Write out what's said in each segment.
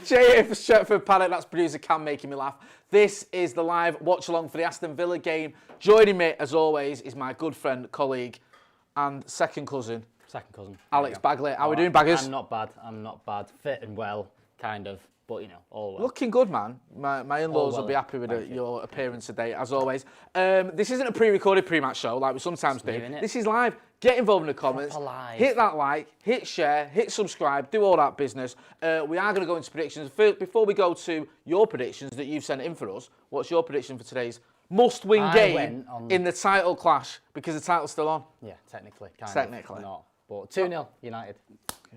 Jay here for Stretford, Paddock, that's producer Cam making me laugh. This is the live watch-along for the Aston Villa game. Joining me, as always, is my good friend, colleague, and second cousin. Alex Bagley. How are we doing, Baggers? I'm not bad. Fit and well, kind of, but you know, all well. Looking good, man. My in-laws will be happy with your appearance today, as always. This isn't a pre-recorded pre-match show like we sometimes do. This is live. Get involved in the comments. Hit that like, hit share, hit subscribe, do all that business. We are going to go into predictions. Before we go to your predictions that you've sent in for us, what's your prediction for today's must-win game in the title clash? Because the title's still on. Yeah, technically. Technically. Not. But 2-0 United.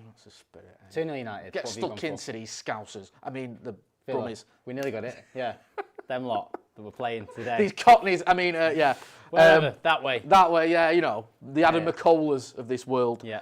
What's the spirit? 2-0 United. Get stuck into these Scousers. I mean, the Brummies. We nearly got it. Yeah. Them lot that we're playing today. These Cockneys, I mean, yeah. Whatever, that way. That way, yeah, you know, the Adam McKolas of this world. Yeah.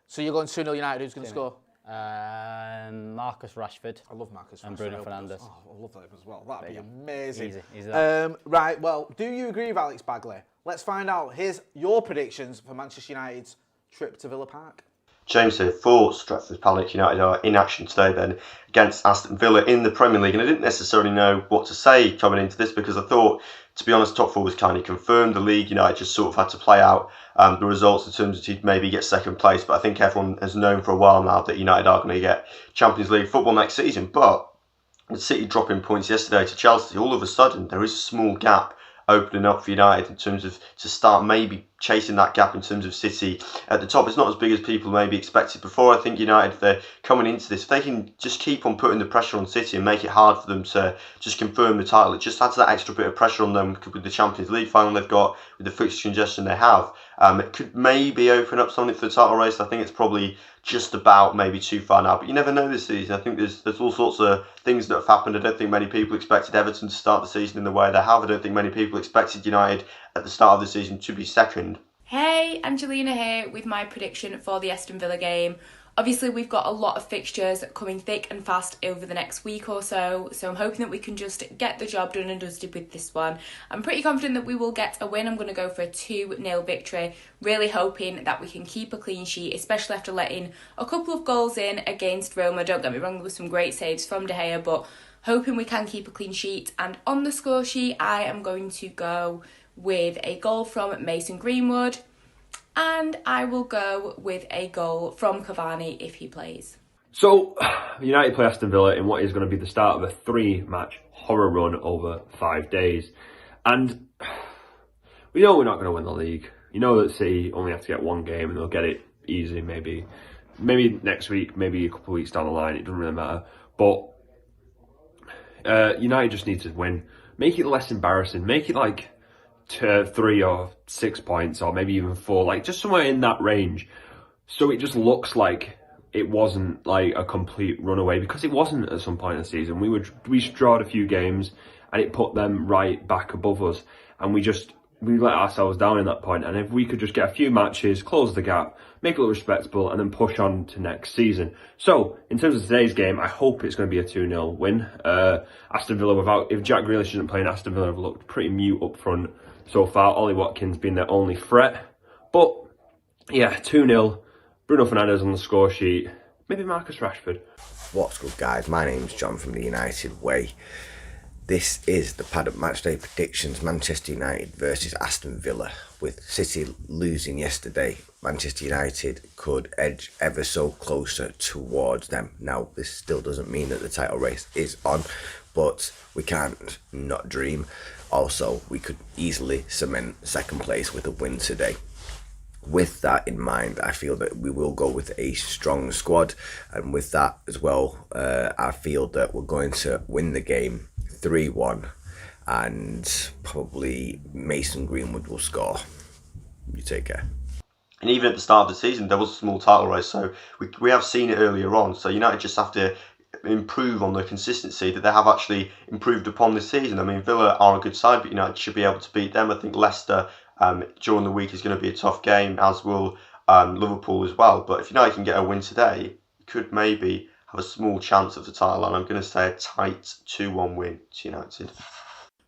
So you're going 2-0 United. Who's going to score? Marcus Rashford. I love Marcus Rashford. And Bruno Fernandes. Oh, I love that as well. That'd be amazing. Easy. Right, well, do you agree with Alex Bagley? Let's find out. Here's your predictions for Manchester United's trip to Villa Park. James here for Stretford. Paddock United are in action today then against Aston Villa in the Premier League, and I didn't necessarily know what to say coming into this because I thought, to be honest, top four was kind of confirmed. The league, United just sort of had to play out the results in terms of to maybe get second place, but I think everyone has known for a while now that United are going to get Champions League football next season. But with City dropping points yesterday to Chelsea, all of a sudden there is a small gap opening up for United in terms of to start maybe chasing that gap in terms of City at the top. It's not as big as people maybe expected before. I think United, if they're coming into this, if they can just keep on putting the pressure on City and make it hard for them to just confirm the title, it just adds that extra bit of pressure on them with the Champions League final they've got, with the fixture congestion they have. It could maybe open up something for the title race. I think it's probably just about maybe too far now, but you never know this season. I think there's all sorts of things that have happened. I don't think many people expected Everton to start the season in the way they have. I don't think many people expected United at the start of the season to be second. Hey, Angelina here with my prediction for the Aston Villa game. Obviously, we've got a lot of fixtures coming thick and fast over the next week or so I'm hoping that we can just get the job done and dusted with this one. I'm pretty confident that we will get a win. I'm going to go for a 2-0 victory, really hoping that we can keep a clean sheet, especially after letting a couple of goals in against Roma. Don't get me wrong, there were some great saves from De Gea, but hoping we can keep a clean sheet. And on the score sheet, I am going to go with a goal from Mason Greenwood, and I will go with a goal from Cavani if he plays. So, United play Aston Villa in what is going to be the start of a 3-match horror run over 5 days. And we know we're not going to win the league. You know that City only have to get one game and they'll get it easy maybe next week, maybe a couple of weeks down the line. It doesn't really matter. But United just need to win. Make it less embarrassing. Make it like 3 or 6 points, or maybe even 4, like just somewhere in that range, so it just looks like it wasn't like a complete runaway, because it wasn't at some point in the season. We drawed a few games and it put them right back above us, and we let ourselves down in that point. And if we could just get a few matches, close the gap, make it look respectable, and then push on to next season. So in terms of today's game, I hope it's going to be a 2-0 win. Aston Villa, if Jack Grealish isn't playing, Aston Villa have looked pretty mute up front so far. Ollie Watkins been their only threat. But yeah, 2-0. Bruno Fernandes on the score sheet. Maybe Marcus Rashford. What's good, guys? My name's John from the United Way. This is the Paddock Matchday predictions. Manchester United versus Aston Villa. With City losing yesterday, Manchester United could edge ever so closer towards them. Now, this still doesn't mean that the title race is on, but we can't not dream. Also, we could easily cement second place with a win today. With that in mind, I feel that we will go with a strong squad, and with that as well, I feel that we're going to win the game 3-1, and probably Mason Greenwood will score. You take care. And even at the start of the season, there was a small title race, so we have seen it earlier on. So United just have to improve on the consistency that they have actually improved upon this season. I mean, Villa are a good side, but United should be able to beat them. I think Leicester during the week is going to be a tough game, as will Liverpool as well. But if United can get a win today, could maybe have a small chance of the title, and I'm going to say a tight 2-1 win to United.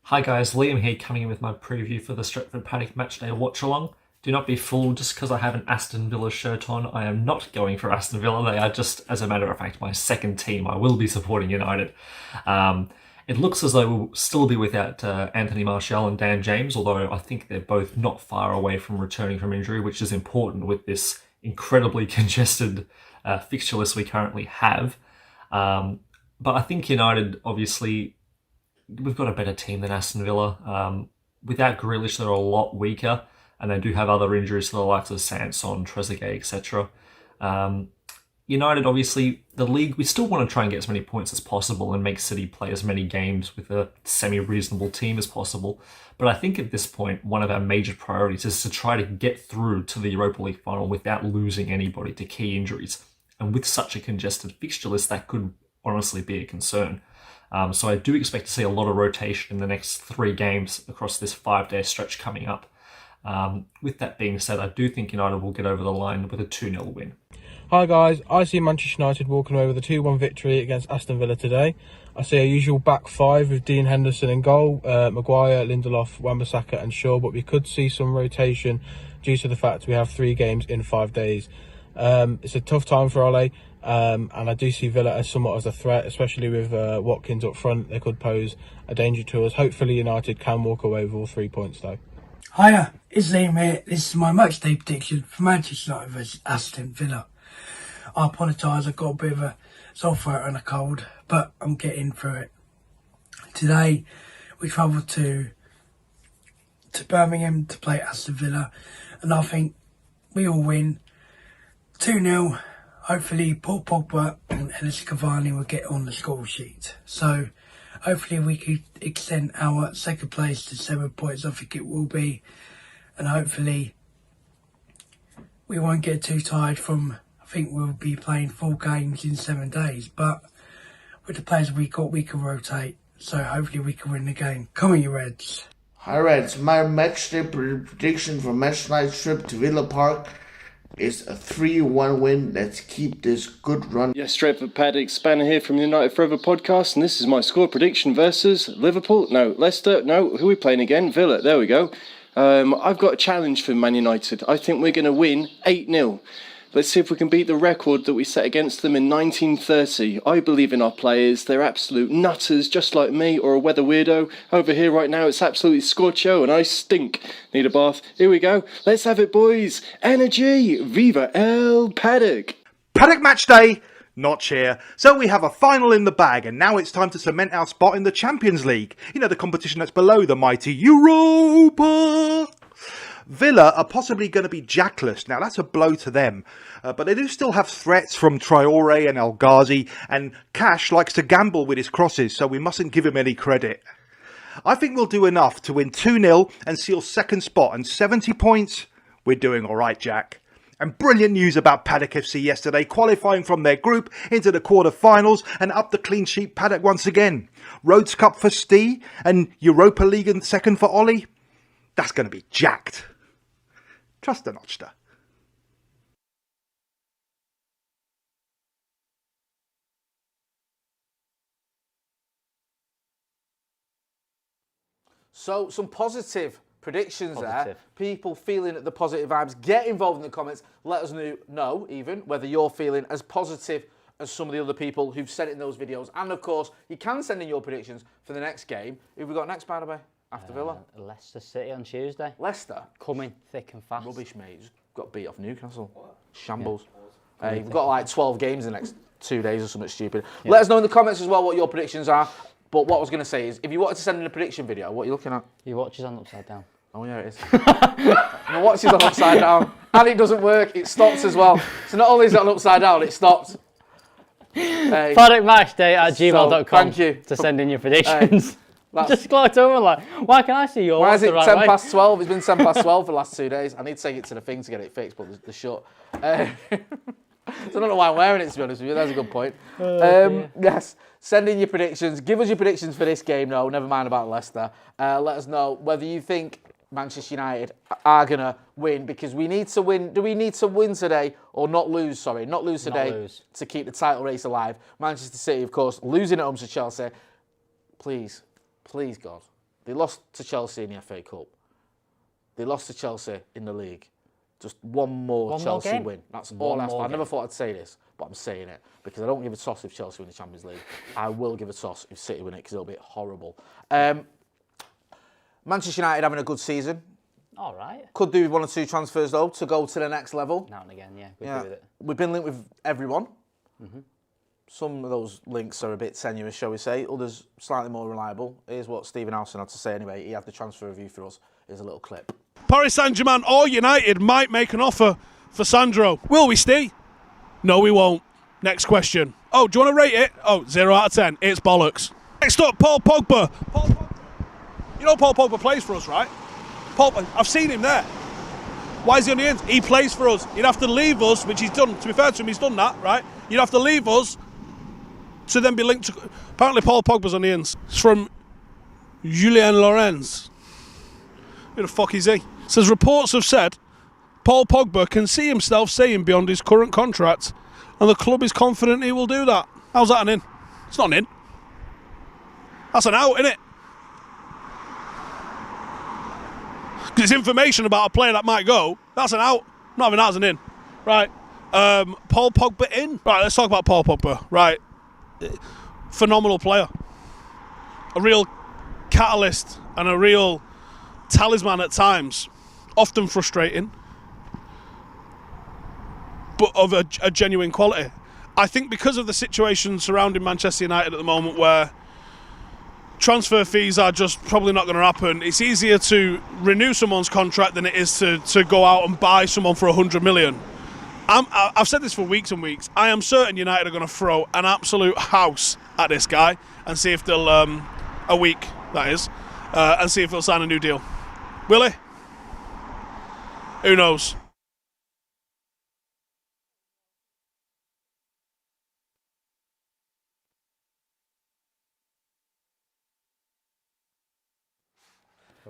Hi guys, Liam here, coming in with my preview for the Stretford Paddock Matchday Watchalong. Do not be fooled just because I have an Aston Villa shirt on. I am not going for Aston Villa. They are just, as a matter of fact, my second team. I will be supporting United. It looks as though we'll still be without Anthony Martial and Dan James, although I think they're both not far away from returning from injury, which is important with this incredibly congested fixture list we currently have. But I think United, obviously, we've got a better team than Aston Villa. Without Grealish, they're a lot weaker, and they do have other injuries to the likes of Sanson, Trezeguet, etc. United, obviously, the league, we still want to try and get as many points as possible and make City play as many games with a semi-reasonable team as possible. But I think at this point, one of our major priorities is to try to get through to the Europa League final without losing anybody to key injuries. And with such a congested fixture list, that could honestly be a concern. So I do expect to see a lot of rotation in the next 3 games across this 5-day stretch coming up. With that being said, I do think United will get over the line with a 2-0 win. Hi guys, I see Manchester United walking away with a 2-1 victory against Aston Villa today. I see a usual back 5 with Dean Henderson in goal, Maguire, Lindelof, Wan-Bissaka and Shaw, but we could see some rotation due to the fact we have 3 games in 5 days. It's a tough time for Ole, and I do see Villa as somewhat as a threat, especially with Watkins up front. They could pose a danger to us. Hopefully United can walk away with all 3 points though. Hiya, it's Liam here. This is my matchday prediction for Manchester United versus Aston Villa. I apologise, I've got a bit of a sore throat and a cold, but I'm getting through it. Today, we travel to Birmingham to play Aston Villa, and I think we all win 2-0. Hopefully, Paul Pogba and Cavani will get on the score sheet. So, hopefully we could extend our second place to 7 points, I think it will be. And hopefully we won't get too tired from, I think we'll be playing 4 games in 7 days. But with the players we got, we can rotate. So hopefully we can win the game. Come on, you Reds. Hi Reds, my matchday prediction for Manchester United's trip to Villa Park is a 3-1 win. Let's keep this good run. Yes, Stretford, Paddock, Spanner here from the United Forever podcast, and this is my score prediction versus Liverpool. No, Leicester. No, who are we playing again? Villa. There we go. I've got a challenge for Man United. I think we're going to win 8-0. Let's see if we can beat the record that we set against them in 1930. I believe in our players. They're absolute nutters, just like me or a weather weirdo. Over here right now, it's absolutely scorcho and I stink. Need a bath? Here we go. Let's have it, boys. Energy. Viva El Paddock. Paddock match day. Notch here. So we have a final in the bag, and now it's time to cement our spot in the Champions League. You know, the competition that's below the mighty Europa. Villa are possibly going to be jackless. Now, that's a blow to them. But they do still have threats from Traore and El Ghazi, and Cash likes to gamble with his crosses, so we mustn't give him any credit. I think we'll do enough to win 2-0 and seal second spot, and 70 points, we're doing all right, Jack. And brilliant news about Paddock FC yesterday, qualifying from their group into the quarter-finals and up the clean sheet Paddock once again. Rhodes Cup for Stee and Europa League and second for Ollie. That's going to be jacked. Trust the Notchster. So, some positive predictions there. People feeling the positive vibes. Get involved in the comments. Let us know even whether you're feeling as positive as some of the other people who've sent in those videos. And of course, you can send in your predictions for the next game. Who have we got next, by the way? After Villa? Leicester City on Tuesday. Leicester? Coming thick and fast. Rubbish, mate. Just got beat off Newcastle. What? Shambles. Yeah. You've got like 12 games in the next 2 days or something stupid. Yeah. Let us know in the comments as well what your predictions are. But what I was going to say is, if you wanted to send in a prediction video, what are you looking at? Your watch is on upside down. Oh, yeah, it is. My watch is on upside down. And it doesn't work. It stops as well. So not only is it on upside down, it stopped. Paddockmatchday@gmail.com. Thank you to send in your predictions. Just clocked over like, why can I see your Why is it right 10 way? past 12? It's been 10 past 12 for the last 2 days. I need to take it to the thing to get it fixed, but they're shut. So I don't know why I'm wearing it, to be honest with you. That's a good point. Yes, send in your predictions. Give us your predictions for this game, though. Never mind about Leicester. Let us know whether you think Manchester United are going to win, because we need to win. Do we need to win today or not lose? Sorry, not lose today to keep the title race alive. Manchester City, of course, losing at home to Chelsea. Please, God. They lost to Chelsea in the FA Cup. They lost to Chelsea in the league. Just one more Chelsea game. win. That's One all I ask more for. I never game. thought I'd say this, but I'm saying it because I don't give a toss if Chelsea win the Champions League. I will give a toss if City win it because it'll be horrible. Manchester United having a good season. All right. Could do with 1 or 2 transfers though to go to the next level. Now and again, yeah. We agree with it. We've been linked with everyone. Some of those links are a bit tenuous, shall we say. Others slightly more reliable. Here's what Stephen Howson had to say anyway. He had the transfer review for us. Here's a little clip. Paris Saint-Germain or United might make an offer for Sandro. Will we, Steve? No, we won't. Next question. Oh, do you want to rate it? Oh, 0 out of 10. It's bollocks. Next up, Paul Pogba. You know Paul Pogba plays for us, right? I've seen him there. Why is he on the ends? He plays for us. He'd have to leave us, which he's done. To be fair to him, he's done that, right? You'd have to leave us to then be linked to... Apparently Paul Pogba's on the ends. It's from Julien Lorenz. Who the fuck is he? It says reports have said Paul Pogba can see himself staying beyond his current contract and the club is confident he will do that. How's that an in? It's not an in. That's an out, isn't it? Because it's information about a player that might go. That's an out. I'm not having that as an in. Right. Paul Pogba in. Right, let's talk about Paul Pogba. Right. Phenomenal player. A real catalyst and a real talisman at times. Often frustrating. But of a genuine quality. I think because of the situation surrounding Manchester United at the moment where transfer fees are just probably not going to happen, it's easier to renew someone's contract than it is to go out and buy someone for 100 million. I've said this for weeks and weeks. I am certain United are going to throw an absolute house at this guy and see if they'll, a week, that is, and see if he'll sign a new deal. Will he? Who knows?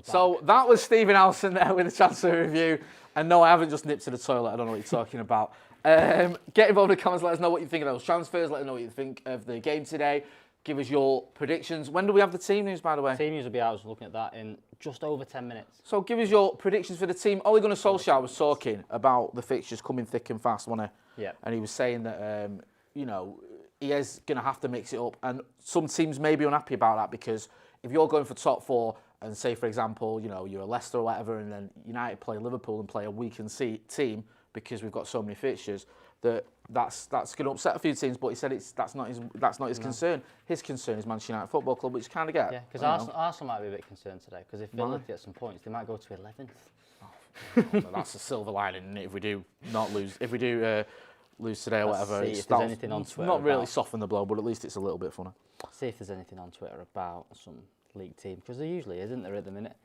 So that was Stephen Howson there with the transfer review. And no, I haven't just nipped to the toilet. I don't know what you're talking about. Get involved in the comments. Let us know what you think of those transfers. Let us know what you think of the game today. Give us your predictions. When do we have the team news, by the way? Team news will be out. I was looking at that in just over 10 minutes. So give us your predictions for the team. Ole Gunnar Solskjaer was talking about the fixtures coming thick and fast, wasn't he? Yeah. And he was saying that, you know, he is going to have to mix it up. And some teams may be unhappy about that because if you're going for top 4 and say, for example, you know, you're a Leicester or whatever, and then United play Liverpool and play a weakened team because we've got so many fixtures, that's going to upset a few teams. But he said that's not his concern. His concern is Manchester United Football Club, which kind of get. Yeah, because Arsenal might be a bit concerned today because if Villa get some points, they might go to 11th. Oh, that's a silver lining, isn't it? If we do not lose, if we do lose today or whatever, see if there's anything on Twitter. Not really soften the blow, but at least it's a little bit funner. See if there's anything on Twitter about some league team because there usually isn't there at the minute.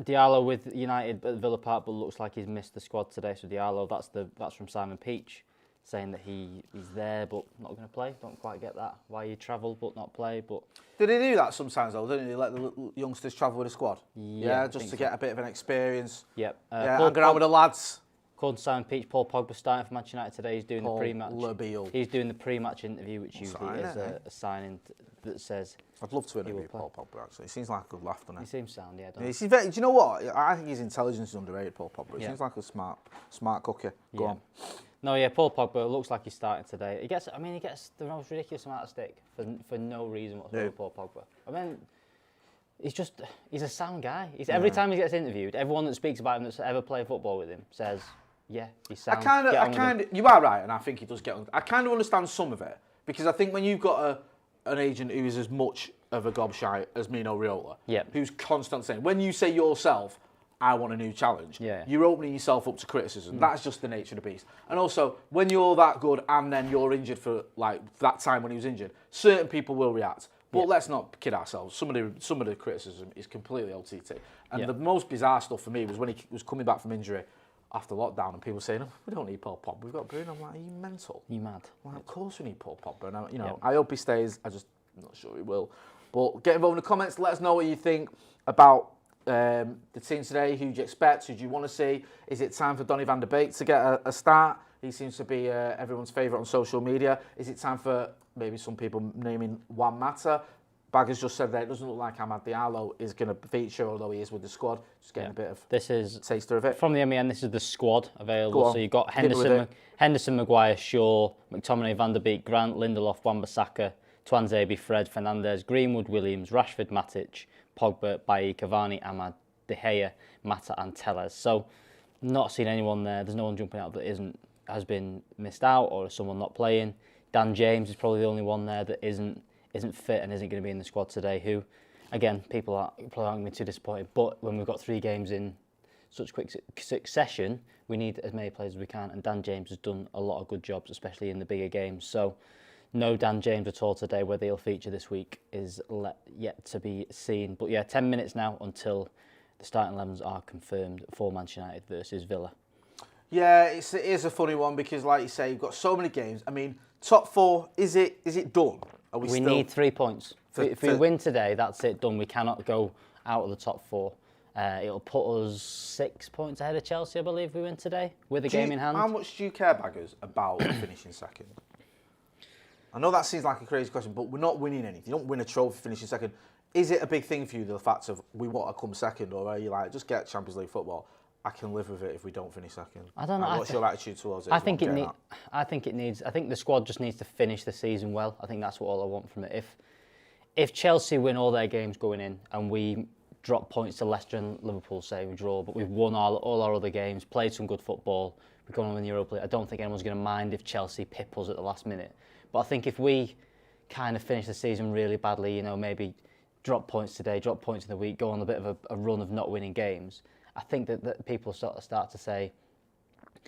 Diallo with United at Villa Park, but looks like he's missed the squad today. So Diallo, that's from Simon Peach, saying that he's there but not going to play. Don't quite get that. Why you travel but not play? But did he do that sometimes though? Didn't he let the youngsters travel with the squad? Yeah, just to get a bit of an experience. Yep. Hang around with the lads. According to Simon Peach, Paul Pogba starting for Manchester United today. He's doing Paul the pre-match. Labille. He's doing the pre-match interview, which usually is a signing that says. I'd love to interview Paul Pogba. Actually, he seems like a good laugh, doesn't he? He seems sound, yeah. He seems very, do you know what? I think his intelligence is underrated, Paul Pogba. He seems like a smart cookie. Go on. No, yeah, Paul Pogba looks like he's starting today. He gets the most ridiculous amount of stick for no reason whatsoever. Yeah. Paul Pogba. I mean, he's a sound guy. Every time he gets interviewed, everyone that speaks about him that's ever played football with him says, yeah, he's sound. You are right, and I think he does get on. I kind of understand some of it because I think when you've got an agent who is as much of a gobshite as Mino Raiola, who's constantly saying, when you say yourself, I want a new challenge, you're opening yourself up to criticism. That's just the nature of the beast. And also, when you're that good and then you're injured for like that time when he was injured, certain people will react. But let's not kid ourselves. Some of the criticism is completely OTT. And the most bizarre stuff for me was when he was coming back from injury after lockdown and people saying, oh, we don't need Paul Pogba, we've got Bruno. I'm like, are you mental? You mad? Well, of course we need Paul Pogba. And I hope he stays. I'm not sure he will. But get involved in the comments. Let us know what you think about the team today. Who do you expect? Who do you want to see? Is it time for Donny van der Beek to get a start? He seems to be everyone's favourite on social media. Is it time for maybe some people naming Juan Mata? Bagger's just said that it doesn't look like Amad Diallo is going to feature, although he is with the squad. Just getting a bit of taster of it. From the MEN, this is the squad available. So you've got Henderson, Maguire, Shaw, McTominay, Van der Beek, Grant, Lindelof, Wan-Bissaka, Tuanzebe, Fred, Fernandes, Greenwood, Williams, Rashford, Matic, Pogba, Bailly, Cavani, Amad, De Gea, Mata and Tellez. So not seen anyone there. There's no one jumping out that has been missed out or someone not playing. Dan James is probably the only one there that isn't fit and isn't going to be in the squad today, who, again, people probably aren't going to be too disappointed. But when we've got 3 games in such quick succession, we need as many players as we can. And Dan James has done a lot of good jobs, especially in the bigger games. So no Dan James at all today. Whether he'll feature this week is yet to be seen. But yeah, 10 minutes now until the starting 11s are confirmed for Manchester United versus Villa. Yeah, it is a funny one because, like you say, you've got so many games. I mean, top 4, is it done? We need 3 points. If we win today, that's it, done. We cannot go out of the top 4. It'll put us 6 points ahead of Chelsea, I believe, if we win today, with a game in hand. How much do you care, Baggers, about finishing second? I know that seems like a crazy question, but we're not winning anything. You don't win a trophy finishing second. Is it a big thing for you, the fact of we want to come second, or are you like, just get Champions League football? I can live with it if we don't finish second. I don't know. Like, what's your attitude towards it? I think the squad just needs to finish the season well. I think that's what all I want from it. If Chelsea win all their games going in and we drop points to Leicester and Liverpool, say we draw, but we've won all our other games, played some good football, we're going to win the Europa League, I don't think anyone's going to mind if Chelsea pip us at the last minute. But I think if we kind of finish the season really badly, maybe drop points today, drop points in the week, go on a bit of a run of not winning games, I think that people sort of start to say,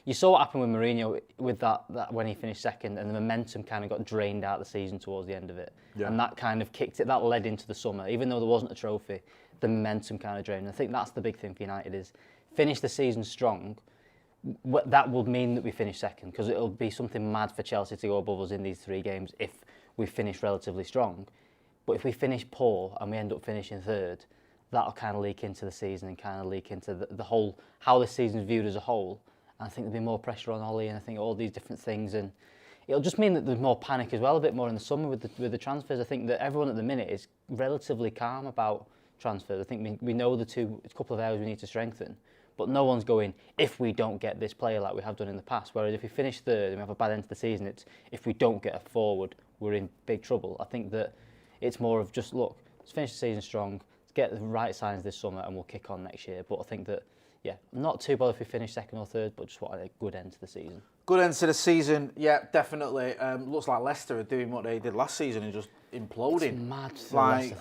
you saw what happened with Mourinho with that when he finished second, and the momentum kind of got drained out of the season towards the end of it. Yeah. And that kind of kicked it, that led into the summer. Even though there wasn't a trophy, the momentum kind of drained. I think that's the big thing for United is finish the season strong. That will mean that we finish second, because it'll be something mad for Chelsea to go above us in these 3 games if we finish relatively strong. But if we finish poor and we end up finishing 3rd, that'll kind of leak into the season and kind of leak into the whole, how the season's viewed as a whole. And I think there'll be more pressure on Ollie, and I think all these different things, and it'll just mean that there's more panic as well, a bit more in the summer with the transfers. I think that everyone at the minute is relatively calm about transfers. I think we know a couple of areas we need to strengthen, but no one's going, if we don't get this player like we have done in the past. Whereas if we finish 3rd and we have a bad end to the season, it's if we don't get a forward, we're in big trouble. I think that it's more of just, look, let's finish the season strong, get the right signs this summer and we'll kick on next year. But I think that, yeah, not too bothered if we finish 2nd or 3rd, but just want a good end to the season. Good end to the season, yeah, definitely. Looks like Leicester are doing what they did last season and just imploding. It's mad for Leicester,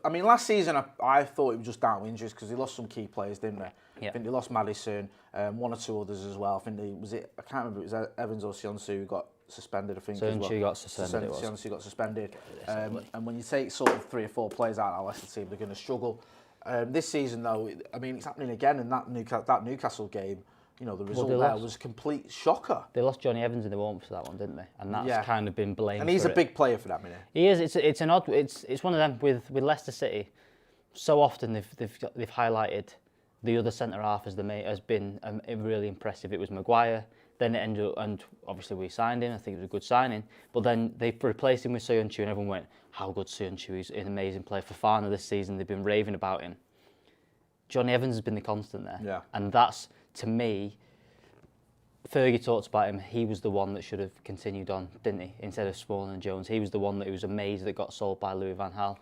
I think. Last season I thought it was just down to injuries because they lost some key players, didn't they? Yeah. I think they lost Maddison, 1 or 2 others as well. I think I can't remember if it was Evans or Sionsu who got suspended, I think. Sionsu got suspended. Sionsu got suspended. And when you take sort of 3 or 4 players out of that Leicester team, they're going to struggle. This season, though, I mean, it's happening again in that Newcastle game. The result there was a complete shocker. They lost Johnny Evans in the warm-up for that one, didn't they? And that's kind of been blamed. And he's a big player for that minute. He is. It's an odd. It's one of them with Leicester City. So often they've highlighted the other centre half as been really impressive. It was Maguire. Then it ended up, and obviously we signed him. I think it was a good signing. But then they replaced him with Soyuncu, and everyone went, "How good Soyuncu is! An amazing player." Fofana this season, they've been raving about him. Johnny Evans has been the constant there. Yeah. And that's, to me, Fergie talked about him. He was the one that should have continued on, didn't he? Instead of Smalling and Jones, he was the one that was amazed that got sold by Louis van Gaal.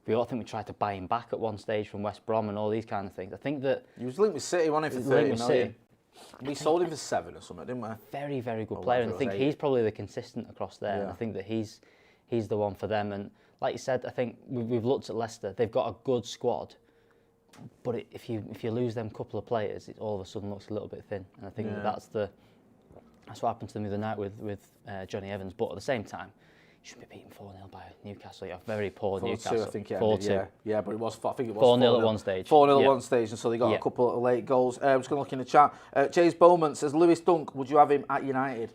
We all think we tried to buy him back at one stage from West Brom and all these kind of things. I think that he was linked with City, wasn't he, for 30 million? We sold him for 7 or something, didn't we? Very, very good player, and I think he's probably the consistent across there. Yeah. And I think that he's the one for them. And like you said, I think we've looked at Leicester. They've got a good squad, but if you lose them couple of players, it all of a sudden looks a little bit thin. And I think that's what happened to them the other night with Johnny Evans. But at the same time, you shouldn't be beaten 4-0 by Newcastle. You have very poor Newcastle. 4-2, I think it ended, yeah, but it was. I think it was 4-0 at one stage. 4-0 at one stage, and so they got a couple of late goals. I'm just going to look in the chat. James Bowman says, Lewis Dunk, would you have him at United?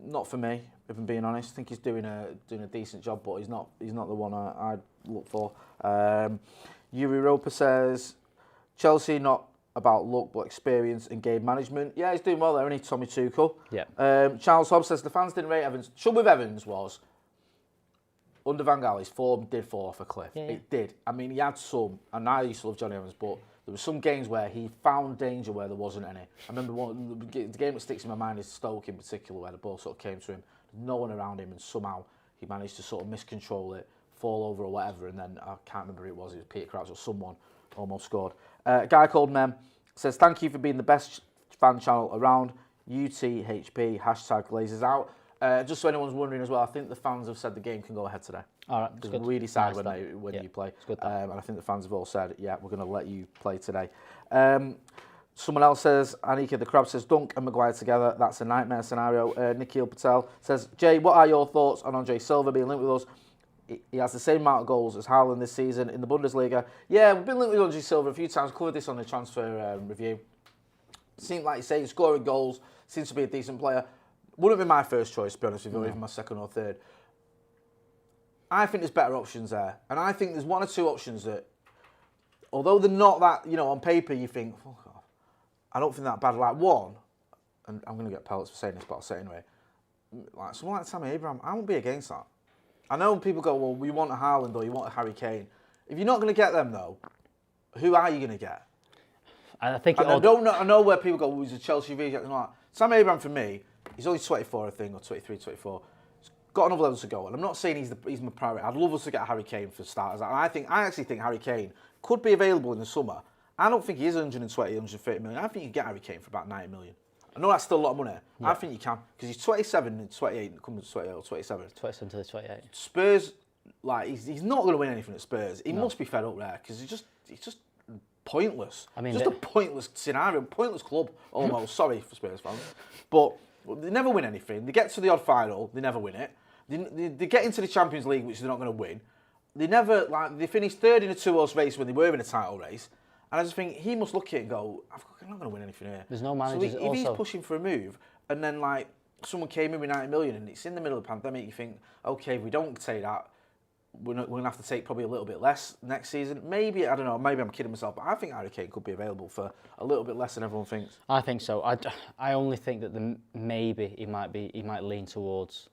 Not for me, if I'm being honest. I think he's doing a decent job, but he's not the one I'd look for. Yuri Roper says, Chelsea not about luck but experience and game management. Yeah, he's doing well there, isn't he, Tommy Tuchel? Yeah. Charles Hobbs says the fans didn't rate Evans. Trouble with Evans was under Van Gaal, his form did fall off a cliff. Yeah. It did. I mean, he had some, and I used to love Johnny Evans, but there were some games where he found danger where there wasn't any. I remember the game that sticks in my mind is Stoke in particular, where the ball sort of came to him, no one around him, and somehow he managed to sort of miscontrol it, fall over or whatever, and then I can't remember who it was Peter Crouch or someone almost scored. A guy called Mem says, thank you for being the best fan channel around. UTHP, #Glazers out. Just so anyone's wondering as well, I think the fans have said the game can go ahead today. All right, because we decide when you play. And I think the fans have all said, yeah, we're going to let you play today. Someone else says, Anika the Crab says, Dunk and Maguire together, that's a nightmare scenario. Nikhil Patel says, Jay, what are your thoughts on Andre Silva being linked with us? He has the same amount of goals as Howland this season in the Bundesliga. Yeah, we've been linked with Andre Silva a few times, covered this on the transfer review. Seemed like you say, scoring goals, seems to be a decent player. Wouldn't be my first choice, to be honest with you, or even my second or third. I think there's better options there. And I think there's one or two options that, although they're not that, on paper you think, fuck off. I don't think that bad. Like one, and I'm going to get pellets for saying this, but I'll say it anyway. Like someone like Tammy Abraham, I won't be against that. I know people go, well, you want a Haaland or you want a Harry Kane. If you're not going to get them, though, who are you going to get? I think I know where people go, well, he's a Chelsea reject. Like, Tammy Abraham, for me, he's only 24, I think, or 23, 24. He's got another level to go. And I'm not saying he's my priority. I'd love us to get Harry Kane for starters. And I actually think Harry Kane could be available in the summer. I don't think he is 120, 130 million. I think you can get Harry Kane for about 90 million. I know that's still a lot of money. Yeah. I think you can. Because he's 27 and 28, coming to 28 or 27. 27 to 28. Spurs, like, he's not going to win anything at Spurs. He must be fed up there, because he's just pointless. I mean, just a pointless scenario, pointless club, almost. Sorry for Spurs fans. But they never win anything. They get to the odd final, they never win it. They get into the Champions League, which they're not going to win. They finished third in a two-horse race when they were in a title race. And I just think he must look at it and go, I'm not going to win anything here. There's no managers. So if he's pushing for a move, and then someone came in with 90 million and it's in the middle of the pandemic, you think, okay, if we don't take that, we're going to have to take probably a little bit less next season. Maybe, I don't know, maybe I'm kidding myself, but I think Harry Kane could be available for a little bit less than everyone thinks. I think so. I only think that maybe he might lean towards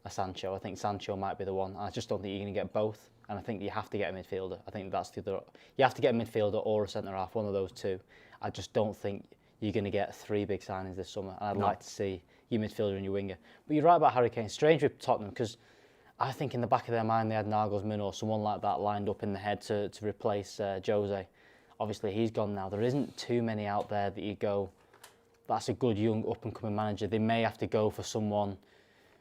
a Sancho. I think Sancho might be the one. I just don't think you're going to get both. And I think you have to get a midfielder. I think that's the other. You have to get a midfielder or a centre half, one of those two. I just don't think you're going to get 3 big signings this summer. And I'd like to see your midfielder and your winger. But you're right about Harry Kane. Strange with Tottenham, because I think in the back of their mind they had Nagelsmann or someone like that lined up in the head to replace Jose. Obviously he's gone now. There isn't too many out there that you go, that's a good young up and coming manager. They may have to go for someone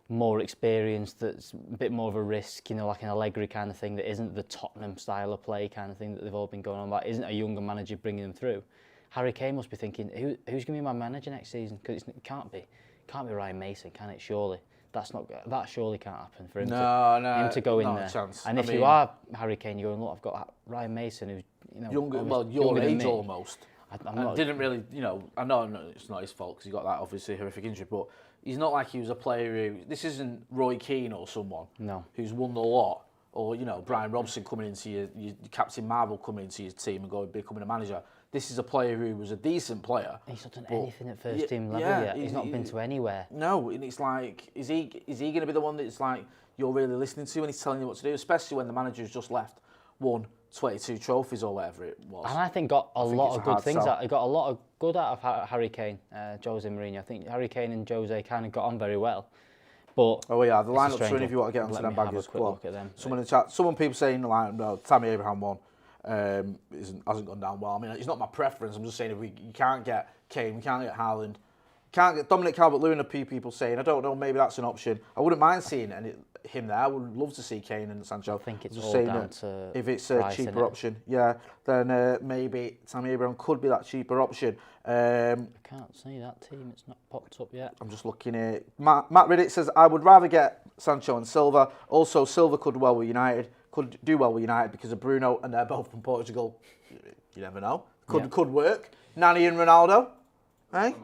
more experienced, that's a bit more of a risk, like an Allegri kind of thing, that isn't the Tottenham style of play kind of thing that they've all been going on about, isn't a younger manager bringing them through. Harry Kane must be thinking, who's going to be my manager next season? Because it can't be Ryan Mason, can it? Surely that surely can't happen for him to go in there. Chance. And if you are Harry Kane, you're going, look, I've got Ryan Mason, who's younger, your age almost. Didn't really, I know it's not his fault because he got that obviously horrific injury, but he's not like he was a player who, this isn't Roy Keane or someone who's won the lot, or Brian Robson coming into your Captain Marvel coming into your team and becoming a manager. This is a player who was a decent player. He's not done anything at first team level yet. He's not been to anywhere. No, and it's like, is he going to be the one that's like you're really listening to when he's telling you what to do, especially when the manager's just left, won 22 trophies or whatever it was. And I think got a lot of good things out. He got a lot of good out of Harry Kane, Jose Mourinho. I think Harry Kane and Jose kind of got on very well. But the lineups for if you want to get onto them baggers. Someone in the chat, people saying Tammy Abraham won. Hasn't gone down well. I mean, it's not my preference. I'm just saying you can't get Kane, we can't get Haaland, can't get Dominic Calvert-Lewin. A few people saying, I don't know, maybe that's an option. I wouldn't mind seeing him there. I would love to see Kane and Sancho. I think it's just all saying down to if it's a cheaper option, then maybe Tammy Abraham could be that cheaper option. I can't see that team. It's not popped up yet. I'm just looking at Matt Riddick says, I would rather get Sancho and Silva. Also, Silva could do well with United because of Bruno, and they're both from Portugal. You never know. Could work. Nani and Ronaldo. Hey?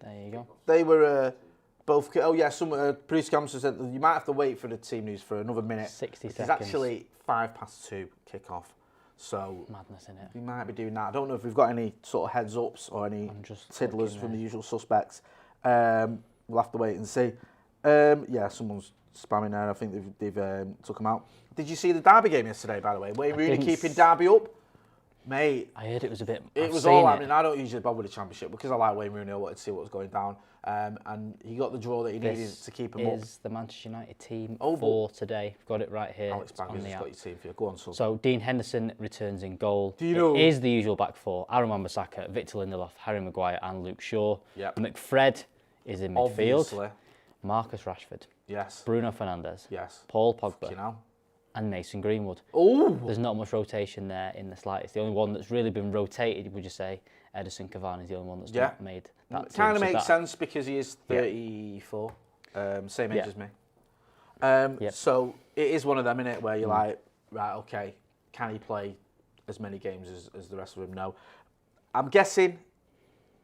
There you go. They were both... some producer Camson said you might have to wait for the team news for another minute. 60 seconds. It's actually 2:05 kick-off. So... Madness, innit? We might be doing that. I don't know if we've got any sort of heads-ups or any tiddlers from the usual suspects. We'll have to wait and see. Someone's spamming there. I think they've took him out. Did you see the Derby game yesterday, by the way? Wayne Rooney keeping Derby up? Mate. I heard it was a bit... I mean, I don't usually bother with the Championship because I like Wayne Rooney. I wanted to see what was going down. And he got the draw that he needed to keep him up. This is the Manchester United team for today. I've got it right here. Alex Baggers has got your team for you. Go on, son. So Dean Henderson returns in goal. Do you know? It is the usual back four. Aaron Wan-Bissaka, Victor Lindelof, Harry Maguire and Luke Shaw. Yep. McFred is in midfield. Obviously. Marcus Rashford. Yes. Bruno Fernandes. Yes. Paul Pogba. And Mason Greenwood. Oh! There's not much rotation there in the slightest. The only one that's really been rotated, would you say, Edison Cavani is the only one that's not made that team. Kind of makes sense because he is 34, same age as me. So it is one of them, innit, where you're like, right, okay, can he play as many games as the rest of them? No. I'm guessing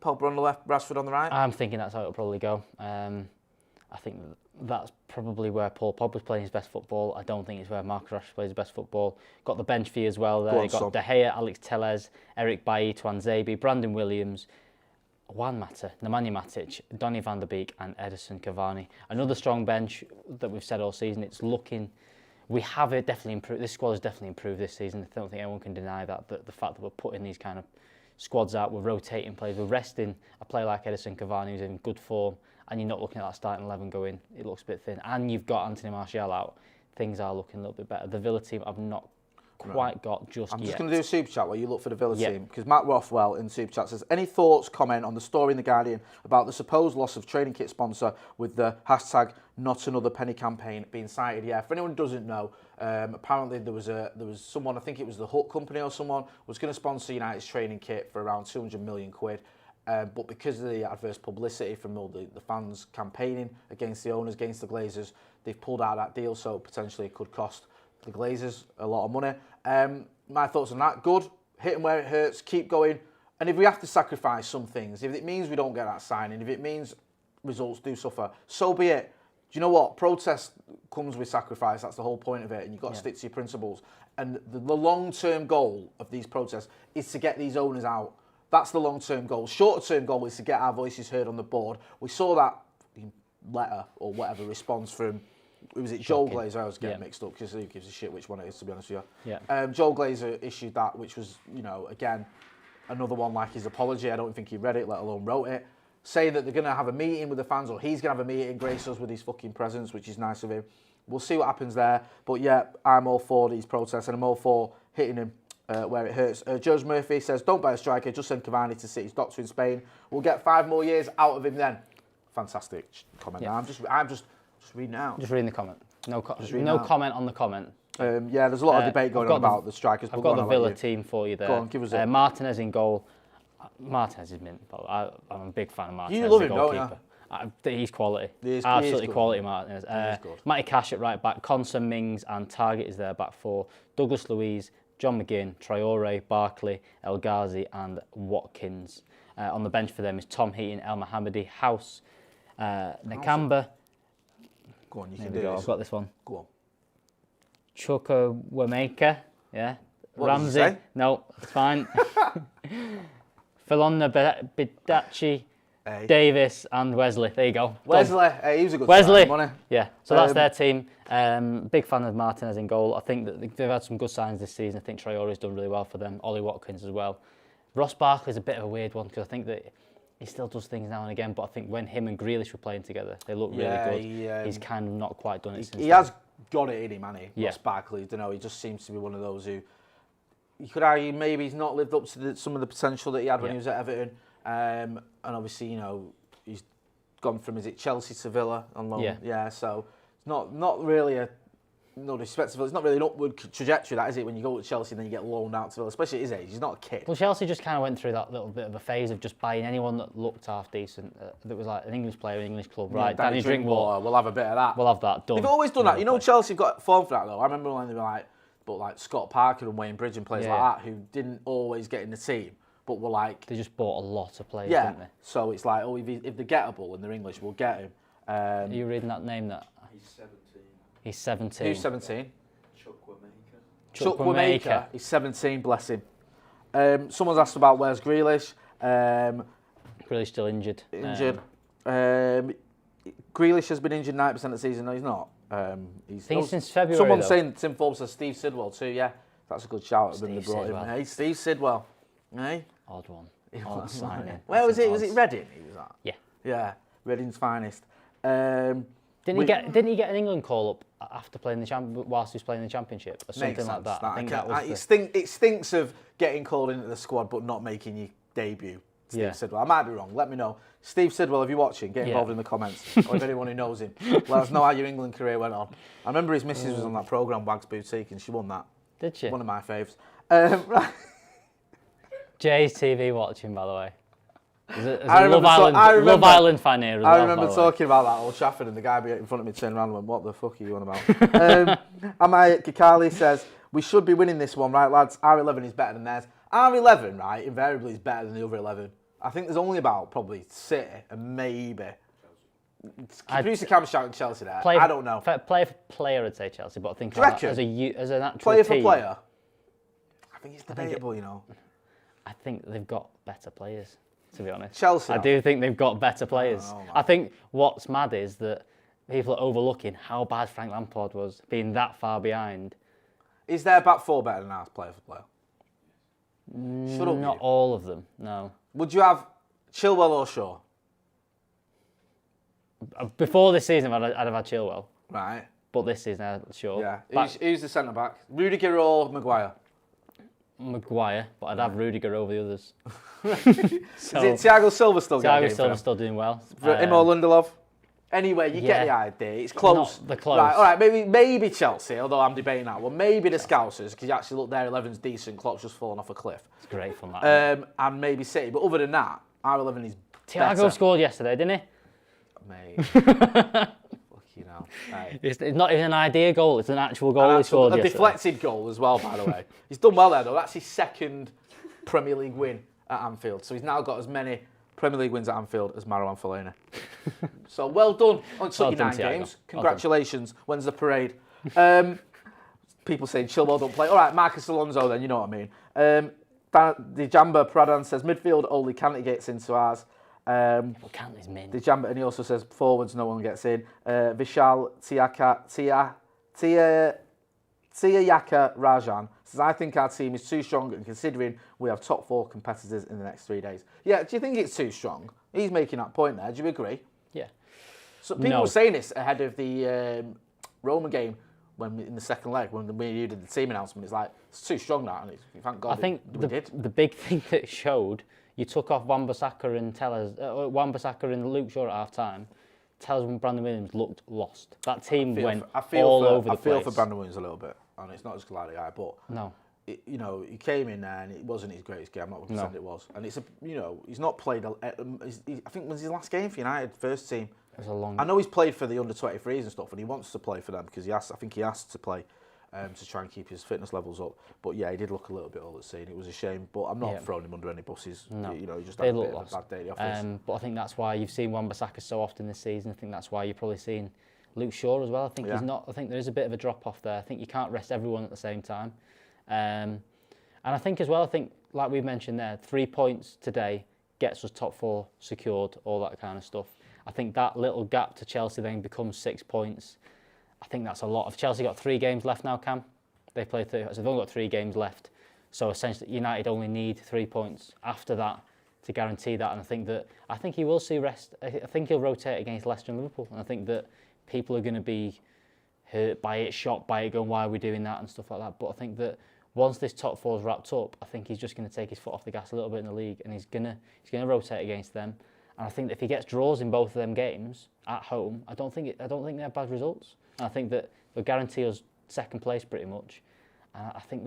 Pogba on the left, Rashford on the right? I'm thinking that's how it'll probably go. I think that's probably where Paul Pogba's playing his best football. I don't think it's where Marcus Rashford plays his best football. Got the bench fee as well there. You've got De Gea, Alex Tellez, Eric Bailly, Twanzebe, Brandon Williams, Juan Mata, Nemanja Matic, Donny van der Beek and Edison Cavani. Another strong bench that we've said all season. It's looking... We have it definitely improved. This squad has definitely improved this season. I don't think anyone can deny that. The fact that we're putting these kind of squads out, we're rotating players, we're resting a player like Edison Cavani who's in good form, and you're not looking at that starting 11 going, it looks a bit thin. And you've got Anthony Martial out. Things are looking a little bit better. The Villa team I've not quite got just yet. I'm just going to do a super chat while you look for the Villa team, because Matt Rothwell in super chat says, any thoughts, comment on the story in The Guardian about the supposed loss of training kit sponsor with the hashtag not another penny campaign being cited? Yeah, for anyone who doesn't know, apparently there was someone, I think it was the Hook Company or someone, was going to sponsor United's training kit for around 200 million quid. But because of the adverse publicity from all the fans campaigning against the owners, against the Glazers, they've pulled out that deal, so potentially it could cost the Glazers a lot of money. My thoughts on that, good, hit them where it hurts, keep going. And if we have to sacrifice some things, if it means we don't get that signing, if it means results do suffer, so be it. Do you know what? Protest comes with sacrifice, that's the whole point of it, and you've got to stick to your principles. And the long-term goal of these protests is to get these owners out. That's the long-term goal. Shorter-term goal is to get our voices heard on the board. We saw that letter or whatever response from, was it Joel Glazer? I was getting mixed up because who gives a shit which one it is, to be honest with you. Yeah. Joel Glazer issued that, which was, again, another one like his apology. I don't think he read it, let alone wrote it. Saying that they're going to have a meeting with the fans, or he's going to have a meeting, grace us with his fucking presence, which is nice of him. We'll see what happens there. But yeah, I'm all for these protests and I'm all for hitting him where it hurts. Jose Murphy says, don't buy a striker, just send Cavani to City's doctor in Spain. We'll get 5 more years out of him then. Fantastic comment. Yeah. I'm just reading it out. Just reading the comment. No comment on the comment. There's a lot of debate going on about the strikers. I've got the Villa team for you there. Go on, give us it. Martinez in goal. Martinez is mint. I'm a big fan of Martinez. You love him, don't you? He's quality. Absolutely quality, Martinez. Matty Cash at right back. Conser, Mings and Target is there back four. Douglas Luiz, John McGinn, Traore, Barkley, El Ghazi and Watkins. On the bench for them is Tom Heaton, El Mohammadi, House, Nakamba. Go on, you There can we do go. this. I've got this one. Go on. Chukwuemeka, yeah. What did you Ramsey, say? no, it's fine. Philonna Bidachi, Hey. Davis and Wesley. There you go. Wesley, he was a good Wesley. signing, wasn't he? Yeah, so that's their team. Big fan of Martinez in goal. I think that they've had some good signs this season. I think Traore's done really well for them. Ollie Watkins as well. Ross Barkley's a bit of a weird one because I think that he still does things now and again, but I think when him and Grealish were playing together, they look really good. He's kind of not quite done it since He then. has got it in him, hasn't he? Ross Barkley, he just seems to be one of those who, you could argue maybe he's not lived up to some of the potential that he had when he was at Everton. And obviously, he's gone from, is it Chelsea to Villa on loan? Yeah, so it's not really no disrespect to Villa, it's not really an upward trajectory, that is it, when you go to Chelsea and then you get loaned out to Villa, especially at his age. He's not a kid. Well, Chelsea just kind of went through that little bit of a phase of just buying anyone that looked half decent, that was like an English player, an English club, right? Danny Drinkwater, we'll have a bit of that. We'll have that done. They've always done that. Chelsea have got form for that though. I remember when they were like Scott Parker and Wayne Bridge and players like that who didn't always get in the team, but were like... They just bought a lot of players, didn't they? So it's like, if they're gettable and they're English, we'll get him. Are you reading that name? He's 17. He's 17. Who's 17? Chukwuemeka. Chukwuemeka. He's 17, bless him. Someone's asked about where's Grealish. Grealish still injured. Grealish has been injured 90% of the season. No, he's not. Since February. Someone's saying Tim Forbes says Steve Sidwell too. Yeah, that's a good shout when they brought him. Hey, Steve Sidwell. Hey, odd one. Odd signing. Where was it? Was it Reading? He was at. Yeah. Yeah, Reading's finest. Didn't he get an England call up after playing whilst he was playing the Championship or something like that? I think that was. It stinks of getting called into the squad but not making your debut. Steve Sidwell. I might be wrong. Let me know. Steve Sidwell, if you're watching, get involved in the comments. Or if anyone who knows him, let us know how your England career went on. I remember his missus was on that programme, Wags Boutique, and she won that. Did she? One of my faves. Right. Jay's TV watching, by the way. There's a Love Island fan here as well. I remember talking about that at Old Trafford and the guy in front of me turned around and went, what the fuck are you on about? Amaya Kikali says, we should be winning this one, right, lads? R11 is better than theirs. R11, right, invariably is better than the other 11. I think there's only about probably City and maybe. Producer Cam shouting Chelsea there. I don't know. Player for player, I'd say Chelsea, but I think as an actual player team, for player. I think it's debatable, you know. I think they've got better players, to be honest. Chelsea. I do think they've got better players. I think what's mad is that people are overlooking how bad Frank Lampard was, being that far behind. Is their back four better than ours, player for player? Not all of them, no. Would you have Chilwell or Shaw? Before this season, I'd have had Chilwell. Right. But this season, I'd have Shaw. Yeah. Who's the centre back? Rudiger or Maguire? Maguire, but I'd have Rudiger over the others. Is it Thiago Silva still going? Thiago Silva still doing well. For him or Lindelof? Anyway, you get the idea. It's close. Not the close. Right, all right, maybe Chelsea, although I'm debating that one. Maybe the Scousers, because you actually look, their 11's decent. Klopp's just fallen off a cliff. It's great from that. And maybe City. But other than that, our 11 is Thiago better. Scored yesterday, didn't he? Mate. Fuck you know. Right. It's not even an idea goal. It's an actual goal he scored yesterday. A deflected goal as well, by the way. He's done well there, though. That's his second Premier League win at Anfield. So he's now got as many Premier League wins at Anfield as Marouane Fellaini. So well done on 29 games. Congratulations. When's the parade? People saying Chilwell don't play. All right, Marcus Alonso then, you know what I mean. Dijamba Pradhan says midfield only Kante gets into ours. Kante's min. Dijamba, and he also says forwards no one gets in. Vishal Tiyaka Rajan says, I think our team is too strong, and considering we have top 4 competitors in the next 3 days. Yeah, do you think it's too strong? He's making that point there. Do you agree? Yeah. So people were saying this ahead of the Roma game in the second leg when we did the team announcement. It's like, it's too strong now, and thank God I think we did. The big thing that showed, you took off Wan-Bissaka and Luke Shaw at half-time. Tellers and Brandon Williams looked lost. That team went all over the place. I feel for Brandon Williams a little bit, and it's not as glad guy, but no. He came in there and it wasn't his greatest game. I'm not going to say it was, and he's not played. I think it was his last game for United first team. It was a long. I know he's played for the under-23s and stuff, and he wants to play for them because I think he asked to play to try and keep his fitness levels up. But yeah, he did look a little bit old at sea. It was a shame, but I'm not throwing him under any buses. No. He just had a bit of a bad day at the office. But I think that's why you've seen Wan-Bissaka so often this season. I think that's why you're probably seeing Luke Shaw as well. I think he's not. I think there is a bit of a drop off there. I think you can't rest everyone at the same time. And I think as well, like we mentioned there, 3 points today gets us top 4 secured, all that kind of stuff. I think that little gap to Chelsea then becomes 6 points. I think that's a lot. If Chelsea got 3 games left now, Cam, they play 3, so they've only got 3 games left. So essentially, United only need 3 points after that to guarantee that. And I think he will see rest. I think he'll rotate against Leicester and Liverpool. And I think that people are going to be hurt by it, shocked by it, going, why are we doing that and stuff like that. But I think that once this top 4 is wrapped up, I think he's just going to take his foot off the gas a little bit in the league, and he's going to rotate against them. And I think that if he gets draws in both of them games at home, I don't think they're bad results. And I think that they'll guarantee us second place pretty much. And I think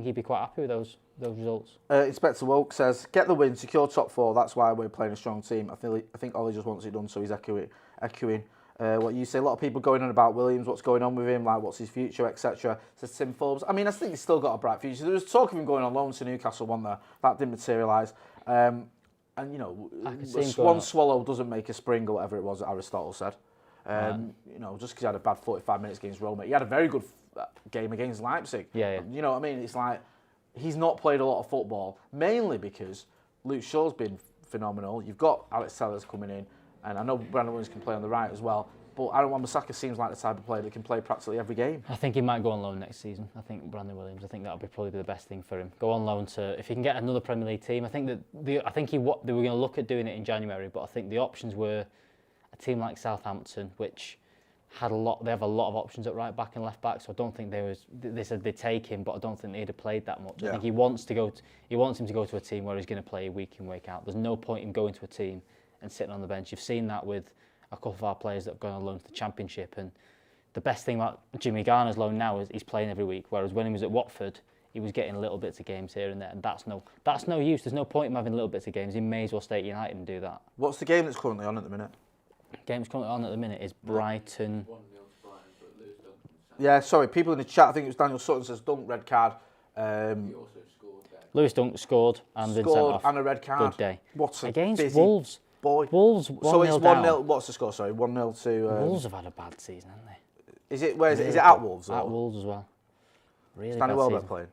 he'd be quite happy with those results. Inspector Woke says, get the win, secure top 4. That's why we're playing a strong team. I think Ollie just wants it done, so he's echoing what you say. A lot of people going on about Williams, what's going on with him, like what's his future, etc. Says Tim Forbes. I mean, I think he's still got a bright future. There was talk of him going on loan to Newcastle, wasn't there? That didn't materialise. And one swallow doesn't make a spring, or whatever it was that Aristotle said. Just because he had a bad 45 minutes against Roma, he had a very good game against Leipzig. Yeah. You know what I mean? It's like he's not played a lot of football, mainly because Luke Shaw's been phenomenal. You've got Alex Tellers coming in. And I know Brandon Williams can play on the right as well. But Aaron Wan-Bissaka seems like the type of player that can play practically every game. I think he might go on loan next season. I think Brandon Williams. I think that'll be probably the best thing for him. Go on loan to if he can get another Premier League team. I think that they were going to look at doing it in January, but I think the options were a team like Southampton, which had they have a lot of options at right back and left back. So I don't think they said they'd take him, but I don't think they'd have played that much. I think he wants him to go to a team where he's going to play week in, week out. There's no point in going to a team and sitting on the bench. You've seen that with a couple of our players that have gone on loan to the Championship, and the best thing about Jimmy Garner's loan now is he's playing every week, whereas when he was at Watford, he was getting little bits of games here and there, and that's no use. There's no point in having little bits of games. He may as well stay at United and do that. What's the game that's currently on at the minute? Game that's currently on at the minute is Brighton. Yeah, sorry, people in the chat, I think it was Daniel Sutton says Dunk, red card. Lewis Dunk scored and then sent off. And a red card. Good day. What's against Wolves? Boy. Wolves 1-0 So it's 1-0. down. What's the score? Sorry, 1-0 to. Wolves have had a bad season, haven't they? Is it? Where is it? Is it at Wolves? At Wolves as well. Really Danny bad Welbeck season. playing?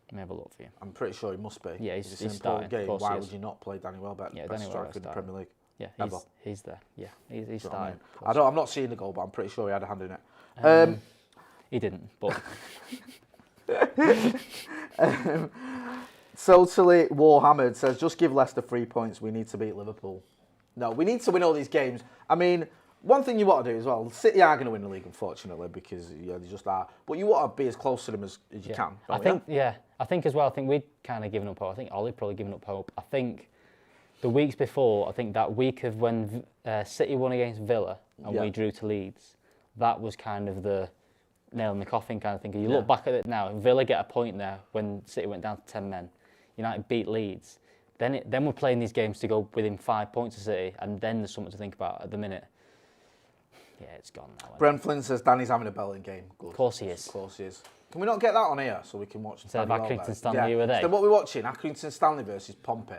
Let me have a look for you. I'm pretty sure he must be. Yeah, It's he's a starting. game. Of course Why he would is. you not play Danny Welbeck? Yeah, Best Danny striker Welbeck's in the starting. Premier League. Yeah, Ever. he's there. Yeah, he's Do you know what I starting. mean? I'm not seeing the goal, but I'm pretty sure he had a hand in it. He didn't, but Totally Warhammered says, just give Leicester 3 points. We need to beat Liverpool. No, we need to win all these games. I mean, one thing you want to do as well, City are going to win the league, unfortunately, because they just are. But you want to be as close to them as you can. I think as well, I think we'd kind of given up hope. I think Ollie probably given up hope. I think the weeks before, I think that week of when City won against Villa and we drew to Leeds, that was kind of the nail in the coffin kind of thing. You look back at it now, Villa get a point there when City went down to 10 men. United beat Leeds. Then we're playing these games to go within 5 points of City, and then there's something to think about at the minute. Yeah, it's gone now. Brent Flynn says Danny's having a belting game. Good. Of course he is. Of course he is. Can we not get that on here so we can watch? Instead of Accrington Stanley, were they? So what we're watching, Accrington Stanley versus Pompey.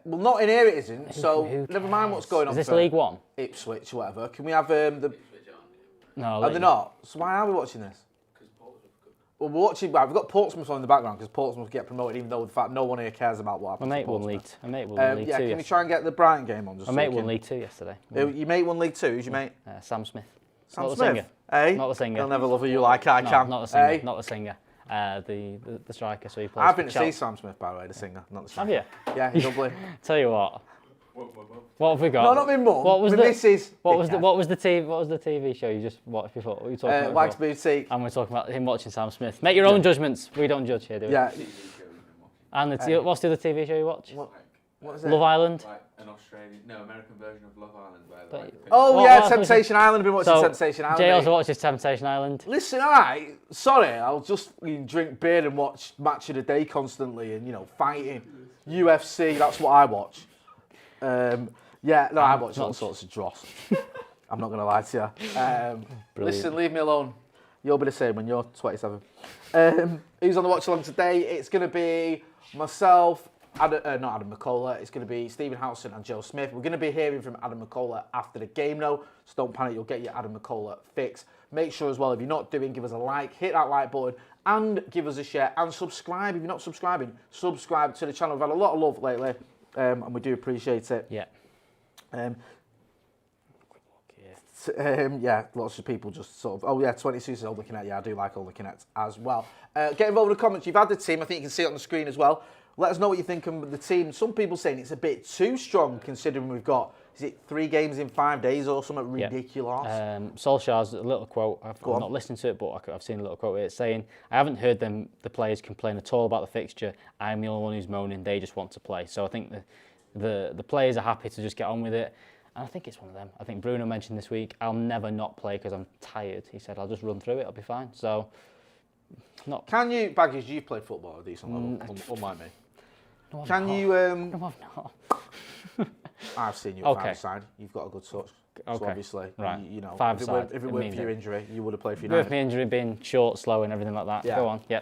Well, not in here it isn't, so never mind what's going on. Is this League One? Ipswich, whatever. Can we have the... No, are they not? So why are we watching this? Well, we're watching... Well, we've got Portsmouth on in the background because Portsmouth get promoted, even though the fact no one here cares about what happens. My mate won League 2 yeah, can we try and get the Brighton game on? My mate won League 2 yesterday. Your mate won League 2? Who's your mate? Sam Smith. Sam not Smith? The singer. Hey? Not the singer. He'll never love you like I can. Not the singer. Hey? Not the singer. The striker. So he plays. I've been to see Sam Smith, by the way, the singer, not the striker. Have you? Yeah, he's lovely. Tell you what. What have we got? No, not my mum. What was my the missus. What was the TV show you just watched before? What were you talking about? Wags Boutique. And we're talking about him watching Sam Smith. Make your own judgments. We don't judge here, do we? Yeah. And what's the other TV show you watch? What is it? Love Island. Like an American version of Love Island. Where oh yeah, Temptation Island. I've been watching Temptation Island. Jay also watches Temptation Island. Listen, alright. Sorry, I'll just drink beer and watch Match of the Day constantly, and fighting, UFC. That's what I watch. I watch all sorts of dross. I'm not gonna lie to you. Listen, leave me alone. You'll be the same when you're 27. Who's on the watch along today? It's gonna be myself. Not Adam McKola, it's going to be Stephen Howson and Joe Smith. We're going to be hearing from Adam McKola after the game though, so don't panic, you'll get your Adam McKola fix. Make sure as well, if you're not doing, give us a like, hit that like button, and give us a share, and subscribe. If you're not subscribing, subscribe to the channel. We've had a lot of love lately, and we do appreciate it. Yeah. Lots of people just sort of, 22 says Older Connect. Yeah, I do like Older Connect as well. Get involved in the comments. You've had the team, I think you can see it on the screen as well. Let us know what you think of the team. Some people saying it's a bit too strong considering we've got, is it 3 games in 5 days or something ridiculous? Solskjaer's a little quote, I've not listened to it, but I've seen a little quote. It's saying, I haven't heard the players complain at all about the fixture. I'm the only one who's moaning. They just want to play. So I think the players are happy to just get on with it. And I think it's one of them. I think Bruno mentioned this week, I'll never not play because I'm tired. He said, I'll just run through it. I'll be fine. So, Can you, Baggies, you've played football at a decent level, unlike me. No, Can you? No, I've not. I've seen you at five-side. You've got a good touch. Okay. So obviously, right. if it weren't for your injury, you would have played for United. With my injury being short, slow, and everything like that. Yeah. Go on. Yeah.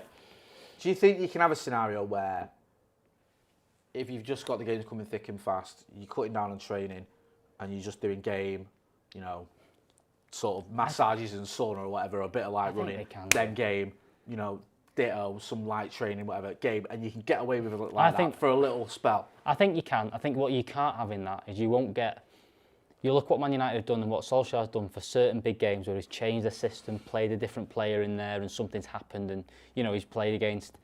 Do you think you can have a scenario where, if you've just got the games coming thick and fast, you're cutting down on training, and you're just doing game, sort of massages and sauna or whatever, a bit of light running, then game, ditto, some light training, whatever, game, and you can get away with it like that for a little spell. I think you can. I think what you can't have in that is you won't get You look what Man United have done and what Solskjaer's done for certain big games where he's changed the system, played a different player in there, and something's happened, and he's played against.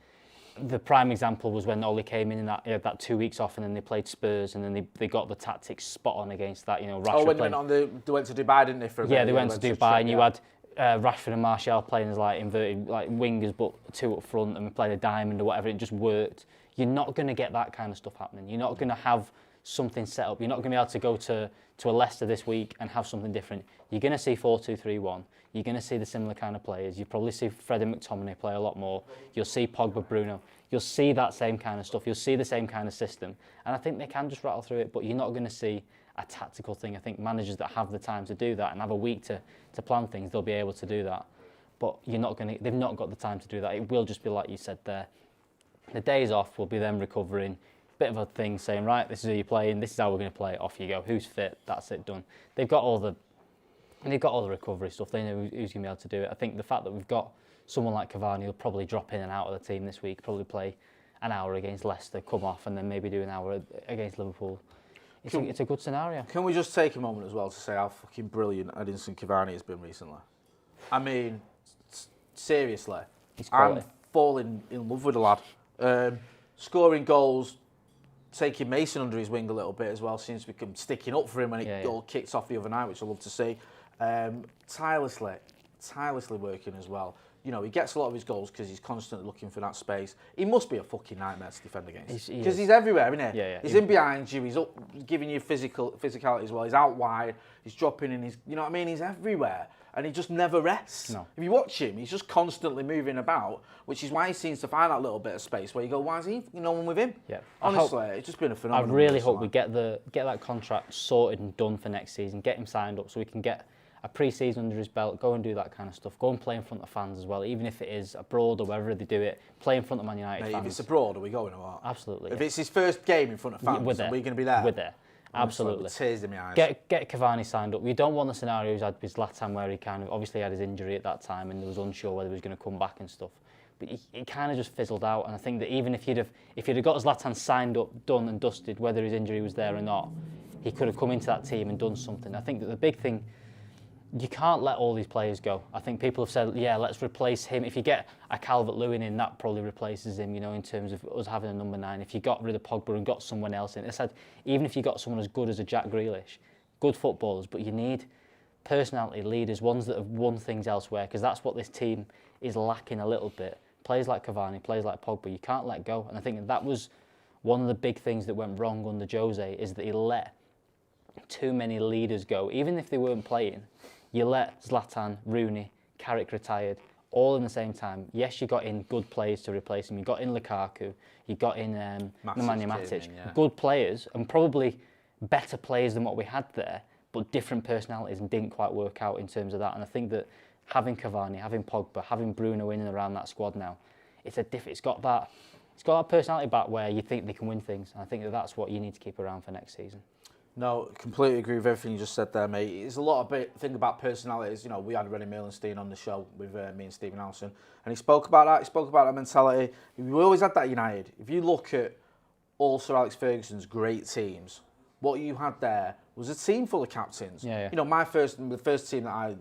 The prime example was when Ole came in that 2 weeks off, and then they played Spurs, and then they got the tactics spot on against that. Rashford they went to Dubai, didn't they? They went to Dubai, and you had Rashford and Martial playing as like inverted like wingers, but two up front, and we played a diamond or whatever. It just worked. You're not going to get that kind of stuff happening. You're not going to have something set up. You're not going to be able to go to a Leicester this week and have something different. You're going to see 4-2-3-1. You're going to see the similar kind of players. You probably see Fred and McTominay play a lot more. You'll see Pogba, Bruno. You'll see that same kind of stuff. You'll see the same kind of system. And I think they can just rattle through it, but you're not going to see a tactical thing. I think managers that have the time to do that and have a week to plan things, they'll be able to do that. But they've not got the time to do that. It will just be like you said there. The days off will be them recovering. Bit of a thing saying, right, this is who you're playing, this is how we're going to play, off you go. Who's fit? That's it, done. They've got all the recovery stuff. They know who's going to be able to do it. I think the fact that we've got someone like Cavani who'll probably drop in and out of the team this week, probably play an hour against Leicester, come off, and then maybe do an hour against Liverpool. It's a good scenario. Can we just take a moment as well to say how fucking brilliant Edinson Cavani has been recently? I mean, seriously, I'm falling in love with the lad. Scoring goals, taking Mason under his wing a little bit as well, seems to become sticking up for him when it all kicks off the other night, which I love to see. Tirelessly working as well. He gets a lot of his goals because he's constantly looking for that space. He must be a fucking nightmare to defend against. Because he's everywhere, isn't he? Yeah. He's in behind you, he's up, giving you physicality as well. He's out wide, he's dropping in, you know what I mean? He's everywhere. And he just never rests. No. If you watch him, he's just constantly moving about, which is why he seems to find that little bit of space where you go, why is he no one with him? Yeah. Honestly, it's just been a phenomenal. I really hope we get that contract sorted and done for next season, get him signed up so we can get a pre-season under his belt, go and do that kind of stuff, go and play in front of fans as well, even if it is abroad or wherever they do it, play in front of Man United fans. If it's abroad, are we going or what? Absolutely. If it's his first game in front of fans, are we going to be there? We're there. Absolutely. With tears in my eyes. Get Cavani signed up. You don't want the scenario he's had with Zlatan where he kind of obviously had his injury at that time and he was unsure whether he was going to come back and stuff. But he kind of just fizzled out, and I think that even if he'd have got Zlatan signed up, done and dusted, whether his injury was there or not, he could have come into that team and done something. I think that the big thing, you can't let all these players go. I think people have said, yeah, let's replace him. If you get a Calvert-Lewin in, that probably replaces him, in terms of us having a number 9. If you got rid of Pogba and got someone else in, I said, even if you got someone as good as a Jack Grealish, good footballers, but you need personality leaders, ones that have won things elsewhere, because that's what this team is lacking a little bit. Players like Cavani, players like Pogba, you can't let go. And I think that was one of the big things that went wrong under Jose, is that he let too many leaders go, even if they weren't playing. You let Zlatan, Rooney, Carrick retired, all in the same time. Yes, you got in good players to replace him. You got in Lukaku, you got in Nemanja Matic. Good players, and probably better players than what we had there, but different personalities, and didn't quite work out in terms of that. And I think that having Cavani, having Pogba, having Bruno in and around that squad now, it's got that personality back where you think they can win things. And I think that's what you need to keep around for next season. No, completely agree with everything you just said there, mate. It's a lot of thing about personalities. We had Rennie Melenstein on the show with me and Stephen Howson, and he spoke about that. He spoke about that mentality. We always had that at United. If you look at all Sir Alex Ferguson's great teams, what you had there was a team full of captains. Yeah. The first team that I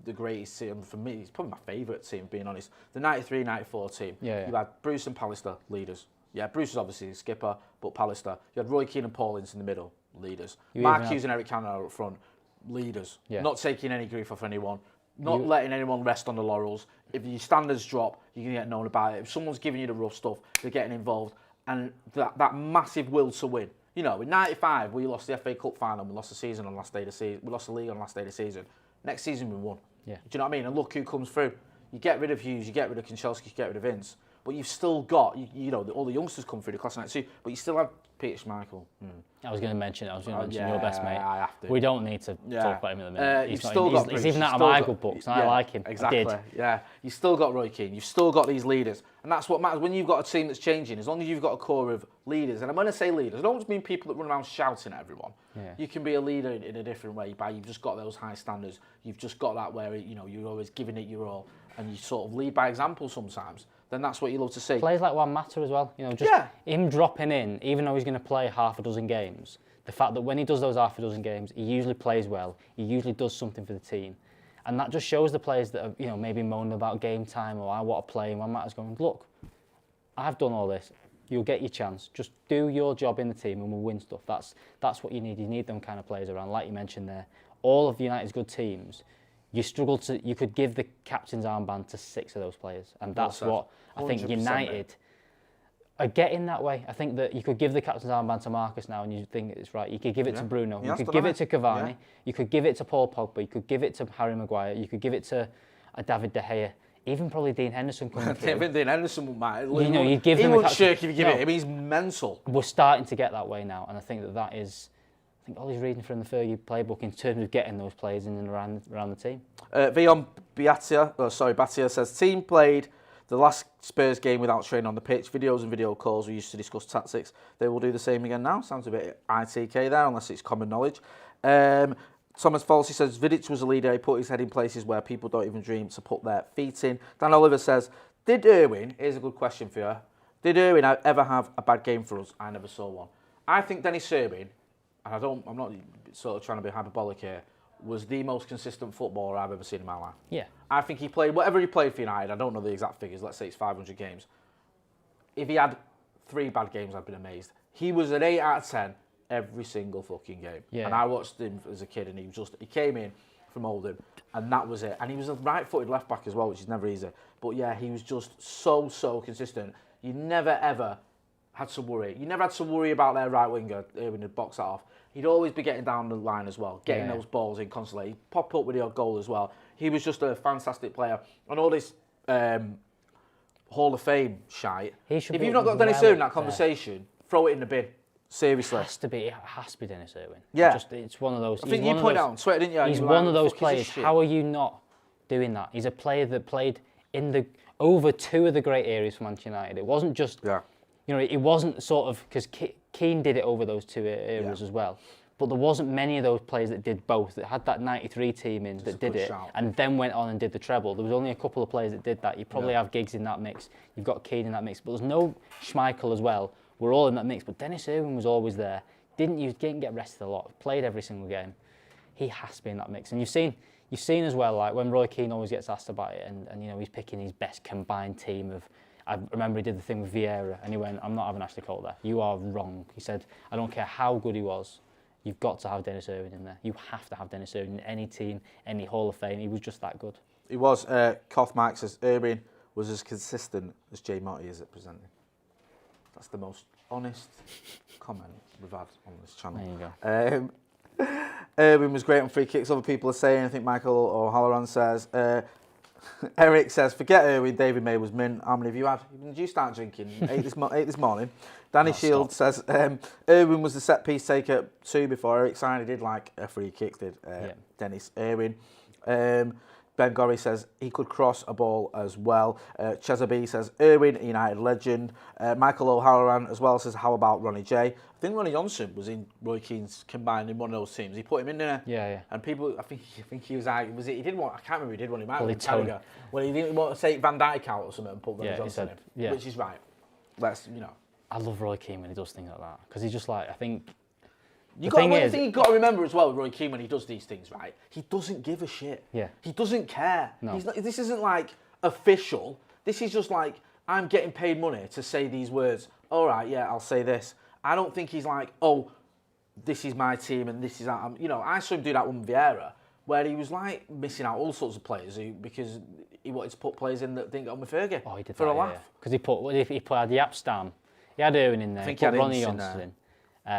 the greatest team for me, it's probably my favourite team, being honest. The 93-94 team. Yeah. You had Bruce and Pallister, leaders. Yeah, Bruce was obviously the skipper, but Pallister. You had Roy Keane and Paul Ince in the middle, leaders. Mark Hughes and Eric Cantona up front, leaders. Yeah. Not taking any grief off anyone, not letting anyone rest on the laurels. If your standards drop, you're going to get known about it. If someone's giving you the rough stuff, they're getting involved. And that massive will to win. In '95, we lost the FA Cup final, we lost the season on the last day of the season. We lost the league on the last day of the season. Next season, we won. Yeah. Do you know what I mean? And look who comes through. You get rid of Hughes, you get rid of Kanchelski, you get rid of Ince. But you've still got, all the youngsters come through the class of '92, but you still have Peter Schmeichel. I was going to mention your best mate. I have to. We don't need to talk about him in a minute. He's even out of my good books, and I like him. Exactly. Yeah. You've still got Roy Keane. You've still got these leaders. And that's what matters when you've got a team that's changing. As long as you've got a core of leaders, and when I say leaders, I don't just mean people that run around shouting at everyone. Yeah. You can be a leader in a different way, you've just got those high standards. You've just got that where, you're always giving it your all, and you sort of lead by example sometimes. Then that's what you love to see. Players like Juan Mata as well. Him dropping in, even though he's going to play half a dozen games, The fact that when he does those half a dozen games, he usually plays well. He usually does something for the team. And that just shows the players that are, you know, maybe moaning about game time or I want to play, and one Matt's going, look, I've done all this. You'll get your chance. Just do your job in the team and we'll win stuff. That's what you need. You need them kind of players around. Like you mentioned there, all of United's good teams, you could give the captain's armband to 6 of those players. And that's what I think United are getting that way. I think that you could give the captain's armband to Marcus now and you think it's right. You could give it to Bruno. You could give it to Cavani. Yeah. You could give it to Paul Pogba. You could give it to Harry Maguire. You could give it to David De Gea. Even probably Dean Henderson coming through. Even Dean Henderson might. You know, you give him he won't shirk if you give it him. He's mental. We're starting to get that way now, and I think that is. I think Ollie's reading from the Fergie playbook in terms of getting those players in and around the team. Vion Batia says, team played the last Spurs game without training on the pitch. Videos and video calls, we used to discuss tactics. They will do the same again now. Sounds a bit ITK there, unless it's common knowledge. Thomas Falsey says, Vidic was a leader. He put his head in places where people don't even dream to put their feet in. Dan Oliver says, did Irwin, here's a good question for you, did Irwin ever have a bad game for us? I never saw one. I think Dennis Irwin, and I'm not sort of trying to be hyperbolic here, was the most consistent footballer I've ever seen in my life. Yeah. I think he played, whatever he played for United, I don't know the exact figures, let's say it's 500 games. If he had 3 bad games, I'd been amazed. He was an 8 out of 10 every single fucking game. Yeah. And I watched him as a kid and he came in from Oldham and that was it. And he was a right-footed left-back as well, which is never easy. But yeah, he was just so consistent. You never ever had to worry. You never had to worry about their right winger, Irwin would box that off. He'd always be getting down the line as well, getting those balls in constantly. He'd pop up with the odd goal as well. He was just a fantastic player. And all this Hall of Fame shite, if you've not got Dennis Irwin in that conversation, throw it in the bin. Seriously. It has to be Dennis Irwin. Yeah. It's one of those. I think you pointed out on Twitter, didn't you? He's one of those players. How are you not doing that? He's a player that played in over 2 of the great areas for Manchester United. It wasn't just, you know, it wasn't sort of, because Keane did it over those 2 eras as well. But there wasn't many of those players that did both, that had that 93 team in, that did it, and then went on and did the treble. There was only a couple of players that did that. You probably have Giggs in that mix. You've got Keane in that mix. But there's no Schmeichel as well. We're all in that mix, but Dennis Irwin was always there. Didn't get rested a lot. Played every single game. He has to be in that mix. And you've seen as well, like when Roy Keane always gets asked about it, and you know he's picking his best combined team of. I remember he did the thing with Vieira, and he went, "I'm not having Ashley Cole there. You are wrong." He said, "I don't care how good he was. You've got to have Dennis Irwin in there. You have to have Dennis Irwin in any team, any Hall of Fame. He was just that good." He was. Koth Mike says Irwin was as consistent as Jay Motti is at presenting. That's the most honest comment we've had on this channel. There you go. Irwin was great on free kicks. Other people are saying, I think Michael O'Halloran says, Eric says, forget Irwin, David May was mint. How many have you had? Did you start drinking? 8 this morning. Danny Shields says, Irwin was the set piece taker too before Eric signed. He did like a free kick, did Dennis Irwin. Ben Gorry says he could cross a ball as well. Chesaby says Irwin, a United legend. Michael O'Halloran as well says, how about Ronnie J? I think Ronnie Johnson was in Roy Keane's combined in one of those teams. He put him in there. Yeah. And people, I think he was like, he didn't want, I can't remember, he did one, he might have been Carragher. Well, he didn't want to take Van Dijk out or something and put Ronnie Johnson in. Which is right. Let's, you know. I love Roy Keane when he does things like that. Because he's just like, I think... One thing you've got to remember as well with Roy Keane when he does these things, right? He doesn't give a shit. Yeah. He doesn't care. No. This isn't like official. This is just like, I'm getting paid money to say these words. All right, yeah, I'll say this. I don't think he's like, oh, this is my team and this is... You know, I saw him do that with Vieira, where he was like missing out all sorts of players because he wanted to put players in that didn't get on with Fergie. Oh, he did for that, a laugh. Because he put the Yapstam. He had Irwin in there. I think he put Ronnie Johnson in.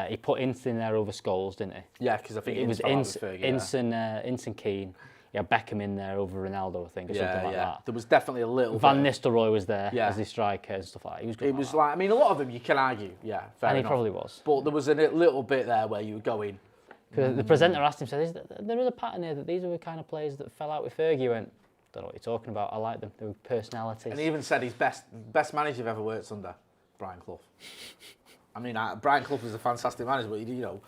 He put Ince in there over Scholes, didn't he? Yeah, because I think it was Ince and Keane. He had Beckham in there over Ronaldo, I think, or something like that. There was definitely a little Van Nistelrooy was there as the striker and stuff like that. He was good. It was like, I mean, a lot of them you can argue, fair and enough. he probably was. But there was a little bit there where you were going... The presenter asked him, said, there is a pattern here that these are the kind of players that fell out with Fergie. He went, don't know what you're talking about, I like them, they were personalities. And he even said his best manager you've ever worked under, Brian Clough. I mean, Brian Clough was a fantastic manager, but, you know,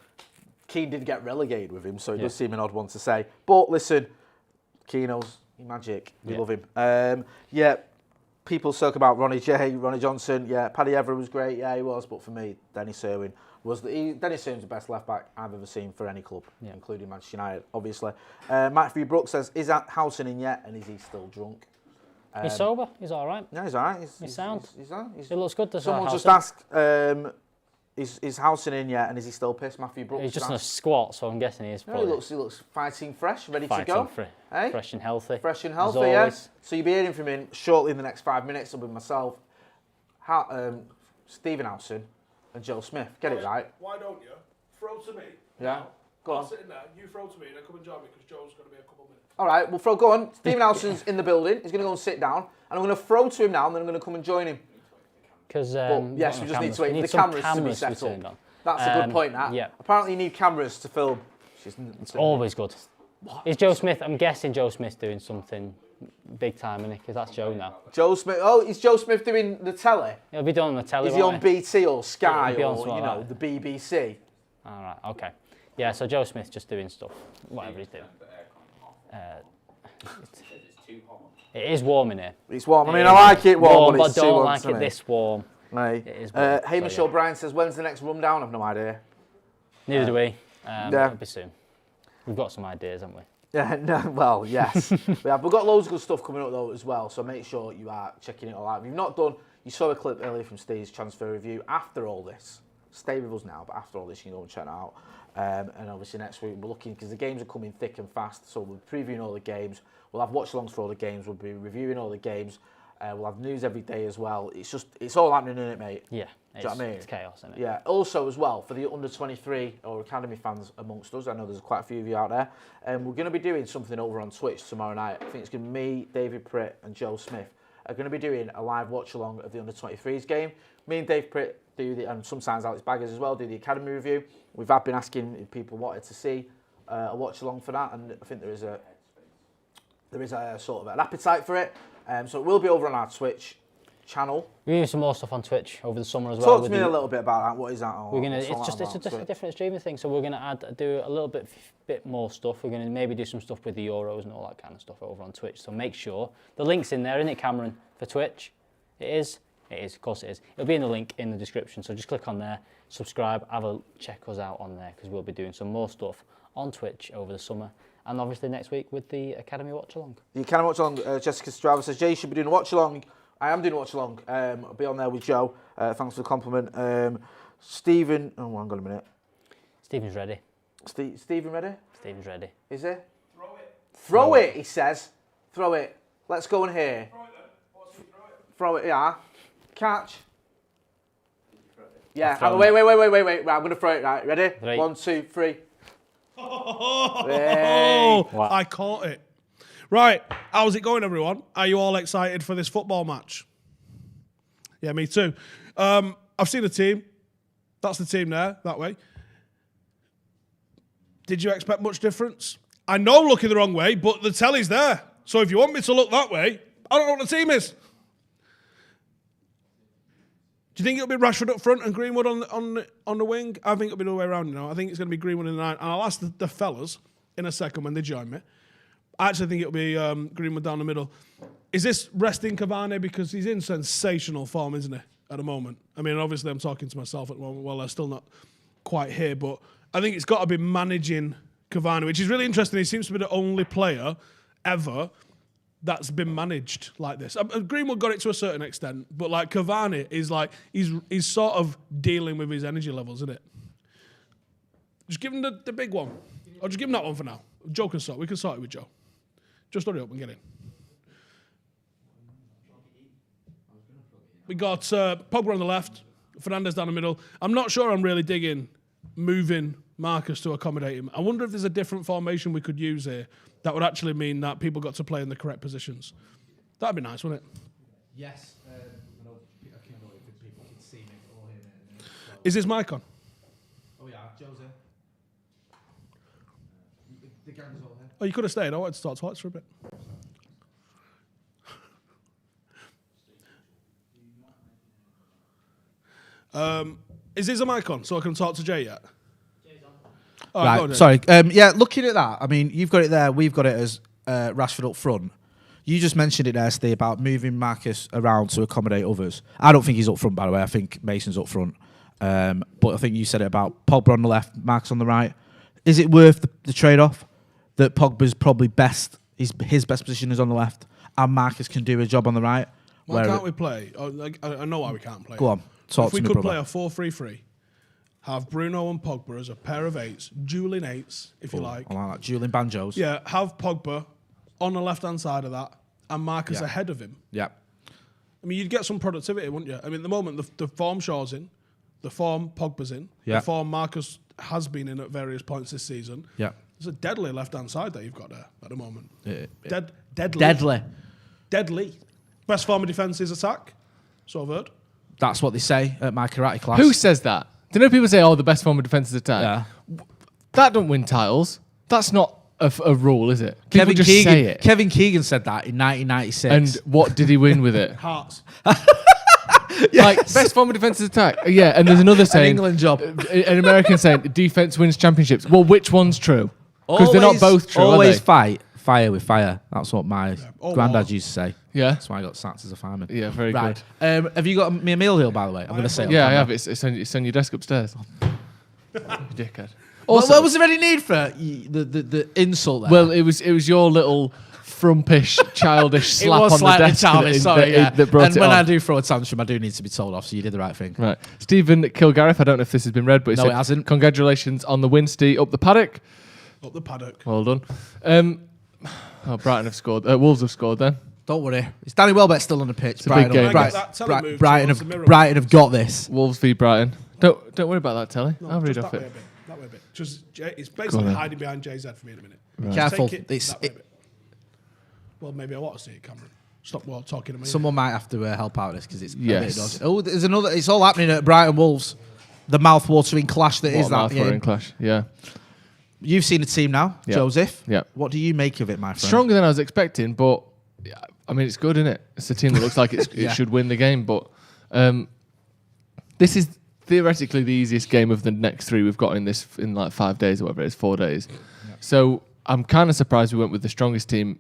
Keane did get relegated with him, so it does seem an odd one to say. But listen, Keano's magic. We love him. People talk about Ronnie J, Ronnie Johnson. Yeah, Paddy Evra was great. Yeah, he was. But for me, Dennis Irwin was that Dennis Sims the best left back I've ever seen for any club, including Manchester United, obviously. Matthew Brooks says, is that Howson in yet, and is he still drunk? He's sober. He's all right. No, he's all right. He's sound. He's it looks good to someone just asked, is Howson in yet, and is he still pissed? Matthew Brooks. He's just in a squat, so I'm guessing he is. No, he looks fighting fresh, ready to go. Hey? Fresh and healthy. Fresh and healthy, yeah. So you'll be hearing from him shortly in the next 5 minutes. I'll be myself, Stephen Howson, and Joe Smith. Get it right. Why don't you throw to me? Yeah. Go on. I'm sitting there. You throw to me, and then come and join me because Joe's going to be a couple of minutes. All right, well, go on. Stephen Howson's in the building. He's going to go and sit down, and I'm going to throw to him now, and then I'm going to come and join him. Because yes, we just need to wait for the cameras to be set up. That's a good point, that. Yeah. Apparently you need cameras to film. Always good. What? Is Joe Smith, I'm guessing Joe Smith's doing something big time, isn't he? Because that's Joe now. Joe Smith, is Joe Smith doing the telly? He'll be doing the telly, Is he on BT or Sky or, the BBC? All right, okay. Yeah, so Joe Smith's just doing stuff, whatever he's doing. It is warm in here. It's warm. I mean, I like it warm, but I don't like it this warm. Right. It is warm. Hamish O'Brien says, when's the next rundown? I've no idea. Neither do we. It'll be soon. We've got some ideas, haven't we? Yeah, no, well, yes. We've got loads of good stuff coming up, though, as well, so make sure you are checking it all out. If you've not done, you saw a clip earlier from Steve's transfer review. After all this, stay with us now, but after all this, you can go and check it out. And obviously next week, we're looking, because the games are coming thick and fast, so we're previewing all the games. We'll have watch-alongs for all the games. We'll be reviewing all the games. We'll have news every day as well. It's all happening, isn't it, mate? Yeah. Do you know what I mean? It's chaos, isn't it? Yeah. Also, as well, for the under-23 or academy fans amongst us, I know there's quite a few of you out there, we're going to be doing something over on Twitch tomorrow night. I think it's going to be me, David Pritt and Joe Smith are going to be doing a live watch-along of the under-23s game. Me and Dave Pritt do and sometimes Alex Baggers as well, do the academy review. We've been asking if people wanted to see a watch-along for that, and I think there is a sort of an appetite for it. So it will be over on our Twitch channel. We're doing some more stuff on Twitch over the summer as well. Talk to me a little bit about that. What is that? It's just a different streaming thing. So we're gonna do a little bit more stuff. We're gonna maybe do some stuff with the Euros and all that kind of stuff over on Twitch. So make sure the link's in there, isn't it, Cameron? For Twitch, it is. It is, of course it is. It'll be in the link in the description. So just click on there, subscribe, check us out on there because we'll be doing some more stuff on Twitch over the summer. And obviously next week with the Academy Watch-Along. The Academy Watch-Along, Jessica Strava says, Jay, you should be doing a Watch-Along. I am doing a Watch-Along. I'll be on there with Joe. Thanks for the compliment. Stephen, hang on a minute. Stephen's ready. Stephen ready? Stephen's ready. Is he? Throw it, he says. Throw it. Let's go in here. Throw it then. What's he throw it? Throw it, yeah. Catch. Yeah, hang on, wait. Right, I'm going to throw it, right. Ready? 1, 2, 3. Oh, I caught it. Right, how's it going, everyone? Are you all excited for this football match? Yeah, me too. I've seen the team. That's the team there, that way. Did you expect much difference? I know I'm looking the wrong way, but the telly's there. So if you want me to look that way, I don't know what the team is. Do you think it'll be Rashford up front and Greenwood on the wing? I think it'll be the other way around, I think it's going to be Greenwood in the 9. And I'll ask the fellas in a second when they join me. I actually think it'll be Greenwood down the middle. Is this resting Cavani? Because he's in sensational form, isn't he, at the moment? I mean, obviously I'm talking to myself at the moment. Well, they're still not quite here. But I think it's got to be managing Cavani, which is really interesting. He seems to be the only player ever that's been managed like this. Greenwood got it to a certain extent, but like Cavani is like he's sort of dealing with his energy levels, isn't it? Just give him the big one, or just give him that one for now. Joe can sort. We can sort it with Joe. Just hurry up and get in. We got Pogba on the left, Fernandes down the middle. I'm not sure I'm really digging moving Marcus to accommodate him. I wonder if there's a different formation we could use here that would actually mean that people got to play in the correct positions. That'd be nice, wouldn't it? Yes. I know if people can see me or hear me. Is this mic on? Oh, yeah. Joe's here. The gang's all here. Oh, you could have stayed. I wanted to talk twice for a bit. Is his a mic on so I can talk to Jay yet? Right, sorry. Yeah, looking at that, I mean, you've got it there. We've got it as Rashford up front. You just mentioned it there, Steve, about moving Marcus around to accommodate others. I don't think he's up front, by the way. I think Mason's up front. But I think you said it about Pogba on the left, Marcus on the right. Is it worth the trade-off that Pogba's probably best, his best position is on the left, and Marcus can do a job on the right? Why can't we play? I know why we can't play. Go on, talk if to we me, could brother. play a 4-3-3, have Bruno and Pogba as a pair of eights, dueling eights, if you like. I like that. Dueling banjos. Yeah, have Pogba on the left-hand side of that, and Marcus ahead of him. Yeah. I mean, you'd get some productivity, wouldn't you? I mean, at the moment, the form Shaw's in, the form Pogba's in, the form Marcus has been in at various points this season. Yeah. It's a deadly left-hand side that you've got there at the moment. Deadly. Deadly. Best form of defence is attack. So I've heard. That's what they say at my karate class. Who says that? Do you know people say, the best form of defence is attack? Yeah. That don't win titles. That's not a rule, is it? People just say it. Kevin Keegan said that in 1996. And what did he win with it? Hearts. Like, best form of defence is attack. Yeah, and there's another saying. An England job. An American saying, defence wins championships. Well, which one's true? Because they're not both true, Always are they? fight fire with fire. That's what my granddad used to say. Yeah. That's why I got sacked as a fireman. Yeah, very good. Have you got me a meal deal, by the way? I'm going to say. Yeah, I have. It's on your desk upstairs. You dickhead. Also, what was there any need for the insult there? Well, it was your little frumpish, childish slap on the desk that brought and it when on. I do throw a tantrum, I do need to be told off, so you did the right thing. Right. Stephen Kilgareth, I don't know if this has been read, but he said, it hasn't. Congratulations on the win, Steve. Up the paddock. Up the paddock. Well done. Brighton have scored. Wolves have scored then. Don't worry. It's Danny Welbeck still on the pitch. It's a big game. Brighton have got this. Wolves v Brighton. Don't worry about that, Telly. I'll read off it. That way a bit. Just, it's basically hiding behind JZ for me in a minute. Right. Careful. Well, maybe I want to see it, Cameron. Stop talking to me. Someone might have to help out with this because it's Yes. there's another. It's all happening at Brighton Wolves. The mouth-watering clash that is that mouth-watering game. clash, yeah. You've seen the team now, Yeah. Joseph. Yeah. What do you make of it, my friend? Stronger than I was expecting, but I mean, it's good, isn't it? It's a team that looks like it should win the game, but this is theoretically the easiest game of the next three we've got in like 5 days or whatever it is, 4 days. Yeah. So I'm kind of surprised we went with the strongest team,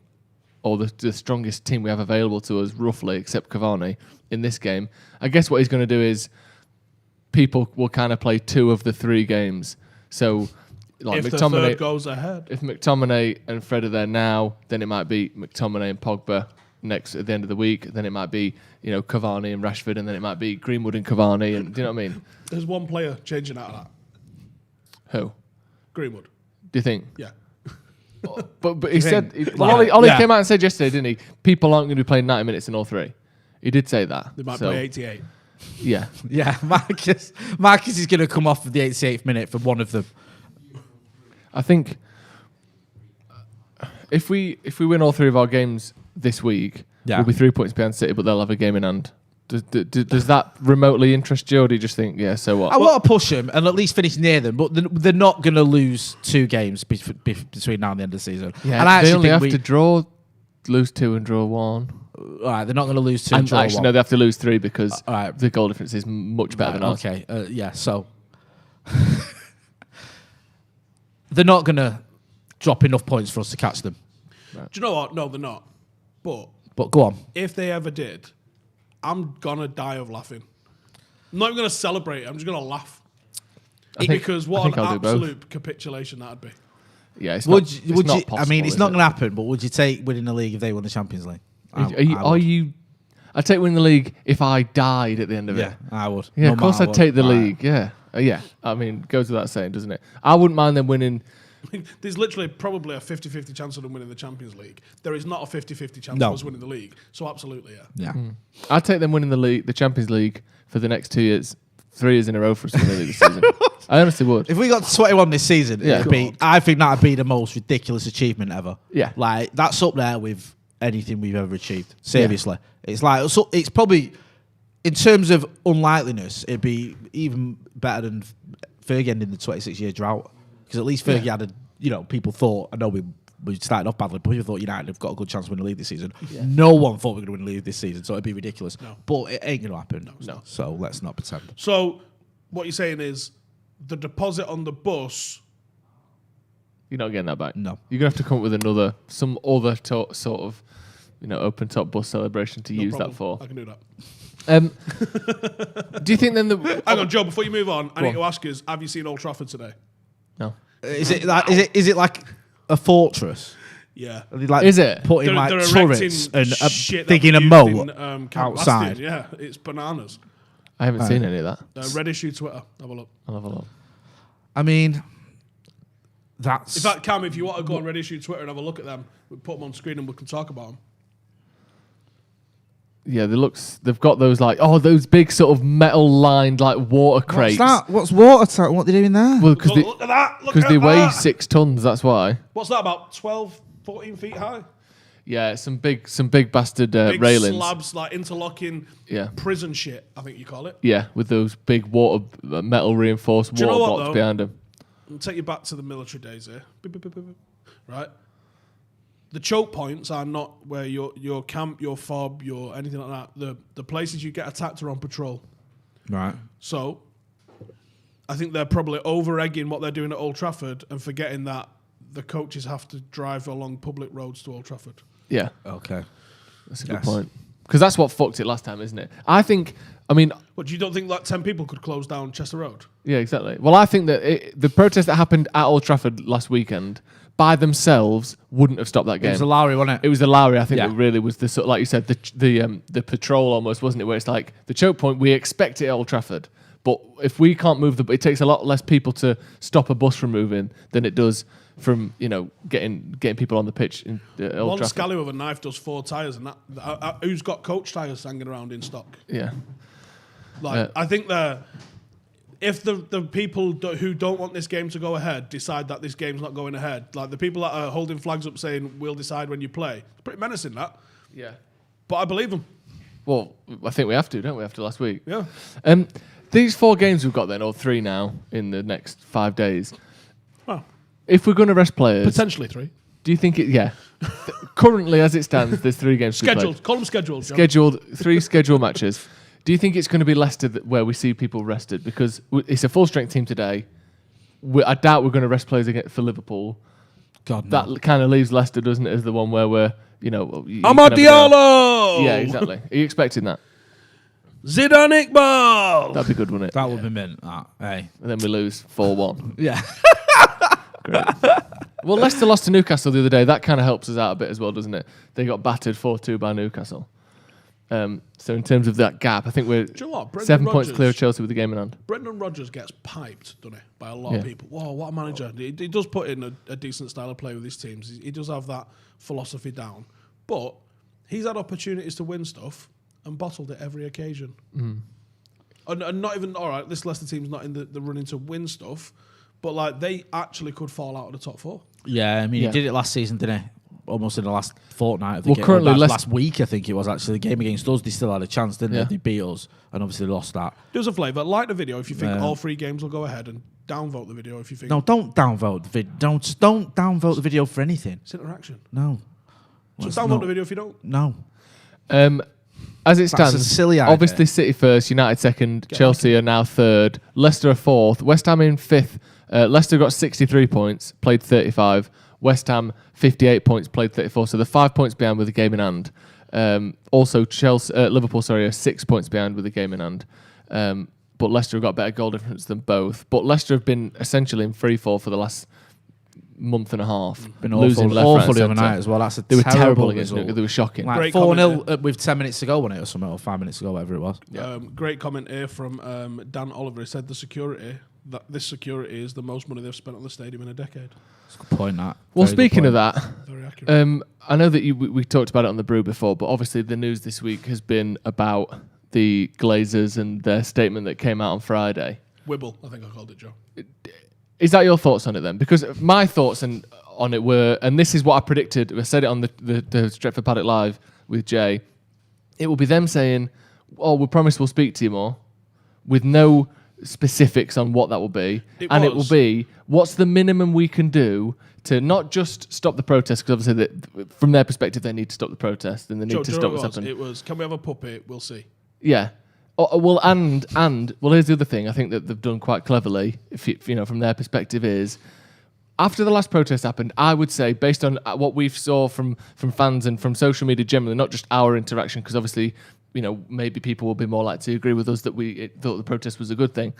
or the strongest team we have available to us, roughly, except Cavani, in this game. I guess what he's going to do is people will kind of play 2 of the 3 games. So, like if the third goes ahead. If McTominay and Fred are there now, then it might be McTominay and Pogba next at the end of the week. Then it might be, Cavani and Rashford, and then it might be Greenwood and Cavani. And do you know what I mean? There's one player changing out of that. Who? Greenwood. Do you think? Yeah. But he said, Ollie came out and said yesterday, didn't he? People aren't going to be playing 90 minutes in all 3. He did say that. They might play 88. Yeah. Yeah, Marcus is going to come off of the 88th minute for one of them. I think if we win all 3 of our games this week, we'll be 3 points behind City, but they'll have a game in hand. Does that remotely interest you, or do you just think, so what? I want to push them and at least finish near them, but they're not going to lose 2 games between now and the end of the season. Yeah, and I they only have to lose 2 and draw 1. All right, they're not going to lose 2 and draw 1. No, they have to lose 3 because the goal difference is much better than ours. Okay, so they're not going to drop enough points for us to catch them. Right. Do you know what? No, they're not. But go on. If they ever did, I'm going to die of laughing. I'm not even going to celebrate it. I'm just going to laugh. Because what an absolute capitulation that'd be. Yeah, it's not possible. I mean, it's not going to happen, but would you take winning the league if they won the Champions League? I'd take winning the league if I died at the end of it. Yeah, I would. Yeah, of course I'd take the league. Yeah. Yeah. I mean, goes without saying, doesn't it? I wouldn't mind them winning. I mean, there's literally probably a 50-50 chance of them winning the Champions League. There is not a 50-50 chance of us winning the league. So absolutely, yeah. Yeah. I'd take them winning the Champions League for the next 2 years. 3 years in a row for us to win the league this season. I honestly would. If we got to 21 this season, I think that'd be the most ridiculous achievement ever. Yeah. Like, that's up there with anything we've ever achieved. Seriously. Yeah. It's like, it's probably, in terms of unlikeliness, it'd be even better than Fergie ending the 26-year drought. Because at least Fergie had people thought, I know we started off badly, but people thought United have got a good chance to win the league this season. Yeah. No one thought we were going to win the league this season, so it'd be ridiculous. No. But it ain't going to happen. No. So let's not pretend. So what you're saying is the deposit on the bus... You're not getting that back. No. You're going to have to come up with some other sort of open-top bus celebration to use problem. that for. I can do that. Do you think then the... Hang on, Joe, before you move on, I need to ask you, have you seen Old Trafford today? No. Is it like a fortress? Yeah. Are they, like, is it? Putting they're turrets and shit digging a that moat used in, outside? Aston. Yeah, it's bananas. I haven't seen any of that. Red issue Twitter. Have a look. I'll have a look. I mean, that's... In fact, Cam, if you want to go on Red issue Twitter and have a look at them, we'll put them on screen and we can talk about them. Yeah, they've got those those big sort of metal lined like water crates. What's that? What's water tank? What are they doing there? Well, Look at that. because they weigh 6 tons. That's why. What's that, about 12, 14 feet high? Yeah, some big bastard Big railings. slabs, like interlocking prison shit, I think you call it. Yeah, with those big metal reinforced Do you know water what, blocks though? behind them. I'll take you back to the military days here. Right? The choke points are not where your camp, your fob, your anything like that. The places you get attacked are on patrol. Right. So, I think they're probably over-egging what they're doing at Old Trafford and forgetting that the coaches have to drive along public roads to Old Trafford. Yeah. Okay. That's a good point. Because that's what fucked it last time, isn't it? I mean... What, you don't think that 10 people could close down Chester Road? Yeah, exactly. Well, I think that the protest that happened at Old Trafford last weekend, by themselves, wouldn't have stopped that game. It was the Lowry, wasn't it? It was the Lowry, I think, that really was the sort of, like you said, the patrol almost, wasn't it? Where it's like, the choke point, we expect it at Old Trafford. But if we can't move it takes a lot less people to stop a bus from moving than it does from, getting people on the pitch in Old One Trafford. scally with a knife does 4 tyres, and who's got coach tyres hanging around in stock? Yeah. I think if the people who don't want this game to go ahead decide that this game's not going ahead, like the people that are holding flags up saying we'll decide when you play, it's pretty menacing, that. Yeah. But I believe them. Well, I think we have to, don't we, after last week? Yeah. These 4 games we've got then, or 3 now, in the next 5 days. Well, if we're going to rest players... Potentially 3. Do you think it... Yeah. Currently, as it stands, there's 3 games to be played. Scheduled. Call them scheduled. John. Scheduled. 3 scheduled matches. Do you think it's going to be Leicester where we see people rested? Because it's a full-strength team today. I doubt we're going to rest players for Liverpool. God, no. That kind of leaves Leicester, doesn't it, as the one where we're... Amad Diallo! Yeah, exactly. Are you expecting that? Zidane Iqbal! That'd be good, wouldn't it? That would be mint, that. Hey. And then we lose 4-1. Yeah. Great. Well, Leicester lost to Newcastle the other day. That kind of helps us out a bit as well, doesn't it? They got battered 4-2 by Newcastle. So in terms of that gap, I think we're 7 points clear of Chelsea with the game in hand. Brendan Rodgers gets piped, doesn't he, by a lot of people. Whoa, what a manager. He does put in a decent style of play with his teams. He does have that philosophy down. But he's had opportunities to win stuff and bottled it every occasion. Mm. And not even, all right, this Leicester team's not in the running to win stuff, but like they actually could fall out of the top 4. Yeah, I mean, he did it last season, didn't he? Almost in the last fortnight of the game. Currently last week, I think it was actually. The game against us, they still had a chance, didn't they? They beat us and obviously lost that. There's a flavour. Like the video if you think all 3 games will go ahead, and downvote the video if you think... No, don't downvote the video. Don't downvote the video for anything. It's interaction. No. So downvote the video if you don't. No. As it stands, a silly idea. Obviously City first, United second, Chelsea are now third, Leicester are fourth, West Ham in fifth. Leicester got 63 points, played 35. West Ham 58 points, played 34. So they're 5 points behind with a game in hand. Also, Liverpool are 6 points behind with a game in hand. But Leicester have got better goal difference than both. But Leicester have been essentially in free fall for the last month and a half. Been losing awful the other night as well. That's they were terrible against Newcastle. They were shocking. Like 4-0 with 10 minutes to go, wasn't it, or something, or 5 minutes to go, whatever it was. Yeah. Great comment here from Dan Oliver. He said this security is the most money they've spent on the stadium in a decade. That's a good point, that. Well, speaking of that, very accurate. I know that we talked about it on the Brew before, but obviously the news this week has been about the Glazers and their statement that came out on Friday. Wibble, I think I called it, Joe. Is that your thoughts on it then? Because my thoughts on it were, and this is what I predicted, I said it on the Stretford Paddock Live with Jay, it will be them saying, oh, we promise we'll speak to you more, with no specifics on what that will be. It will be, what's the minimum we can do to not just stop the protest, because obviously from their perspective they need to stop the protest and they need to stop what's happening. It was, can we have a puppet? We'll see. Yeah. Well, and here's the other thing I think that they've done quite cleverly, if you know, from their perspective, is after the last protest happened, I would say, based on what we saw from fans and from social media generally, not just our interaction, because obviously maybe people will be more likely to agree with us that we thought the protest was a good thing.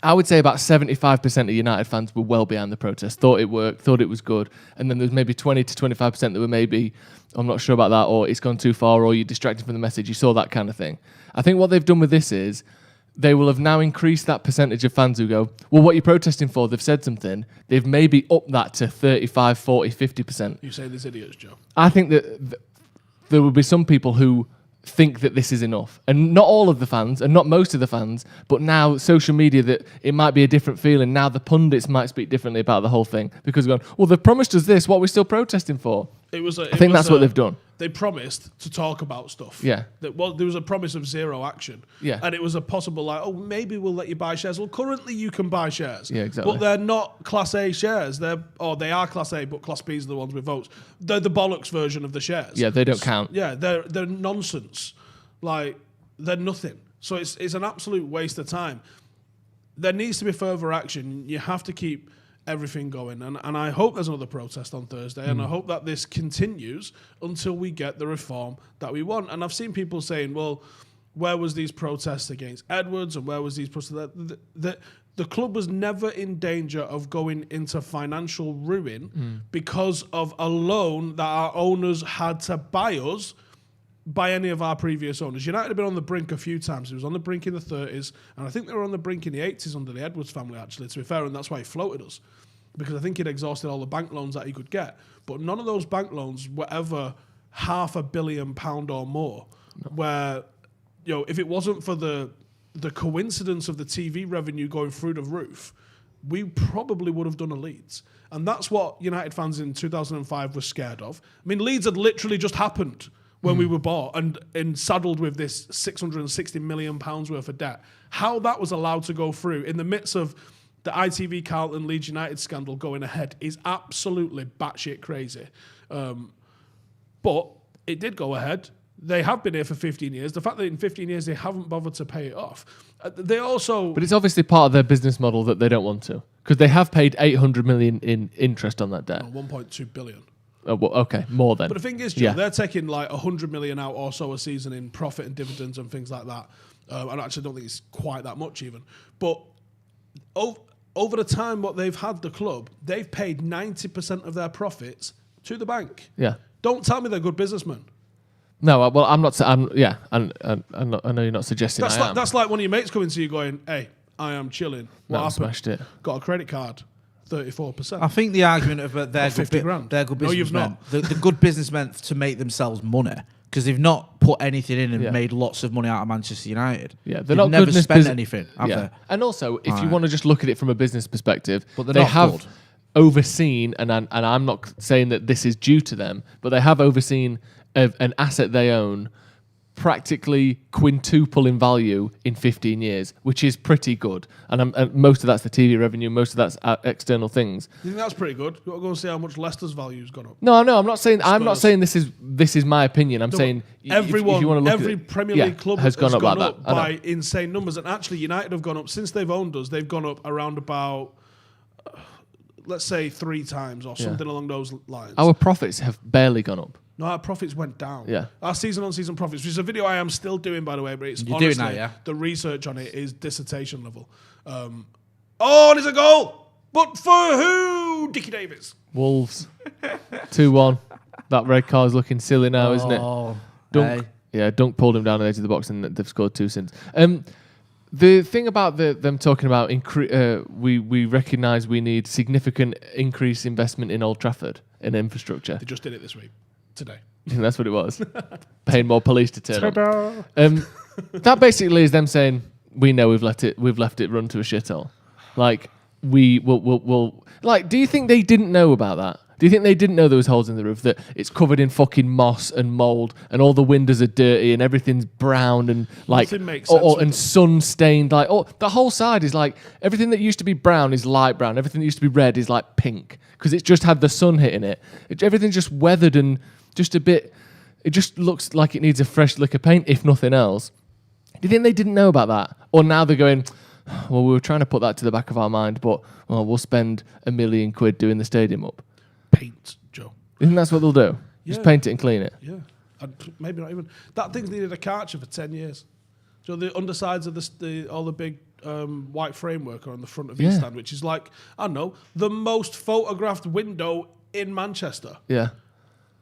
I would say about 75% of United fans were well behind the protest, thought it worked, thought it was good, and then there's maybe 20 to 25% that were maybe, I'm not sure about that, or it's gone too far, or you're distracted from the message, you saw that kind of thing. I think what they've done with this is they will have now increased that percentage of fans who go, well, what you're protesting for, they've said something, they've maybe upped that to 35, 40, 50%. You say these idiots, Joe. I think that there will be some people who think that this is enough, and not all of the fans and not most of the fans, but now social media, that it might be a different feeling. Now the pundits might speak differently about the whole thing because they're going, well, they've promised us this, what are we still protesting for? I think that's what they've done. They promised to talk about stuff. Yeah. There was a promise of zero action. Yeah. And it was a possible maybe we'll let you buy shares. Well, currently you can buy shares. Yeah, exactly. But they're not Class A shares. They are Class A, but Class B's are the ones with votes. They're the bollocks version of the shares. Yeah, they don't count. Yeah, they're nonsense. Like, they're nothing. So it's an absolute waste of time. There needs to be further action. You have to keep everything going. And I hope there's another protest on Thursday, and I hope that this continues until we get the reform that we want. And I've seen people saying, well, where was these protests against Edwards, and where was these protests? The club was never in danger of going into financial ruin because of a loan that our owners had to buy us by any of our previous owners. United have been on the brink a few times. It was on the brink in the 30s, and I think they were on the brink in the 80s under the Edwards family, actually, to be fair, and that's why he floated us, because I think he'd exhausted all the bank loans that he could get. But none of those bank loans were ever £500 million or more, where, if it wasn't for the coincidence of the TV revenue going through the roof, we probably would have done a Leeds. And that's what United fans in 2005 were scared of. I mean, Leeds had literally just happened when we were bought and saddled with this £660 million worth of debt. How that was allowed to go through in the midst of the ITV Carlton Leeds United scandal going ahead is absolutely batshit crazy. But it did go ahead. They have been here for 15 years. The fact that in 15 years they haven't bothered to pay it off. They also... But it's obviously part of their business model that they don't want to, because they have paid 800 million in interest on that debt. 1.2 billion. Oh, well, okay, more than. But the thing is, Joe, they're taking like 100 million out or so a season in profit and dividends and things like that. I actually don't think it's quite that much even. But over the time what they've had the club, they've paid 90% of their profits to the bank. Yeah. Don't tell me they're good businessmen. No, well, I'm not. I know you're not suggesting That's like one of your mates coming to you going, "Hey, I am chilling. What happened? Smashed it. Got a credit card." 34%. I think the argument of they're good businessmen, the good businessmen to make themselves money, because they've not put anything in and made lots of money out of Manchester United. Yeah, they've never spent anything. Have they? And also, if you want to just look at it from a business perspective, but they have overseen, and I'm not saying that this is due to them, but they have overseen an asset they own practically quintuple in value in 15 years, which is pretty good. And most of that's the TV revenue, most of that's external things. You think that's pretty good? You want to go and see how much Leicester's value's gone up? No, I'm not saying this is my opinion. I'm saying everyone, if you want to look every at it, Premier League club has gone up like up that by insane numbers. And actually, United have gone up since they've owned us. They've gone up around about, let's say, 3 times or something along those lines. Our profits have barely gone up. No, our profits went down. Yeah. Our season-on-season profits, which is a video I am still doing, by the way, but it's You're honestly, doing that, yeah? the research on it is dissertation level. And it's a goal! But for who? Dickie Davies. Wolves. 2-1. That red card's looking silly now, isn't it? Dunk. Hey. Yeah, Dunk pulled him down on the edge of the box and they've scored 2 since. The thing about them talking about we recognise we need significant increased investment in Old Trafford in infrastructure. They just did it this week. Today. That's what it was. Paying more police to turn up. That basically is them saying, we know we've left it run to a shithole. Like, we will like, do you think they didn't know about that? Do you think they didn't know there was holes in the roof, that it's covered in fucking moss and mould and all the windows are dirty and everything's brown and like and sun stained, like the whole side is like, everything that used to be brown is light brown, everything that used to be red is like pink because it's just had the sun hitting it. Everything's just weathered and just a bit, it just looks like it needs a fresh lick of paint if nothing else. Do you think they didn't know about that? Or now they're going, well, we were trying to put that to the back of our mind, but we'll spend £1 million doing the stadium up. Paint, Joe. You think that's what they'll do? Yeah. Just paint it and clean it? Yeah. Maybe not even. That thing's needed a Karcher for 10 years. So the undersides of all the big white framework are on the front of each stand, which is like, I don't know, the most photographed window in Manchester. Yeah.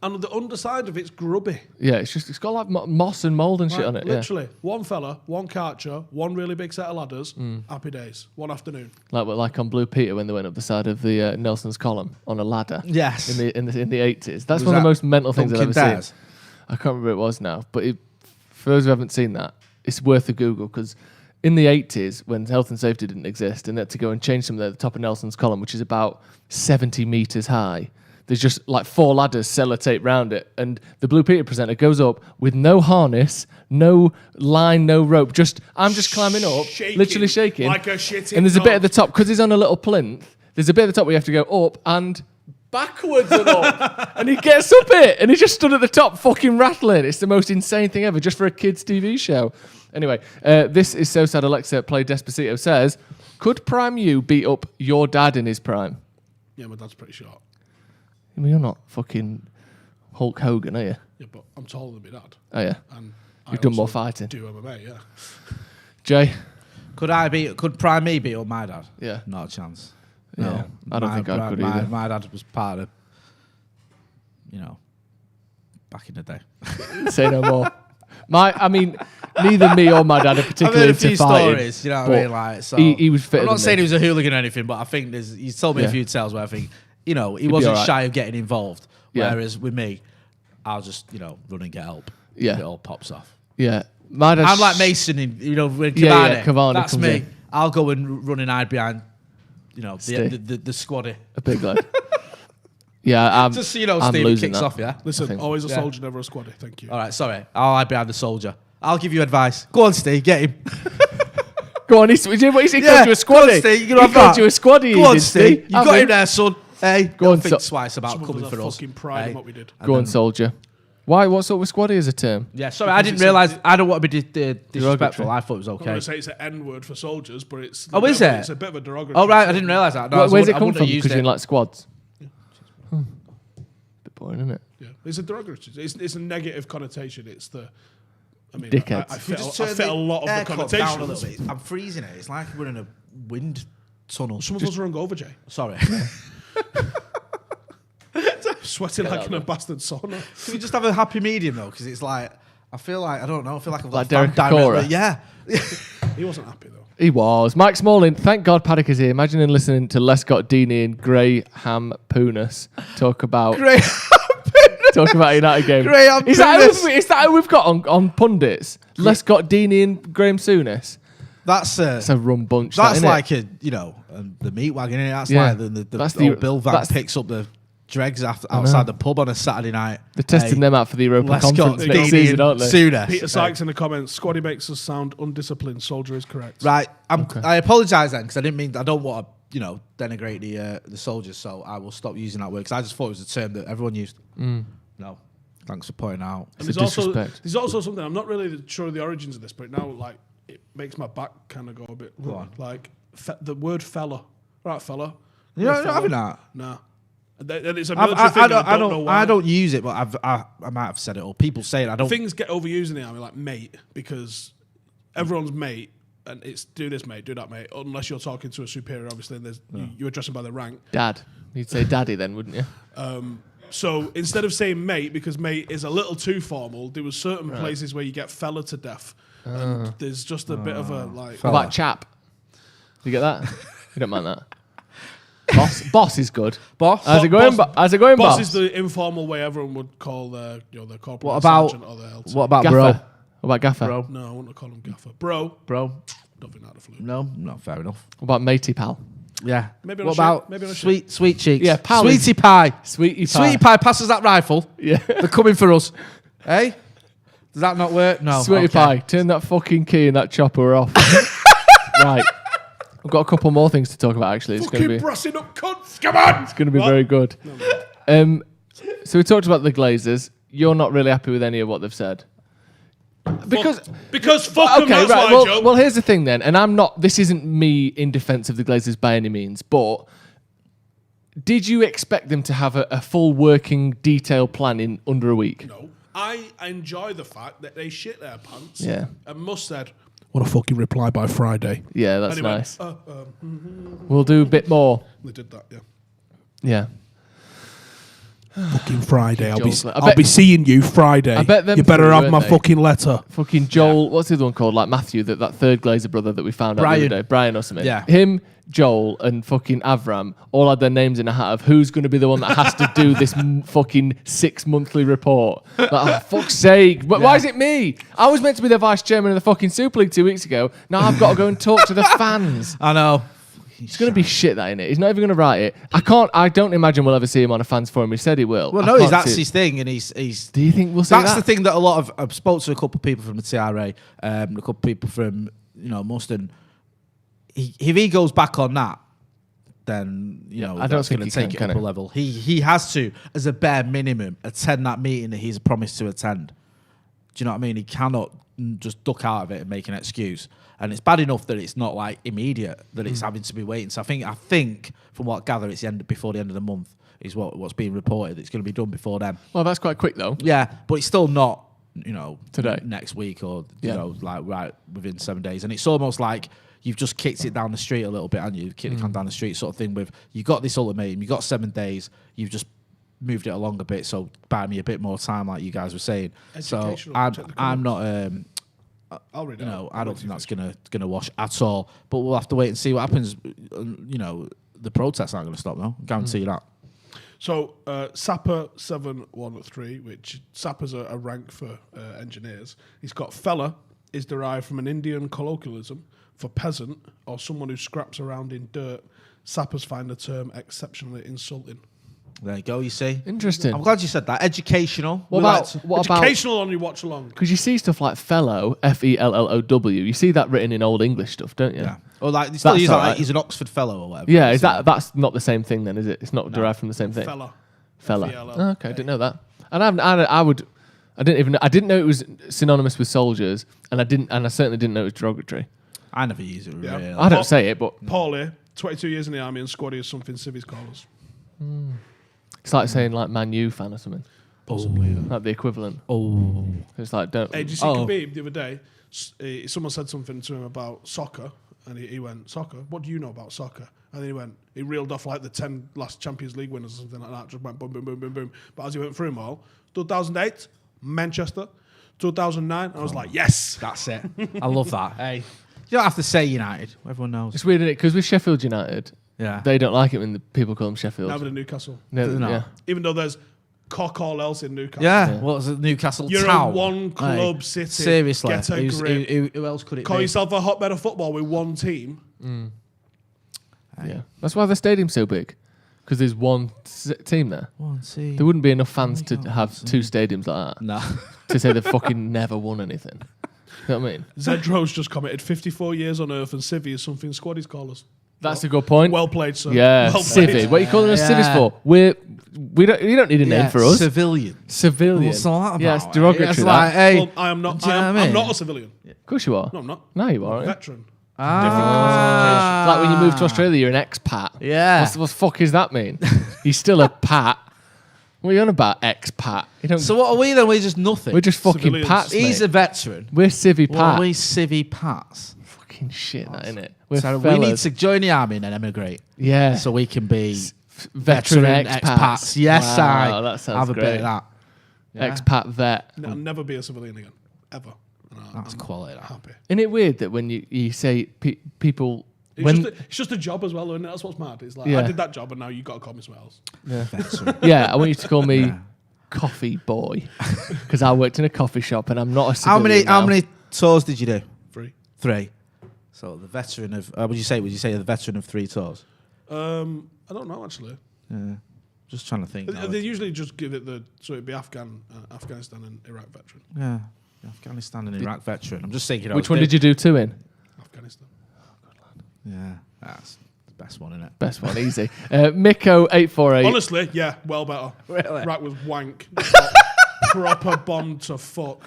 And the underside of it's grubby. Yeah, it's got like moss and mould and shit on it. Literally, one fella, one Karcher, one really big set of ladders, happy days, one afternoon. Like on Blue Peter when they went up the side of the Nelson's column on a ladder. Yes. In the 80s. That's one of the most mental things I've ever seen. I can't remember what it was now, but for those who haven't seen that, it's worth a Google because in the 80s, when health and safety didn't exist, and they had to go and change something at the top of Nelson's column, which is about 70 metres high. There's just like 4 ladders sellotape round it, and the Blue Peter presenter goes up with no harness, no line, no rope. I'm just climbing up, literally shaking. Like a shitting And there's a dog. bit at the top, because he's on a little plinth, there's a bit at the top where you have to go up and backwards and up. And he gets up it, and he just stood at the top fucking rattling. It's the most insane thing ever, just for a kids' TV show. Anyway, this is So Sad Alexa Play Despacito says, could Prime You beat up your dad in his prime? Yeah, my dad's pretty short. I mean, you're not fucking Hulk Hogan, are you? Yeah, but I'm taller than my dad. Oh, yeah. And You've done more fighting. Do MMA, yeah. Jay? Could Prime Me beat up my dad? Yeah. Not a chance. Yeah. No. I don't think I could either. My dad was part of, back in the day. Say no more. Neither me or my dad are particularly I've heard a few into fighting, stories, you know what I mean? Like, so he was fitter I'm not than saying me. he was a hooligan or anything, but I think he's told me a few tales where I think, he be wasn't all right. shy of getting involved. Yeah. Whereas with me, I'll just, run and get help. Yeah. If it all pops off. Yeah. My dad's I'm like Mason in, when Cavani. Yeah, Cavani that's comes me. in. I'll go and run and hide behind, the squaddy. a big lad. Yeah, Just so I'm Steve losing kicks that. off, yeah? Listen, always a soldier, never a squaddy. Thank you. All right, sorry. I'll hide behind the soldier. I'll give you advice. Go on, Steve, get him. Go on, he called you a Go squaddy. on, Steve, you can He have called that. you a squaddy. Go on, did, Steve. You Have got him. him there, son. Hey, Go on, think twice about Some of coming us for have us. fucking pride in Hey. what we did. Go on, soldier. Why? What sort of squaddy is a term? Yeah, sorry, I didn't realise. I don't want to be disrespectful. I thought it was I'm okay. going to say it's an N word for soldiers, but it's Oh, is it? It's a bit of a derogatory. Oh, right, I didn't realise that. No, Where's it I come wouldn't from? have used Because you it. like squads. Bit boring, isn't it? Yeah, it's a derogatory. It's a negative connotation. It's the. I mean, Dickheads. I If you fit, just I turn fit a lot of the aircon down a little connotations. bit. I'm freezing it. It's like we're in a wind tunnel. Some of us are hungover, Jay. Sorry. Sweating like in a bastard sauna. Can we just have a happy medium though? Because it's like I feel like I've Like got Derek fan Cora. directly. Yeah. He wasn't happy though. He was. Mike Smalling, thank God Paddock is here. Imagine him listening to Lescott Deeney and Graham Poonis talk about a United game. Graham Is that Poonis. who we've got on pundits? Lescott Deeney and Graham Souness. That's It's a rum bunch. that's that, like innit? the meat wagon. Innit? That's Yeah. like the That's old the- Bill van that's- picks up the dregs outside the pub on a Saturday night. They're testing them out for the Europa Conference next season, aren't they? Sooner. Peter Sykes in the comments. Squaddy makes us sound undisciplined. Soldier is correct. Right. I apologise then because I didn't mean. I don't want to denigrate the soldiers. So I will stop using that word because I just thought it was a term that everyone used. No. Thanks for pointing out. And It's there's also something I'm not really sure of the origins of this, but now like it makes my back kind of go a bit. Go on. Like the word fella. Right, fella. You're not having that? No. And it's a military thing. I don't know why. I don't use it, but I might have said it or people say it. I don't. Things get overused in the army, like mate, because everyone's mate, and it's do this mate, do that mate. Unless you're talking to a superior, obviously, and you address them by their rank. Dad. You'd say daddy then, wouldn't you? So instead of saying mate, because mate is a little too formal, there was certain places where you get fella to death, and there's just a bit of a like. What about chap? You get that? You don't mind that? Boss is good. Boss. How's it going? How's it going, boss? Boss is the informal way everyone would call their corporal What about sergeant or their LT. what about Gaffer. bro? What about gaffer? Bro. No, I wouldn't call him gaffer. Bro. Don't think that'd flew. No, not fair enough. What about matey pal? Yeah. Maybe on what a ship, about maybe on a ship. sweet cheeks? Yeah, pal is- Sweetie pie. Sweetie pie. Sweetie pie passes that rifle. Yeah. They're coming for us. Hey? Does that not work? No. Sweetie okay. pie, turn that fucking key and that chopper off. Right. I've got a couple more things to talk about actually. It's going Fucking to be brassing up cunts. Come on. it's going to be very good. So we talked about the Glazers. You're not really happy with any of what they've said. Because fuck them, that's right. why, Joe. Well, here's the thing then, and I'm not. This isn't me in defence of the Glazers by any means, but did you expect them to have a full working, detailed plan in under a week? No. I enjoy the fact that they shit their pants. Yeah. And Mus said, "Want to fucking reply by Friday?" Yeah, that's and he nice. Went, We'll do a bit more. They did that, yeah. Yeah. Fucking Friday. I'll bet- be seeing you Friday. I bet them you better three, have weren't my they? fucking letter. Fucking Joel, what's the other one called? Like Matthew, that third Glazer brother that we found out the other day. Brian or something. Yeah. Him, Joel, and fucking Avram all had their names in a hat of who's going to be the one that has to do this fucking 6 monthly report. Like, oh, fuck's sake. But why is it me? I was meant to be the vice chairman of the fucking Super League 2 weeks ago. Now I've got to go and talk to the fans. I know. It's going to be shit, that, innit? He's not even going to write it. I don't imagine we'll ever see him on a fans forum. He said he will. Well, no, that's his thing, and he's. Do you think we'll see That's that? the thing that a lot of I've spoke to a couple of people from the TRA, a couple of people from Muston. If he goes back on that, then I don't think going he to take can, it up a level. He has to, as a bare minimum, attend that meeting that he's promised to attend. Do you know what I mean? He cannot just duck out of it and make an excuse. And it's bad enough that it's not like immediate, that it's having to be waiting. So I think from what I gather, it's before the end of the month is what's being reported. It's going to be done before then. Well, that's quite quick though. Yeah, but it's still not, today, next week, or like right within 7 days. And it's almost like you've just kicked it down the street a little bit, and you kicked the can down the street, sort of thing. With you got this ultimatum, you got 7 days, you've just moved it along a bit, so buy me a bit more time, like you guys were saying. So I'm not. I'll read it. I don't think that's gonna wash at all. But we'll have to wait and see what happens. The protests aren't going to stop, though. Guarantee you that. So Sapper 713, which Sapper's a rank for engineers. He's got fella is derived from an Indian colloquialism for peasant or someone who scraps around in dirt. Sappers find the term exceptionally insulting. There you go, you see. Interesting. I'm glad you said that. Educational. What educational on your watch along? Because you see stuff like fellow, Fellow. You see that written in Old English stuff, don't you? Yeah. Or like they still use like he's an Oxford fellow or whatever. Yeah, that's not the same thing then, is it? It's not derived from the same thing. Fella. Oh, okay, I didn't know that. And I didn't know it was synonymous with soldiers, and I certainly didn't know it was derogatory. I never use it really. I don't say it, but Paul here, 22 years in the army and squad is something civvies call us. It's like saying like Man U fan or something. Possibly. Like the equivalent. Oh. It's like don't. Hey, did you see Khabib the other day? Someone said something to him about soccer, and he went, "Soccer? What do you know about soccer?" And then he reeled off like the 10 last Champions League winners or something like that. Just went boom, boom, boom, boom, boom. But as he went through them all, 2008, Manchester. 2009, I was like, yes, that's it. I love that. Hey, you don't have to say United. Everyone knows. It's weird, isn't it? Because with Sheffield United, they don't like it when the people call them Sheffield. Never in Newcastle. No, yeah. Even though there's cock all else in Newcastle. Yeah. What was it? Newcastle You're Town. a one club city. Seriously. Get a grip. Who else could it Call be? yourself a hotbed of football with one team. Yeah, that's why the stadium's so big. Because there's one team there. One team. There wouldn't be enough fans to have 2 stadiums like that. No. To say they've fucking never won anything. You know what I mean? Zedro's just commented 54 years on Earth and Civvy is something squaddies call us. That's a good point. Well played, sir. Yeah, well civvy. What are you calling us civvies for? You don't need a name for us. Civilian. What's all that about? Yeah, it's derogatory. It's like, hey, well, I'm not a civilian. Of course you are. No, I'm not. No, you are. I'm a veteran. Like when you move to Australia, you're an expat. Yeah. What the fuck does that mean? You're still a pat. What are you on about, expat? So what are we then? We're just nothing. We're just fucking Civilians. pats, He's mate. a veteran. We're civvy What are pats. we civvy pats? Fucking shit, that, innit? We're So fellas. we need to join the army and then emigrate. Yeah. So we can be veteran expats. Yes, Wow, that sounds have a great. bit of that. Yeah. Expat vet. I'll never be a civilian again. Ever. That's quality. That. Happy. Isn't it weird that when you say people... It's just a job as well, isn't it? That's what's mad. It's like, Yeah. I did that job and now you got to call me something else. Yeah. Yeah, I want you to call me coffee boy because I worked in a coffee shop and I'm not a civilian How now. many tours did you do? 3. So the veteran of would you say the veteran of 3 tours? I don't know actually. Yeah. Just trying to think. They usually just give it so it'd be Afghanistan and Iraq veteran. Yeah. Afghanistan and Iraq veteran. I'm just thinking. Which one did you do 2 in? Afghanistan. Yeah, that's the best one, isn't it? Best one, easy. Miko848. Honestly, yeah, well better. Really? Iraq was wank. Proper bomb to fuck.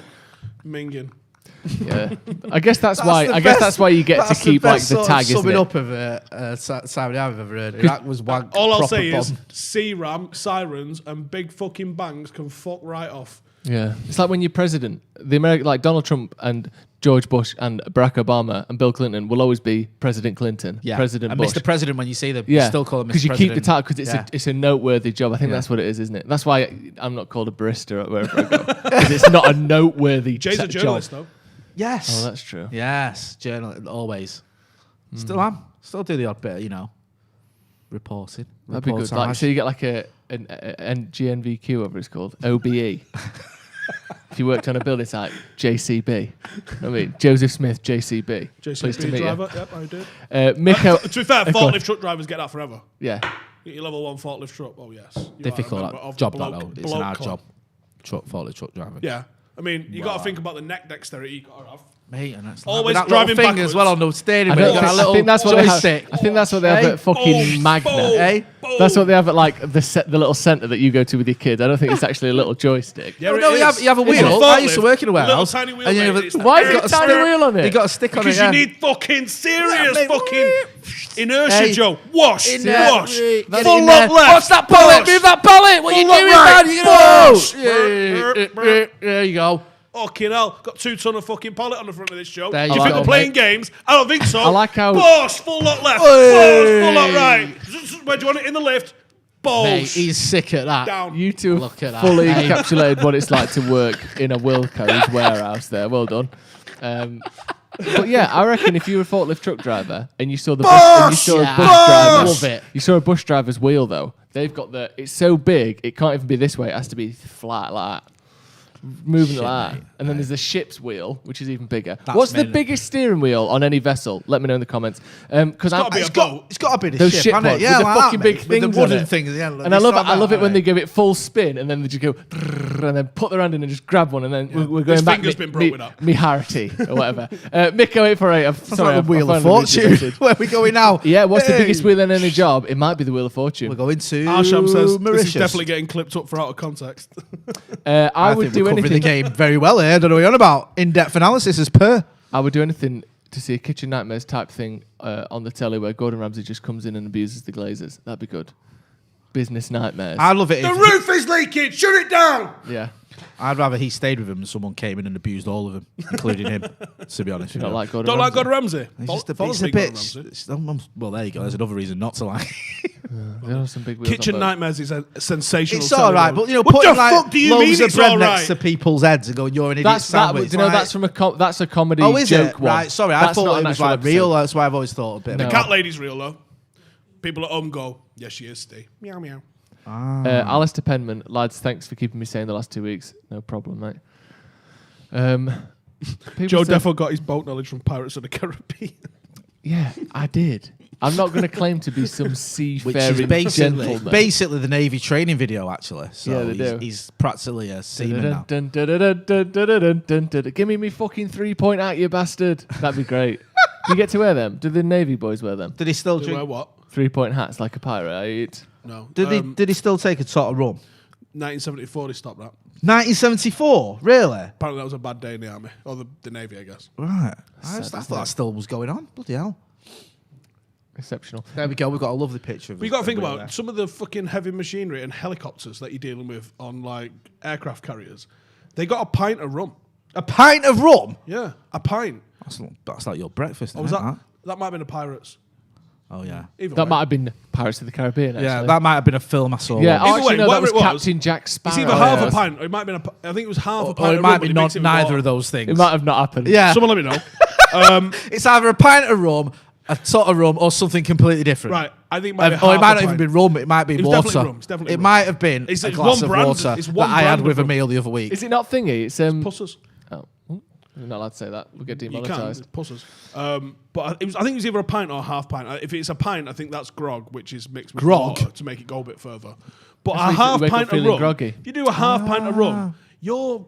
Minging. Yeah, I guess that's why. I guess that's why you get to keep like the tag, isn't summing it? up of Saudi I've ever heard. Iraq was wank. All I'll proper say is bomb. C-Ram, sirens, and big fucking bangs can fuck right off. Yeah, it's like when you're president, like Donald Trump and George Bush and Barack Obama and Bill Clinton will always be President Clinton, President and Bush. Mr. President when you see them, you still call him Mr. because you President. keep the title because it's a noteworthy job. I think that's what it is, isn't it? That's why I'm not called a barista at wherever I go because it's not a noteworthy Jay's a journalist, job. though. Yes. Oh, that's true. Yes, journalist always. Still am. Still do the odd bit, reporting. That'd be good. Like, so you get like an GNVQ, whatever it's called, OBE. If you worked on a building site, JCB. I mean, Joseph Smith, JCB. JCB driver, yep, I did. Miko, to be fair, forklift truck drivers get that forever. Yeah. Get your level 1 forklift truck, oh yes. Difficult job, that though. It's an hard job. Forklift truck driver. Yeah. I mean, you got to think about the neck dexterity you got to have. Mate, and that's always that driving thing backwards as well on the steering I think that's what joystick. I think that's what they have at fucking Magna. That's what they have at like the little centre that you go to with your kids. I don't think it's actually a little joystick. Yeah, no, you have a wheel. I used to work in a warehouse. Little tiny wheel. And why have you got a tiny wheel on it? You got a stick on it. Because you need fucking serious fucking inertia, Joe. Wash. Full lock left. What's that pallet? Move that pallet. What are you doing, man? There you go. Fucking hell, got 2 ton of fucking pallet on the front of this show. There Do you you think go, we're playing games? I don't think so. I like how... Boss, full lock left. Boss, full lock right. Where do you want it? In the lift. Boss. Mate, he's sick at that. Down. You two Look at that. fully encapsulated what it's like to work in a Wilco's warehouse there. Well done. But yeah, I reckon if you were a forklift truck driver and you saw the bus driver, love it. You saw a bus driver's wheel though. They've got it's so big it can't even be this way. It has to be flat like that. Moving like that. And then there's the ship's wheel, which is even bigger. What's the biggest steering wheel on any vessel? Let me know in the comments. Because It's got to be the those ship, ship hasn't it? ones Yeah, with the like fucking that, big mate. things With the wooden on it. things. Yeah, And I love it when they give it full spin and then they just go and then put their hand in and just grab one and then we're going back. His finger's been broke with that. Me Harity or whatever. Miko 848. That's like the Wheel of Fortune. Where are we going now? Yeah, what's the biggest wheel in any job? It might be the Wheel of Fortune. We're going to Arsham says Mauritius. this is definitely getting clipped up for out of context. I would think do we're covering anything. the game very well here. I don't know what you're on about. In-depth analysis as per. I would do anything to see a Kitchen Nightmares type thing on the telly where Gordon Ramsay just comes in and abuses the Glazers. That'd be good. Business nightmares. I love it. The roof is leaking. Shut it down. Yeah. I'd rather he stayed with him and someone came in and abused all of them, including him, to be honest. You don't like Gordon Don't Ramsay? like Gordon Ramsay. He's just a Follows bit. me, It's Gordon Ramsay. well, there you go. There's another reason not to like. There are some big wheels Kitchen on both. Nightmares is a sensational. It's all right, but what putting the fuck do you mean loaves of it's bread all next right? to people's heads and going, "You're an idiot That's sandwich." that's from that's a comedy Oh, is joke it? one. Right, sorry, I That's thought not it an was actual like real. episode. That's why I've always thought a bit. No. of The cat lady's real though. People at home go, "Yes, she is, Steve." Meow meow. Alistair Penman, lads, thanks for keeping me sane the last 2 weeks. No problem, mate. Joe Defo got his boat knowledge from Pirates of the Caribbean. Yeah, I did. I'm not going to claim to be some Which seafaring is gentleman. basically the Navy training video, actually. So Yeah, they do. He's practically a seaman now. Give me fucking 3-point hat, you bastard. That'd be great. Do you get to wear them? Do the Navy boys wear them? Did he still Do drink? I what? 3-point hats like a pirate. No. Did he still take a tot of rum? 1974 they stopped that. 1974, really? Apparently that was a bad day in the army or the navy, I guess. Right. I thought that still was going on. Bloody hell. Exceptional. There we go. We've got a lovely picture of But you us got to think everywhere about some of the fucking heavy machinery and helicopters that you're dealing with on like aircraft carriers. They got a pint of rum. A pint of rum? Yeah, a pint. That's like your breakfast. Or was that might have been the Pirates? Oh yeah. Either That way. might have been Pirates of the Caribbean, actually. Yeah, that might have been a film I saw. Yeah, Either way, that whatever was it was, Captain Jack Sparrow. It's either half a pint or it might have been I think it was half a pint Or it of might rum, be but they mixed it with neither water. of those things. It might have not happened. Yeah. Someone let me know. It's either a pint of rum, a tot of rum, or something completely different. Right, I think it might be Or it half might a not even pint. be rum. It might be It was water. definitely rum, it's definitely it rum. might have been It's a glass one of brand, water it's that one I had brand with a of meal the other week. Is it not thingy? It's Pussers. Oh, you're not allowed to say that. We'll get You can, demonetised. it's pussers. But I think it was either a pint or a half pint. If it's a pint, I think that's grog, which is mixed with Grog? water to make it go a bit further. But That's a what you half wake up pint of feeling rum, groggy. if you do a half pint of rum, you're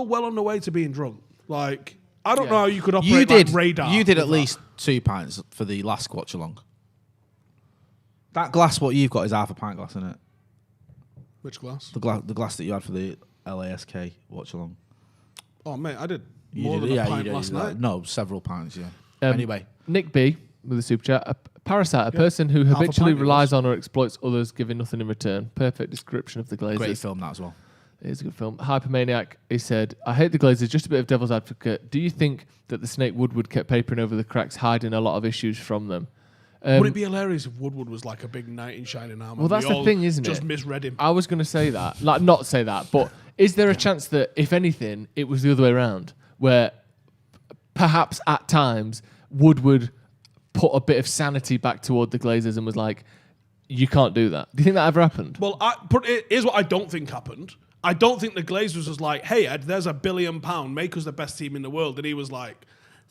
well on the way to being drunk. Like, I don't know how you could operate like radar. You did at with that. least 2 pints for the last Watchalong. That glass, what you've got, is half a pint glass, isn't it? Which glass? The glass that you had for the LASK Watchalong. Oh, mate, I did You more did, than yeah, a you pint did, last you did. night. No, several pints, yeah. Anyway. Nick B with a super chat. A parasite, a person who habitually relies on or exploits others, giving nothing in return. Perfect description of the Glazers. Great film, that as well. It's a good film. Hypermaniac, he said, I hate the Glazers, just a bit of devil's advocate. Do you think that the snake Woodward kept papering over the cracks, hiding a lot of issues from them? Would it be hilarious if Woodward was like a big knight in shining armour? Well, that's the thing, isn't it? Just misread him. I was going to say that. Like, not say that, but is there a chance that, if anything, it was the other way around, where perhaps at times Woodward put a bit of sanity back toward the Glazers and was like, you can't do that. Do you think that ever happened? Well, here's what I don't think happened. I don't think the Glazers was like, hey, Ed, there's £1 billion, make us the best team in the world. And he was like,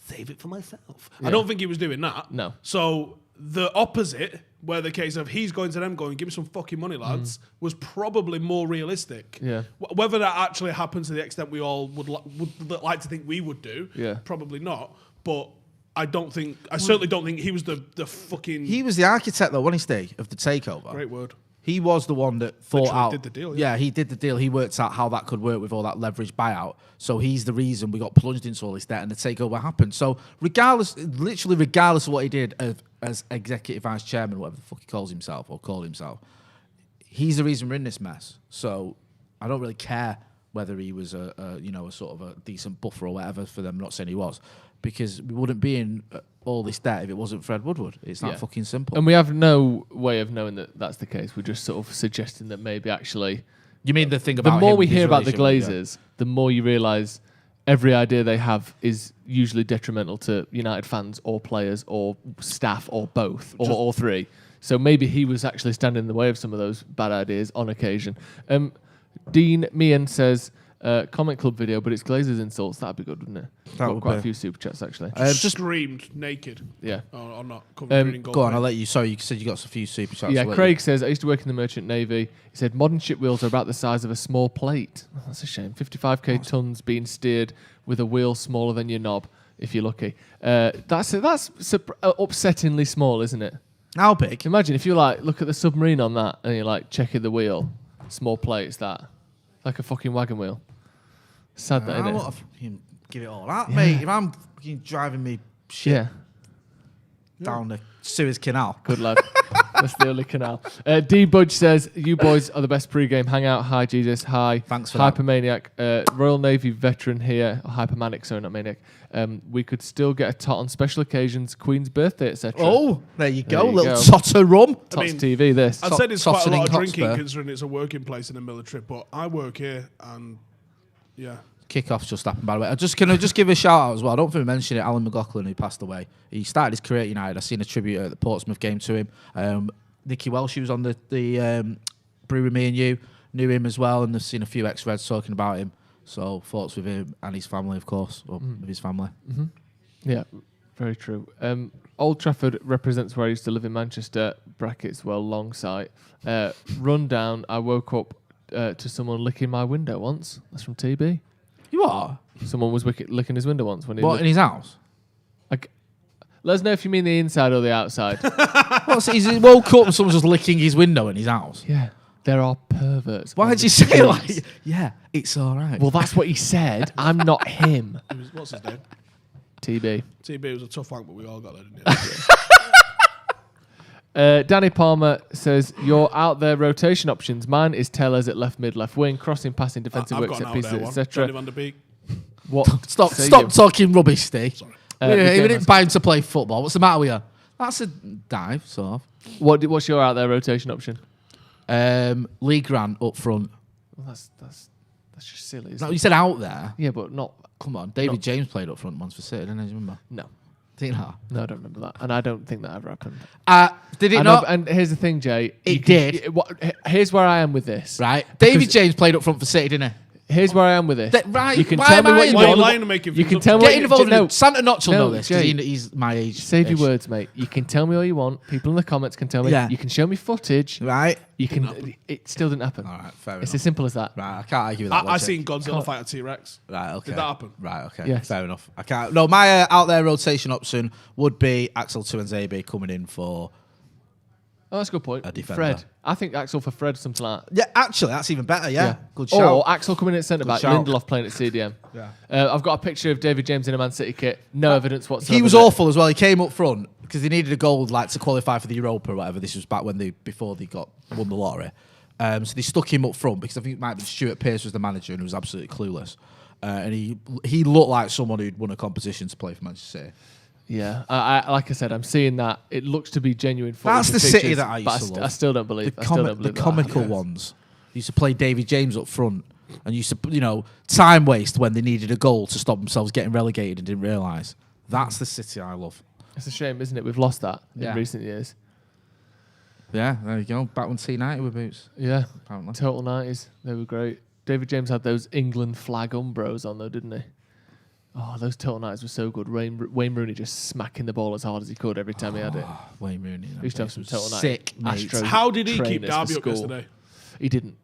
save it for myself. Yeah. I don't think he was doing that. No. So the opposite, where the case of he's going to them going, give me some fucking money, lads, was probably more realistic. Yeah. Whether that actually happened to the extent we all would like to think we would do, probably not. But I certainly don't think he was the fucking... He was the architect, though, wasn't he, Steve, of the takeover? Great word. He was the one that thought out... did the deal, yeah, he did the deal. He worked out how that could work with all that leverage buyout. So he's the reason we got plunged into all this debt and the takeover happened. So literally regardless of what he did as executive vice chairman, whatever the fuck he calls himself or called himself, he's the reason we're in this mess. So I don't really care whether he was a sort of a decent buffer or whatever for them. I'm not saying he was, because we wouldn't be in all this debt if it wasn't for Ed Woodward. It's that fucking simple. And we have no way of knowing that that's the case. We're just sort of suggesting that maybe actually... You mean the thing about the more we hear about the Glazers, the more you realise every idea they have is usually detrimental to United fans or players or staff or both or all three. So maybe he was actually standing in the way of some of those bad ideas on occasion. Dean Meehan says... comment club video, but it's Glazers insults. That'd be good, wouldn't it? That would quite be. a few super chats actually. Just screamed naked. Yeah. Or not. Go on, I'll let you. Sorry, you said you got a few super chats. Yeah, Craig says, I used to work in the Merchant Navy. He said, modern ship wheels are about the size of a small plate. Oh, that's a shame. 55k tons being steered with a wheel smaller than your knob, if you're lucky. That's upsettingly small, isn't it? How big? Imagine if you look at the submarine on that and you're checking the wheel. Small plate, it's that. Like a fucking wagon wheel. Sad that, I innit? want to fucking give it all out, mate. If I'm fucking driving me shit down the Suez Canal. Good lad. That's the only canal. D Budge says, you boys are the best pre-game hangout. Hi, Jesus. Hi. Thanks for Hypermaniac. Royal Navy veteran here. Hypermanic, sorry, not maniac. We could still get a tot on special occasions, Queen's birthday, etc. Oh, there you go. Little tot of rum. Tots TV, this. I'd say there's quite a lot of drinking Hotspur. considering it's a working place in the military, but I work here and... Yeah. Kickoff's just happened, by the way. Can I just give a shout out as well? I don't think we mentioned it. Alan McLaughlin, who passed away. He started his career at United. I've seen a tribute at the Portsmouth game to him. Nicky Welsh, who was on the brew with me and you, knew him as well, and I've seen a few ex-Reds talking about him. So thoughts with him and his family, of course, or with his family. Mm-hmm. Yeah, very true. Old Trafford represents where I used to live in Manchester. Brackets, well, long sight. Rundown. I woke up to someone licking my window once. That's from TB. You are? Someone was licking his window once. When he in his house? Let us know if you mean the inside or the outside. So he woke up and someone was just licking his window in his house? Yeah. There are perverts. Why did you say it yeah, it's all right? Well, that's what he said. I'm not him. What's his name? TB. TB was a tough one, but we all got that, didn't Danny Palmer says, you're out there rotation options. Mine is Tellers at left mid, left wing, crossing, passing, defensive work, set pieces, etc. What? Stop talking rubbish, Steve. We didn't buy him to play football. What's the matter with you? That's a dive, sort of. What's your out there rotation option? Lee Grant up front. Well, that's just silly. No, you said out there. Yeah, but not. Come on, David James played up front once for City, didn't he? Remember? No. Did not? No, I don't remember that, and I don't think that ever happened. Did it not? And here's the thing, Jay. It did. Here's where I am with this. Right. David James played up front for City, didn't he? Here's where I am with this. Right. You can tell me what you want. You can tell me what you want. No, Santa Notch will know this because he's my age. Save your words, mate. You can tell me all you want. People in the comments can tell me. Yeah. You can show me footage. Right. You can. It still didn't happen. All right. Fair enough. It's as simple as that. Right. I can't argue with that. I seen Godzilla fight a T-Rex. Right. Okay. Did that happen? Right. Okay. Yes. Fair enough. I can't. No, my out there rotation option would be Axel Tuanzebe coming in for. Oh, that's a good point. A defender. Fred. I think Axel for Fred, something like that. Yeah, actually, that's even better, yeah. Good shout. Or Axel coming in at centre-back, Lindelof playing at CDM. Yeah. I've got a picture of David James in a Man City kit. No evidence whatsoever. He was awful as well. He came up front because they needed a goal to qualify for the Europa or whatever. This was back when before they won the lottery. So they stuck him up front because I think it might be Stuart Pearce was the manager and he was absolutely clueless. And he looked like someone who'd won a competition to play for Manchester City. Yeah, I like I said, I'm seeing that. It looks to be genuine football. That's the City that I used to love. I still don't believe. The comical ones. Used to play David James up front and used to, time waste when they needed a goal to stop themselves getting relegated and didn't realise. That's the City I love. It's a shame, isn't it? We've lost that in recent years. Yeah, there you go. Back when T90 were boots. Yeah, apparently. Total 90s. They were great. David James had those England flag Umbros on though, didn't he? Oh, those Total 90s were so good. Wayne Rooney just smacking the ball as hard as he could every time he had it. Wayne Rooney. He used to have some Total 90s. Sick, Astro How did he keep trainers Derby for up school. yesterday? He didn't.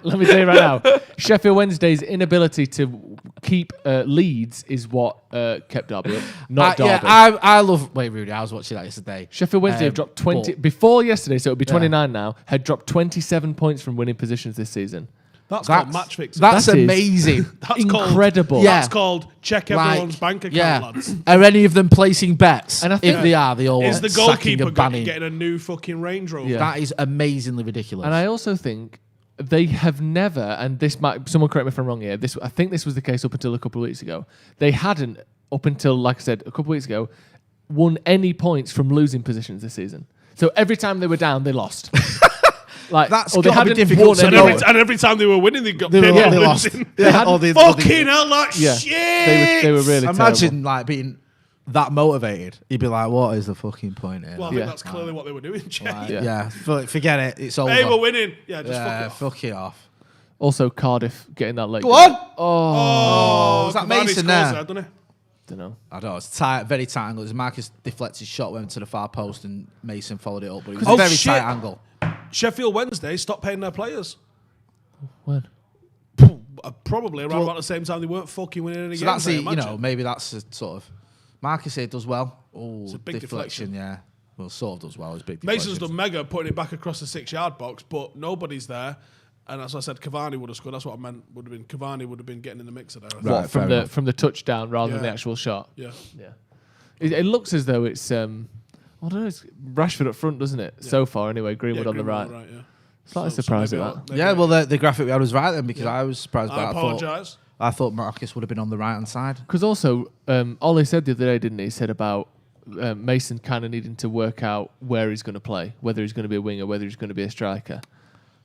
Let me tell you right now, Sheffield Wednesday's inability to keep leads is what kept Derby up, not Derby. Yeah, I love Wayne Rooney. I was watching that yesterday. Sheffield Wednesday have dropped 20 before yesterday, so it'll be 29 now. Had dropped 27 points from winning positions this season. That's called match fixing. That's amazing. That's incredible. That's called check everyone's bank account, lads. Are any of them placing bets? And I think if they are, they all is the sacking goalkeeper and banning. getting a new fucking Range Rover? Yeah. That is amazingly ridiculous. And I also think they have never, and this might, someone correct me if I'm wrong here, I think this was the case up until a couple of weeks ago. They hadn't, up until, like I said, a couple of weeks ago, won any points from losing positions this season. So every time they were down, they lost. That's got to be difficult. And every time they were winning, they lost. Fucking hell, that shit! They were really Imagine being that motivated. You'd be like, what is the fucking point here? Well, I think that's clearly what they were doing, Yeah, forget it. It's over. Hey, we're winning. Yeah, just fuck it off. Also, Cardiff getting that late. Go on! Oh, was that Cavani Mason there? doesn't he? Don't know. I don't know. It's tight, very tight angle. Marcus deflected his shot, went to the far post, and Mason followed it up. But it was a very tight angle. Sheffield Wednesday stopped paying their players. When? Probably around about the same time they weren't fucking winning any games. So that's maybe that's a sort of Marcus here does well. Oh, it's a big deflection. Yeah. Well, sort of does well. It's big. Mason's done mega putting it back across the 6-yard box, but nobody's there. And as I said, Cavani would have scored. That's what I meant. Cavani would have been getting in the mixer there. Right, from the touchdown rather than the actual shot. Yeah. It looks as though it's I don't know. It's Rashford up front, doesn't it? So far, anyway. Greenwood on the right. Slightly surprised at that. Yeah, well, the graphic we had was right then because I was surprised by that. I apologise. I thought Marcus would have been on the right hand side. Because also, Ollie said the other day, didn't he? He said about Mason kind of needing to work out where he's going to play, whether he's going to be a winger, whether he's going to be a striker.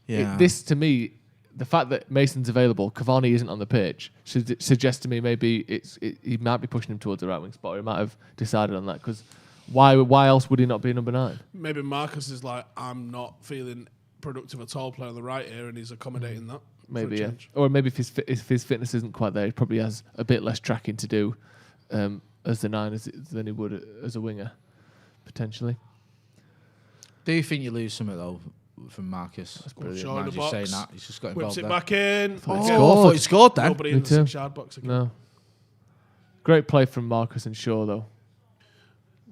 Yeah. This, to me, the fact that Mason's available, Cavani isn't on the pitch, suggests to me maybe he might be pushing him towards the right wing spot. Or he might have decided on that because why else would he not be number 9? Maybe Marcus is like, I'm not feeling productive at all playing on the right here, and he's accommodating that. Maybe, yeah. Or maybe if his fitness isn't quite there, he probably has a bit less tracking to do as the 9 than he would as a winger, potentially. Do you think you lose something though from Marcus? That's brilliant. Just saying that. He's just got involved. Whips it there. back in. I thought he scored then. Nobody in the 6-yard box again. No. Great play from Marcus and Shaw though.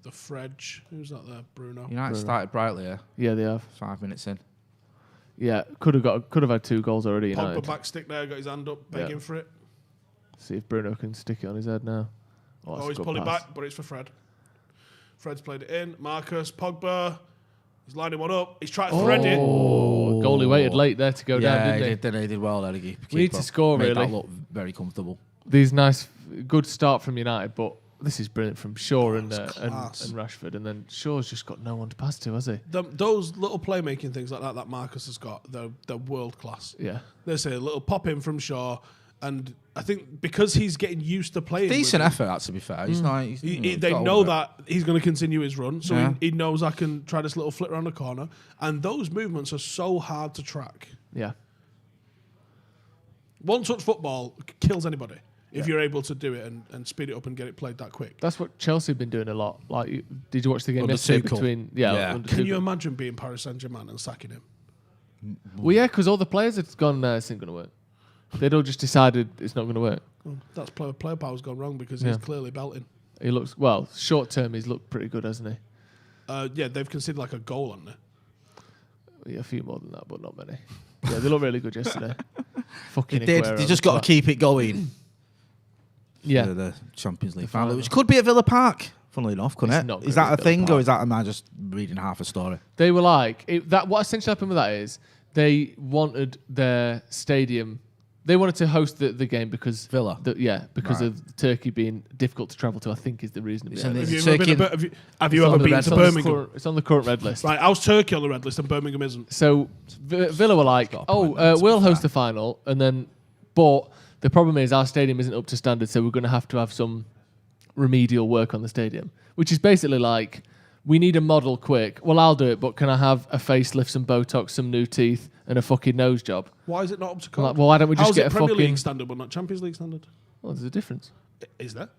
The Fredge. Who's that there? Bruno. United started brightly here. Yeah, they have. 5 minutes in. Yeah, could have had 2 goals already. Pogba back stick there, got his hand up, begging for it. See if Bruno can stick it on his head now. Oh, he's pulling back, but it's for Fred. Fred's played it in. Marcus, Pogba. He's lining one up. He's trying to thread it. Oh, goalie waited late there to go down, didn't he? He did well there. We need to score, really. That look very comfortable. These good start from United, but this is brilliant from Shaw and Rashford. And then Shaw's just got no one to pass to, has he? Those little playmaking things like that Marcus has got, they're world class. Yeah. There's a little pop in from Shaw. And I think because he's getting used to playing, decent effort. That, to be fair, he's not. They know that he's going to continue his run, so he knows I can try this little flit around the corner. And those movements are so hard to track. Yeah. One-touch football kills anybody if you're able to do it and speed it up and get it played that quick. That's what Chelsea have been doing a lot. Like, did you watch the game yesterday between? Yeah. Can you imagine being Paris Saint-Germain and sacking him? Well, yeah, because all the players have gone. This ain't going to work. They'd all just decided it's not going to work. Well, that's player power's gone wrong because he's clearly belting. He looks short term. He's looked pretty good, hasn't he? Yeah, they've conceded like a goal on there. Yeah, a few more than that, but not many. Yeah, they looked really good yesterday. Fucking they did. They just got to keep it going. Yeah, the Champions League final, which could be at Villa Park. Funnily enough, couldn't It's it? not Is gonna that be a thing, Villa or is that am I just reading half a story? They were like what essentially happened with that is they wanted their stadium. They wanted to host the game because Villa. Because of Turkey being difficult to travel to. I think is the reason. It's behind in it. Have you ever been to Birmingham? It's on the current red list. Right, how's Turkey on the red list and Birmingham isn't? So Villa were like, we'll host the final, but the problem is our stadium isn't up to standard, so we're going to have some remedial work on the stadium, which is basically like, we need a model quick. Well, I'll do it, but can I have a facelift, some Botox, some new teeth, and a fucking nose job? Why is it not up to code? Like, well, why don't we just How's get it a Premier fucking League standard but not Champions League standard? Well, there's a difference. Is there?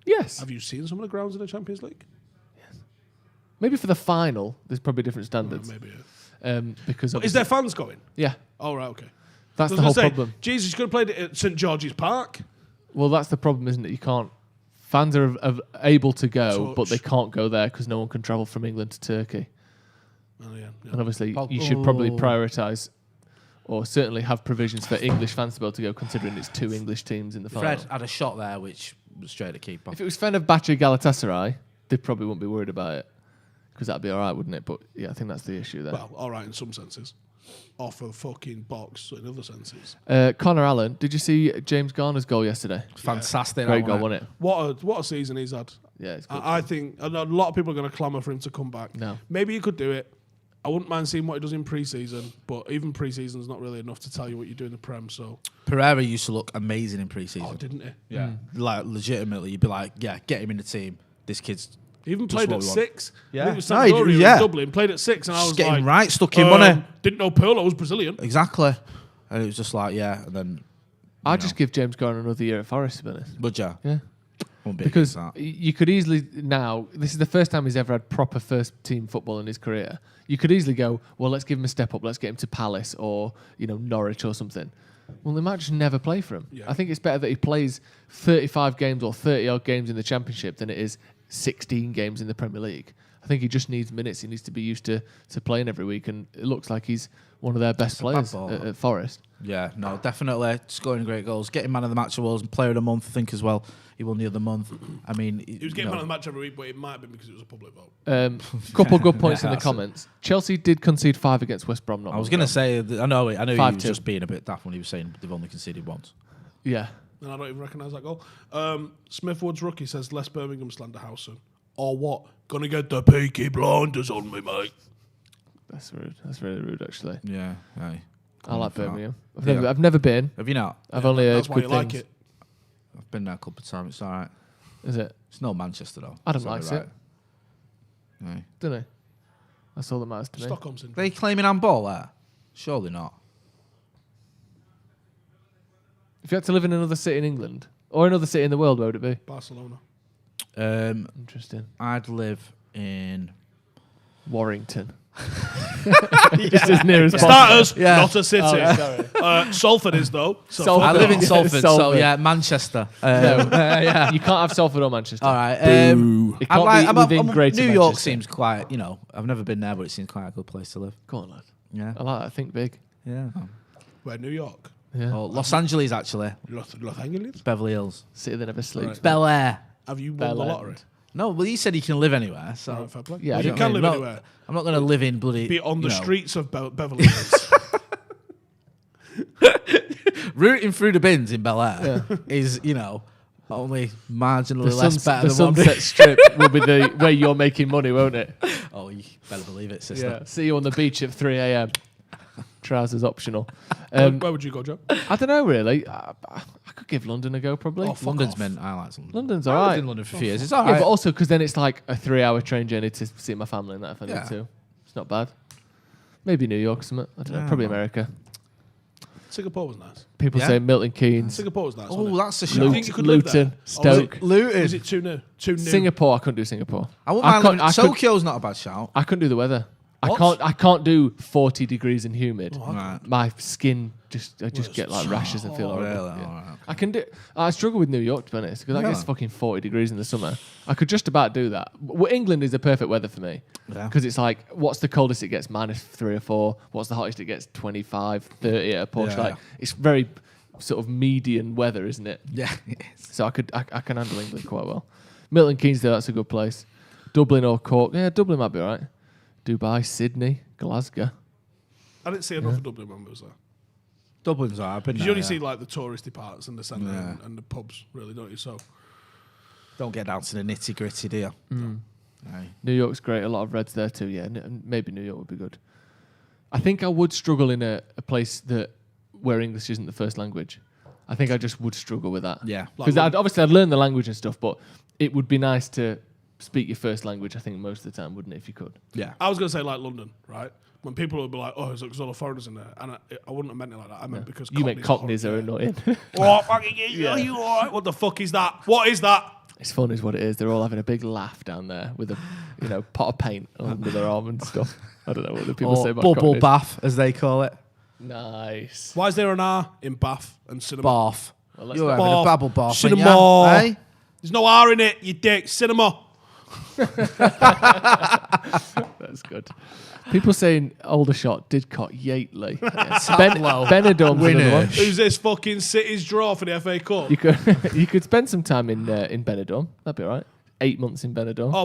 Yes. Have you seen some of the grounds in the Champions League? Maybe for the final, there's probably different standards. Maybe. Yeah. Because Is there fans going? Yeah. Oh, right, okay. That's I was the whole gonna say, problem. Jesus, you could have played it at St George's Park. Well, that's the problem, isn't it? You can't. Fans are able to go, but they can't go there because no one can travel from England to Turkey. Oh, yeah. And obviously, you should probably prioritise, or certainly have provisions for English fans to be able to go, considering it's 2 English teams in the final. Fred had a shot there, which was straight to keeper. If it was Fenerbahce Galatasaray, they probably wouldn't be worried about it, because that'd be all right, wouldn't it? But yeah, I think that's the issue there. Well, all right in some senses. Off a fucking box in other senses. Connor Allen, did you see James Garner's goal yesterday? Fantastic. Great goal, wasn't it? What a season he's had. Yeah, it's good. I think a lot of people are going to clamour for him to come back. No. Maybe he could do it. I wouldn't mind seeing what he does in pre-season, but even pre-season is not really enough to tell you what you do in the Prem. So Pereira used to look amazing in pre-season. Oh, didn't he? Yeah. Like, legitimately, you'd be like, yeah, get him in the team. This kid's... He even just played what at we want. 6. Yeah. I think it was No, Sampdoria in Dublin. Played at 6, and I Just was get him like, right, stuck in, wasn't Didn't know Pirlo was Brazilian. Exactly. And it was just like, yeah, and then... I'd just give James Garner another year at Forest, to be honest. Would you? Yeah. Won't be Because against that. you could easily now, this is the first time he's ever had proper first team football in his career. You could easily go, well, let's give him a step up, let's get him to Palace or Norwich or something. Well, they might just never play for him. Yeah. I think it's better that he plays 35 games or 30 odd games in the Championship than it is 16 games in the Premier League. I think he just needs minutes. He needs to be used to playing every week, and it looks like he's one of their best players at Forest. Yeah, no, definitely scoring great goals, getting man of the match awards and player of the month, I think, as well. He won the other month. I mean, He was getting man of the match every week, but it might have been because it was a public vote. Couple good points in the that's comments. Chelsea did concede 5 against West Brom. I was going to say, I know he 5-2. was just being a bit daft when he was saying they've only conceded once. Yeah. And I don't even recognise that goal. Smith Woods rookie says less Birmingham slander Howson. Or what? Gonna get the Peaky Blinders on me, mate. That's rude. That's really rude, actually. Yeah, aye. I like Birmingham. Yeah. I've never been. Have you not? I've only heard That's why good you things. like it. I've been there a couple of times. It's all right. Is it? It's no Manchester, though. I don't It's like only it. right. Aye. Don't I? That's all that matters to me. Stockholm syndrome. They claiming handball there? Surely not. If you had to live in another city in England or another city in the world, where would it be? Barcelona. Interesting. I'd live in Warrington. Just as near as For possible. starters, not a city. Oh, sorry. Salford is, though. I live in Salford, so Salford. yeah, Manchester. Yeah. You can't have Salford or Manchester. All right. It can't be within Greater New York Manchester. seems quite, I've never been there, but it seems quite a good place to live. Go on, lad. Yeah. I like that. Think big. Yeah. Where, New York? Yeah. Oh, Los Angeles, actually. Los Angeles? Beverly Hills. City that never sleeps. Right. Bel Air. Have you won Bel the End. lottery? No, well, you said you can live anywhere, so... Right, fair play. Yeah, Well, I you don't can know. live anywhere. I'm not going to live in bloody... Be on the you know, streets of Beverly Hills. Rooting through the bins in Bel Air is, only marginally The, less better the than what Sunset Strip will be the where you're making money, won't it? Oh, you better believe it, sister. Yeah. See you on the beach at 3 a.m. Trousers optional. Where would you go, Joe? I don't know, really. I could give London a go, probably. Oh, fuck London's off. meant I like London. London's I all lived right. in London for a few years. It's all Yeah, right. but also because then it's like a 3-hour train journey to see my family and that if I Yeah. need to. It's not bad. Maybe New York or something. I don't know. Yeah, Probably man. America. Singapore was nice. People Yeah? say Milton Keynes. Singapore was nice. Oh, wasn't it? that's a Do you shout. think you could live there? Luton, Stoke. Luton. Is it too new? Too new? Singapore, I couldn't do Singapore. I wouldn't mind can't- living... Tokyo's not a bad shout. I couldn't do the weather. What? I can't do 40 degrees and humid. Right. My skin I just get like rashes and feel horrible. Really? Yeah. All right. I can do. I struggle with New York, to be honest, because I guess Yeah. fucking 40 degrees in the summer. I could just about do that. England is the perfect weather for me Yeah. because it's like, what's the coldest it gets? -3 or 4. What's the hottest it gets? 25, 30 at a push. Yeah. Like it's very sort of median weather, isn't it? Yeah, it is. So I can handle England quite well. Milton Keynes, though, that's a good place. Dublin or Cork. Yeah, Dublin might be all right. Dubai, Sydney, Glasgow. I didn't see enough of Dublin when we was there. Dublin's all right. I've been You there, only yeah. see like the touristy parts and the centre and the pubs, really, don't you? So don't get down to the nitty gritty, do you? Mm. New York's great. A lot of Reds there too. Yeah, maybe New York would be good. I think I would struggle in a place where English isn't the first language. I think I just would struggle with that. Yeah, because I'd learn the language and stuff, but it would be nice to speak your first language. I think most of the time, wouldn't it? If you could. Yeah. I was going to say like London, right? When people would be like, "Oh, there's all the foreigners in there," and I wouldn't have meant it like that. I meant because you meant Cockneys are annoying. What fucking are you all right? What the fuck is that? What is that? It's fun, is what it is. They're all having a big laugh down there with a pot of paint under their arm and stuff. I don't know what the people say about bubble Cockneys. bath, as they call it. Nice. Why is there an R in Bath and cinema? Bath. Well, You're having a babble bath. Cinema. Eh? There's no R in it, you dick. Cinema. That's good. People saying Aldershot did caught Yateley. Benidorm's another one. Who's this fucking City's draw for the FA Cup? You could spend some time in Benidorm. That'd be all right. 8 months in Benidorm. Oh,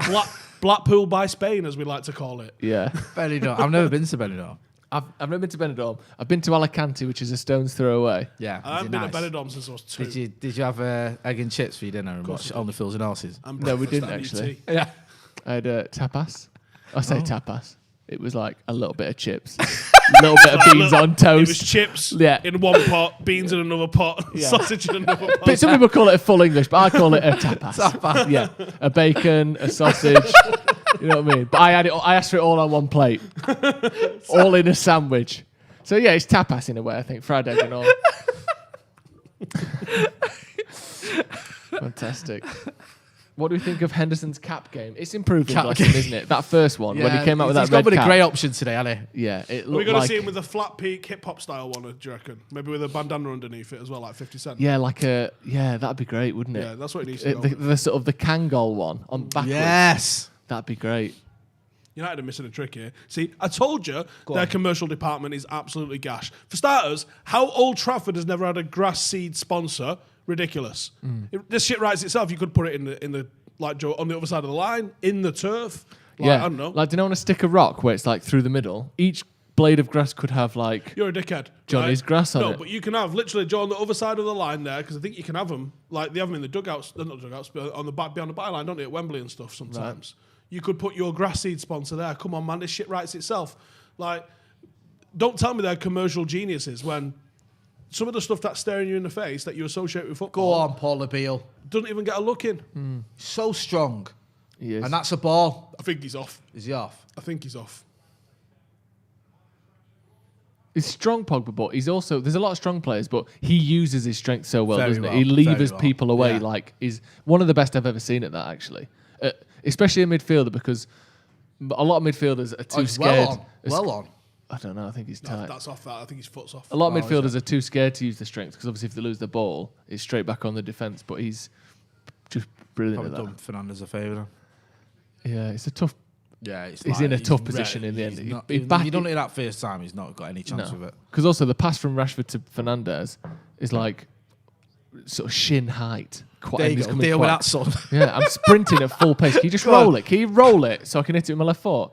Blackpool by Spain, as we like to call it. Yeah. Benidorm. I've never been to Benidorm. I've never been to Benidorm. I've been to Alicante, which is a stone's throw away. Yeah. I haven't been to Benidorm since I was 2. Did you have egg and chips for your dinner and watch Only Fools and Horses? No, we didn't actually. Yeah. I had tapas. I say tapas. It was like a little bit of chips, a little bit of beans on toast. It was chips Yeah. in one pot, beans in another pot, sausage in another pot. But some people call it a full English, but I call it a tapas. Tapas. Yeah, a bacon, a sausage. You know what I mean? But I asked for it all on one plate, all in a sandwich. So yeah, it's tapas in a way. I think fried egg and all. Fantastic. What do we think of Henderson's cap game? It's improved in Blessing, isn't it? That first one, when he came out with that red cap. He's gone with a grey option today, hasn't he? Yeah, it Are we looked going to like... see him with a flat peak hip-hop style one, do you reckon? Maybe with a bandana underneath it as well, like 50 Cent? Yeah, that'd be great, wouldn't it? Yeah, that's what it needs to go the sort of the Kangol one on backwards. Yes! That'd be great. United are missing a trick here. See, I told you their commercial department is absolutely gash. For starters, how Old Trafford has never had a grass seed sponsor, ridiculous. This shit writes itself. You could put it in the like on the other side of the line, in the turf. Like, I don't know. Like, do you know on a stick of rock where it's like through the middle? Each blade of grass could have like... You're a dickhead. Johnny's grass on it. No, but you can have literally Joe on the other side of the line there, because I think you can have them, like they have them in the dugouts, not dugouts, but on the back, behind the byline, don't they, at Wembley and stuff sometimes. Right. You could put your grass seed sponsor there. Come on, man, this shit writes itself. Like, don't tell me they're commercial geniuses when some of the stuff that's staring you in the face that you associate with football... Go on, Paul Labille. Doesn't even get a look in. So strong. He is. And that's a ball. I think he's off. Is he off? I think he's off. He's strong, Pogba, but he's also... There's a lot of strong players, but he uses his strength so well, Very doesn't well, he? He levers well. people away. Yeah. Like, he's one of the best I've ever seen at that, actually. Especially a midfielder, because a lot of midfielders are too scared. Well on. I don't know. I think he's tight. That's off that. I think his foot's off. A lot of midfielders are too scared to use the strength, because obviously if they lose the ball, it's straight back on the defence. But he's just brilliant Probably at done that. Fernandes a favour. Yeah, it's a tough... Yeah, he's in a tough position in the end. If you don't hit that first time, he's not got any chance with it. Because also the pass from Rashford to Fernandes is like sort of shin height. There you go. Deal with that, son. Yeah, I'm sprinting at full pace. Can you just roll it? Can you roll it so I can hit it with my left foot?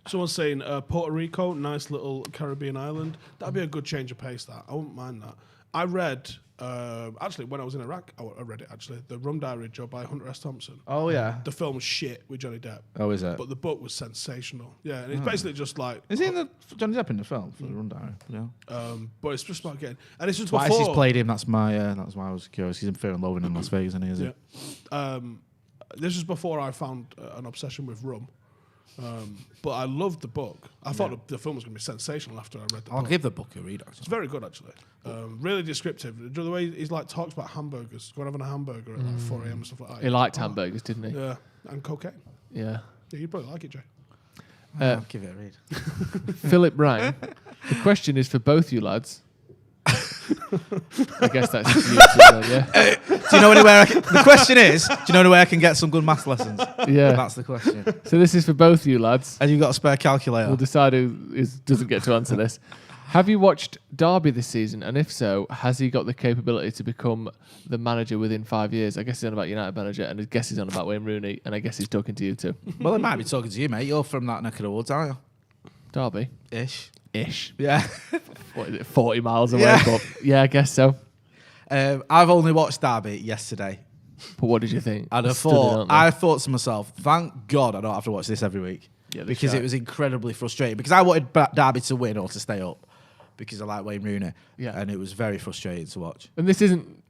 Someone's saying Puerto Rico, nice little Caribbean island. That'd be a good change of pace, that. I wouldn't mind that. I read, actually, when I was in Iraq, I read it, actually, The Rum Diary Job by Hunter S. Thompson. Oh, yeah. The film's shit with Johnny Depp. Oh, is it? But the book was sensational. Yeah, and it's basically just like... Is he in the Johnny Depp in the film for The Rum Diary? Yeah. But it's just about getting... And it's just Twice before... he's played him, that's why I was curious. He's in Fear and Loathing in Las Vegas, isn't he? Is it? This is before I found an obsession with rum. But I loved the book. I thought the film was going to be sensational after I read the book. I'll give the book a read, actually. It's very good, actually. Really descriptive. The way he's like talks about hamburgers, going having a hamburger at like 4 a.m. and stuff like that. He liked hamburgers, didn't he? Yeah, and cocaine. Yeah. Yeah, you'd probably like it, Jay. I'll give it a read. Philip Ryan, the question is for both you lads. I guess that's YouTube, yeah. Do you know anywhere? The question is, do you know anywhere I can get some good maths lessons? Yeah, that's the question. So this is for both you lads, and you've got a spare calculator. We'll decide who doesn't get to answer this. Have you watched Derby this season? And if so, has he got the capability to become the manager within 5 years? I guess he's on about United manager, and I guess he's on about Wayne Rooney, and I guess he's talking to you too. Well, he might be talking to you, mate. You're from that neck of the woods, aren't you? Derby? Ish. Yeah. What is it, 40 miles away? Yeah. But yeah, I guess so. I've only watched Derby yesterday. But what did you think? I thought to myself, thank God I don't have to watch this every week. Yeah, because it was incredibly frustrating. Because I wanted Derby to win or to stay up. Because I like Wayne Rooney. Yeah. And it was very frustrating to watch. And this isn't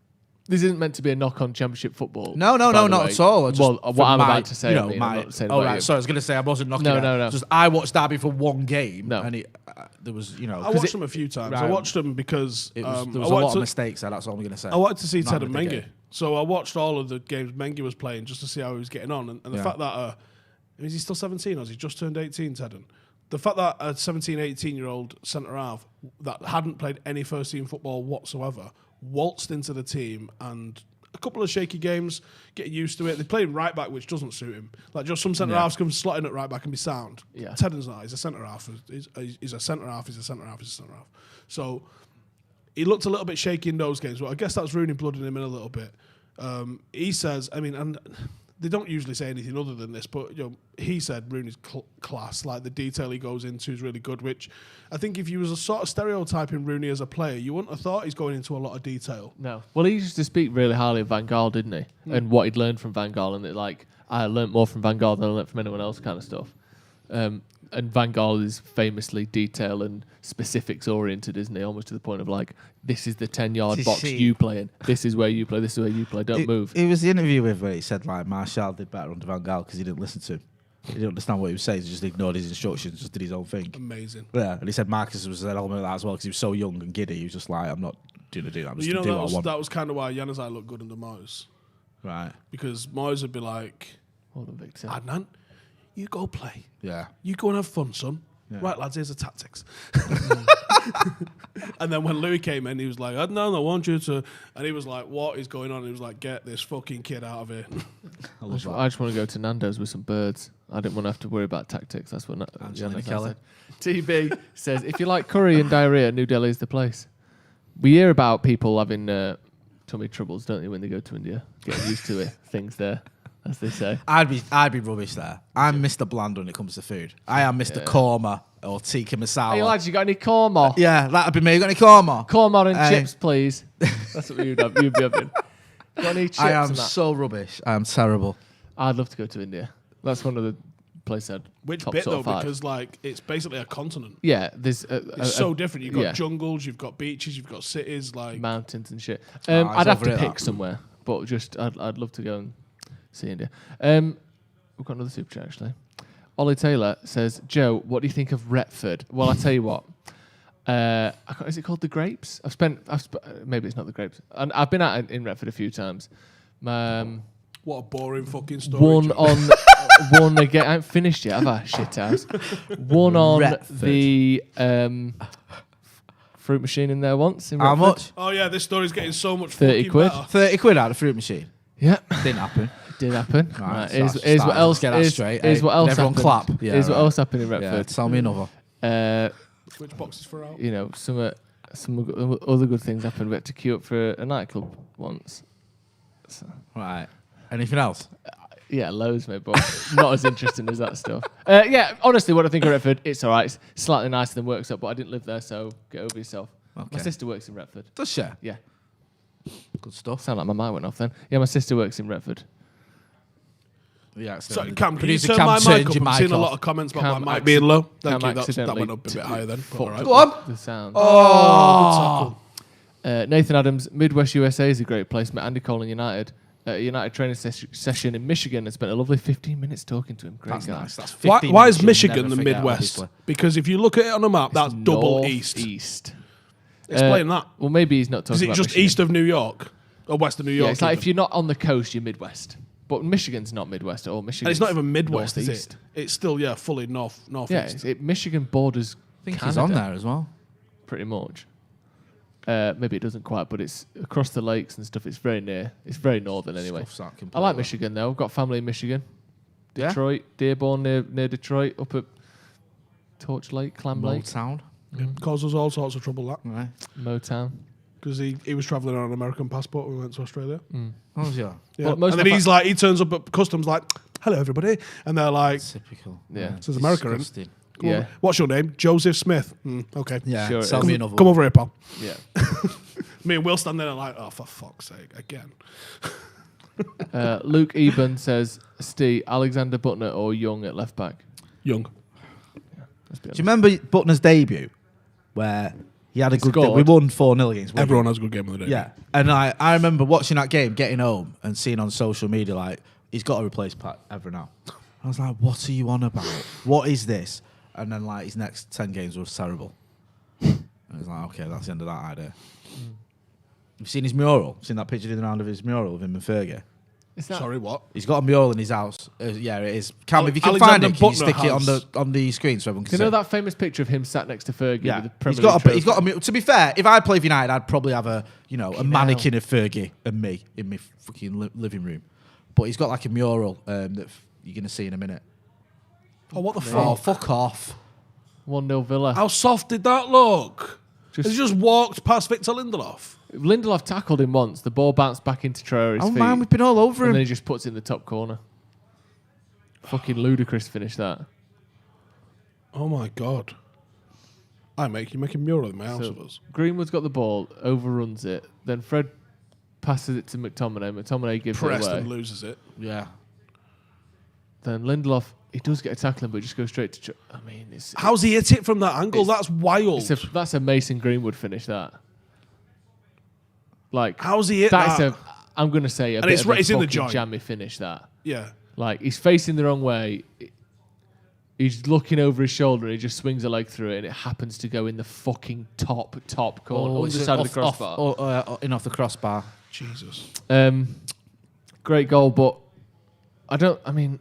meant to be a knock on Championship football. No, not at all. Well, what I'm about to say, Sorry, I was going to say I wasn't knocking it. No. Just I watched Derby for one game, and there was, I watched them a few times. Right, I watched them because there was a lot of mistakes there. That's all I'm going to say. I wanted to see Ted and Mengi, so I watched all of the games Mengi was playing just to see how he was getting on, and the fact that is he still 17 or has he just turned 18, Tedden? The fact that a 17, 18-year-old centre-half that hadn't played any first-team football whatsoever waltzed into the team, and a couple of shaky games, getting used to it. They played right back, which doesn't suit him. Like, just some centre-halves can slot in at right back and be sound. Yeah. Tedden's not. He's a centre-half. He's a centre-half. So he looked a little bit shaky in those games, but I guess that's Rooney blooding him in a little bit. He says, and they don't usually say anything other than this, but he said Rooney's class, like the detail he goes into is really good, which I think if you was a sort of stereotyping Rooney as a player, you wouldn't have thought he's going into a lot of detail. No. Well, he used to speak really highly of Van Gaal, didn't he? And what he'd learned from Van Gaal, and that, like, I learnt more from Van Gaal than I learnt from anyone else kind of stuff. And Van Gaal is famously detail and specifics oriented, isn't he? Almost to the point of like, this is the 10-yard box you play in. This is where you play. This is where you play. Don't move. It was the interview with where he said like Martial did better under Van Gaal because he didn't listen to him. He didn't understand what he was saying. He just ignored his instructions, just did his own thing. Amazing. Yeah, and he said Marcus was an element of that as well because he was so young and giddy. He was just like, I'm not going to do that. I'm just going to do what I want. That was kind of why Januzaj looked good under Moyes. Right. Because Moyes would be like, hold on, Victor. Adnan, you go play. Yeah. You go and have fun, son. Yeah. Right, lads, here's the tactics. And then when Louis came in, he was like, Adnan, I want you to... And he was like, what is going on? And he was like, get this fucking kid out of here. I just want to go to Nando's with some birds. I didn't want to have to worry about tactics. That's what Januzaj said. TB says, if you like curry and diarrhea, New Delhi is the place. We hear about people having tummy troubles, don't you, when they go to India? Getting used to it, things there. As they say, I'd be rubbish there. I'm Mr. Bland when it comes to food. I am Mr. Korma or tikka masala. Hey lads, you got any korma? Yeah, that'd be me. You got any korma? Korma and chips, please. That's what you'd be having. Got any chips? I am so rubbish. I am terrible. I'd love to go to India. That's one of the places I'd. Which top bit sort though? of Because like it's basically a continent. Yeah, there's. It's so different. You've got jungles, you've got beaches, you've got cities, like mountains and shit. I'd have to pick somewhere, but just I'd love to go and see India. We've got another super chat actually. Ollie Taylor says, Joe, what do you think of Retford? Well, I tell you what. Is it called the Grapes? Maybe it's not the Grapes. And I've been in Retford a few times. What a boring fucking story. One again. I haven't finished yet, have I? Shit house. One on Retford. The fruit machine in there once. In How much? Oh yeah, this story's getting so much 30 quid. Better. 30 quid out of the fruit machine. Yeah. Didn't happen. Did happen. Right. Here's what else. Get that straight. Here's what else everyone happened. Clap. Yeah, here's what else happened in Retford. Yeah, tell me another. Which boxes for out? You know, some other good things happened. We had to queue up for a nightclub once. So. Right. Anything else? Yeah, loads, mate, but not as interesting as that stuff. Yeah, honestly, what I think of Retford, it's all right. It's slightly nicer than Worksop, but I didn't live there, so get over yourself. Okay. My sister works in Retford. Does she? Yeah. Good stuff. Sound like my mind went off then. Yeah, my sister works in Retford. Yeah. So, Cam, can you turn my mic up? I'm seeing a lot of comments about my mic being low. Thank you. That went up a bit higher then. Right. Go on. The sound. Oh, Nathan Adams, Midwest USA is a great place. Met Andy Cole in United. United training session in Michigan and spent a lovely 15 minutes talking to him. Great guy. Nice. That's why is Michigan the Midwest? Because if you look at it on a map, that's double east. Explain that. Well, maybe he's not talking about Is it just Michigan. east of New York? Or west of New York? Yeah, it's like if you're not on the coast, you're Midwest. But Michigan's not Midwest at all. Michigan. It's not even Midwest, is Northeast. it? It's still, fully northeast. Yeah, Michigan borders I think Canada, he's on there as well. pretty much. Maybe it doesn't quite, but it's across the lakes and stuff. It's very near. It's very northern anyway. I like Michigan though. I've got family in Michigan. Detroit, Dearborn near Detroit, up at Torch Lake, Clam Lake. Motown. Yeah. Caused us all sorts of trouble, that. Right. Motown. Because he was travelling on an American passport when we went to Australia. Oh, yeah. Yeah. And then he turns up at customs like, hello, everybody. And they're like... Typical. Yeah. Says America. Yeah. What's your name? Joseph Smith. Okay. Yeah. Sure. Sell me another Come one. over here, pal. Yeah. Me and Will stand there and like, oh, for fuck's sake, again. Luke Eben says, Steve, Alexander Butner or Young at left back? Young. Do you remember Butner's debut where he had a good game? We won 4-0 against Wigan. Everyone has a good game of the day. Yeah. And I remember watching that game, getting home and seeing on social media, like, he's got to replace Pat Evra now. I was like, what are you on about? What is this? And then, like, his next 10 games were terrible. And I was like, okay, that's the end of that idea. You've seen his mural? Seen that picture in the round of his mural of him and Fergie? Sorry, what? He's got a mural in his house. Yeah, it is. Cam, if you can Alexander find it, can you Butner stick it on the screen so everyone can see? You know that famous picture of him sat next to Fergie Yeah, with the Premier he's got a mural. To be fair, if I played for United, I'd probably have a mannequin of Fergie and me in my fucking living room. But he's got like a mural that you're gonna see in a minute. Oh, what the fuck? Oh, fuck off. 1-0 Villa. How soft did that look? He just walked past Victor Lindelof. Lindelof tackled him once. The ball bounced back into Traore's feet. Oh man, we've been all over him. And then he just puts it in the top corner. Fucking ludicrous finish that. Oh my god. You're making mural in my house of us. Greenwood's got the ball, overruns it. Then Fred passes it to McTominay. McTominay gives it away. Preston loses it. Yeah. Then Lindelof, he does get a tackling, but just goes straight to... How's he hit it from that angle? That's wild. That's a Mason Greenwood finish, that. Like, how's he hit that? I'm going to say a and bit of a in the fucking joint. jammy finish, that. Yeah. Like, he's facing the wrong way. He's looking over his shoulder. He just swings a leg through it, and it happens to go in the fucking top corner, underside of the crossbar. In off the crossbar. Jesus. Great goal, but I mean,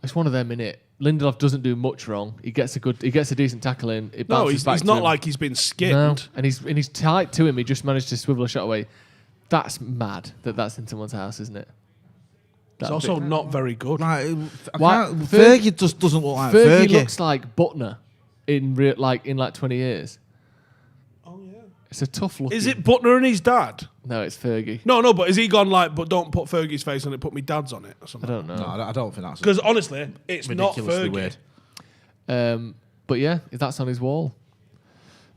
it's one of them, innit? Lindelof doesn't do much wrong. He gets a decent tackle in. It bounces back he's to not him. like he's been skinned. No, and he's tight to him. He just managed to swivel a shot away. That's mad that's in someone's house, isn't it? It's also not very good. Fergie just doesn't look like Fergie. Fergie Looks like Butner in 20 years. Oh yeah. It's a tough look. Is it Butner and his dad? No, it's Fergie. No, but has he gone like, but don't put Fergie's face on it, put me dad's on it or something? I don't know. No, I don't think that's... Because honestly, it's not ridiculously Fergie. weird. But yeah, that's on his wall.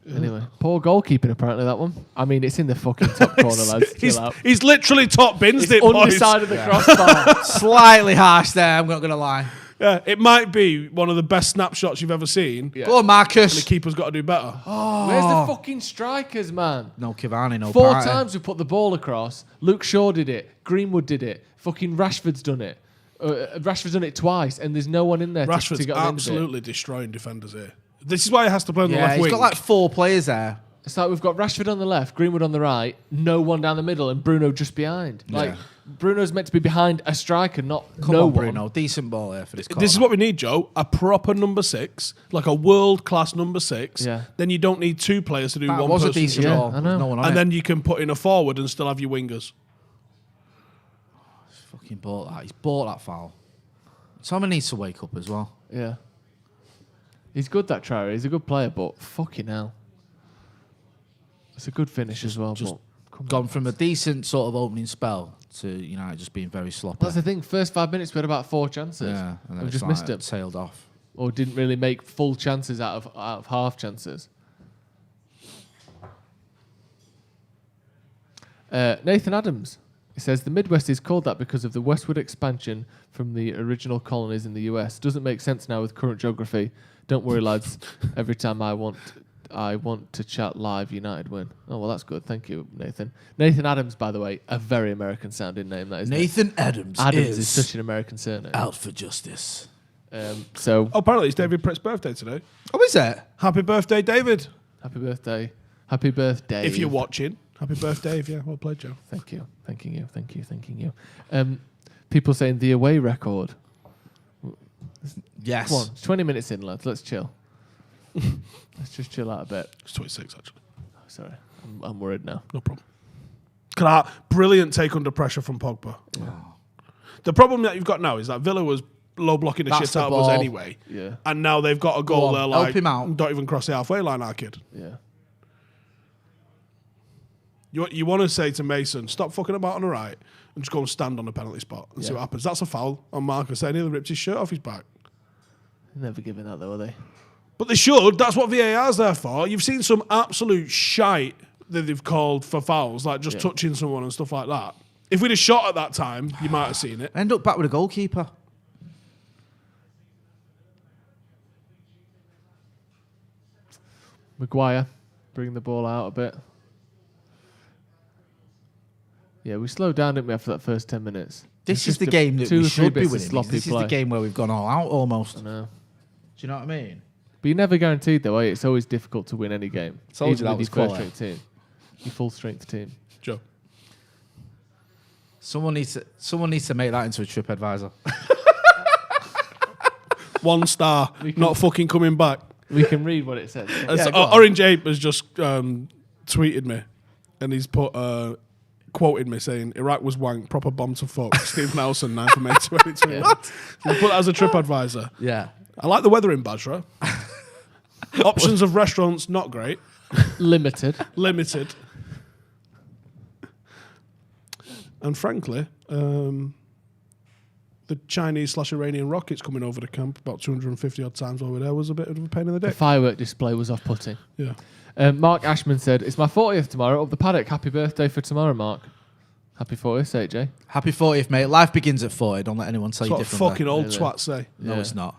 Anyway, poor goalkeeping apparently, that one. I mean, it's in the fucking top corner, lads. Chill out. He's literally top bins it, underside of the crossbar. Slightly harsh there, I'm not going to lie. Yeah, it might be one of the best snapshots you've ever seen. Yeah. Go on, Marcus. And the keeper's got to do better. Oh. Where's the fucking strikers, man? No Cavani, no Four Partey. times we put the ball across. Luke Shaw did it. Greenwood did it. Fucking Rashford's done it. Rashford's done it twice, and there's no one in there Rashford's to get on absolutely destroying defenders here. This is why he has to play on the left wing. He's got like 4 players there. It's like we've got Rashford on the left, Greenwood on the right, no one down the middle, and Bruno just behind. Yeah. Like, Bruno's meant to be behind a striker, not Come no on, one. Bruno. Decent ball here for this corner. This is what we need, Joe. A proper number 6, like a world-class number 6. Yeah. Then you don't need 2 players to do that one was person. a decent ball. I know. No one on and it. then you can put in a forward and still have your wingers. He's fucking bought that. He's bought that foul. Tommy needs to wake up as well. Yeah. He's good, that Traore. He's a good player, but fucking hell. It's a good finish as well. Just but gone from a decent sort of opening spell to United just being very sloppy. That's the thing. First 5 minutes, we had about 4 chances. Yeah, and then we it's just like missed them. Tailed off. Or didn't really make full chances out of half chances. Nathan Adams. He says, the Midwest is called that because of the westward expansion from the original colonies in the US. Doesn't make sense now with current geography. Don't worry, lads. Every time I want to chat live, United win. Oh, well, that's good. Thank you, Nathan. Nathan Adams, by the way, a very American-sounding name, that is. Nathan Adams is such an American surname. Out for justice. So. Oh, apparently it's David Pritt's birthday today. Oh, is it? Happy birthday, David. Happy birthday. Happy birthday. If you're watching. Happy birthday, Dave. Yeah, well played, Joe. Thanking you. People saying the away record. Yes. Come on, it's 20 minutes in, lads. Let's chill. Let's just chill out a bit. It's 26, actually. Oh, sorry, I'm worried now. No problem. Brilliant take under pressure from Pogba. Yeah. The problem that you've got now is that Villa was low blocking the That's shit the out of us ball. anyway. Yeah. And now they've got a goal on, there, help like, him out. don't even cross the halfway line, our kid. Yeah. You want to say to Mason, stop fucking about on the right and just go and stand on the penalty spot and see what happens. That's a foul on Marcus. They nearly ripped his shirt off his back. Never given that though, are they? But they should. That's what VAR's there for. You've seen some absolute shite that they've called for fouls, like just touching someone and stuff like that. If we'd have shot at that time, you might have seen it. End up back with a goalkeeper. Maguire, bring the ball out a bit. Yeah, we slowed down, didn't we, after that first 10 minutes? This is the game that we should be winning. This is play. the game where we've gone all out almost. I know. Do you know what I mean? But you're never guaranteed, though, are you? It's always difficult to win any game. Told you even that with was your quality. first-strength team. Your full-strength team. Joe. Someone needs to make that into a TripAdvisor. 1 star, not fucking coming back. We can read what it says. Orange Ape has just tweeted me, and he's put quoted me saying Iraq was wank, proper bomb to fuck. Stephen Howson, 9th of May 2021. So he put that as a TripAdvisor. Yeah. I like the weather in Basra. Options of restaurants, not great. Limited. And frankly, the Chinese/Iranian rockets coming over the camp about 250 odd times while we were there was a bit of a pain in the The dick. firework display was off-putting. Yeah. Mark Ashman said, it's my 40th tomorrow. Up the Paddock. Happy birthday for tomorrow, Mark. Happy 40th, say it, Jay. Happy 40th, mate. Life begins at 40. Don't let anyone tell That's you what differently. fucking old Really? twats say. No, it's not.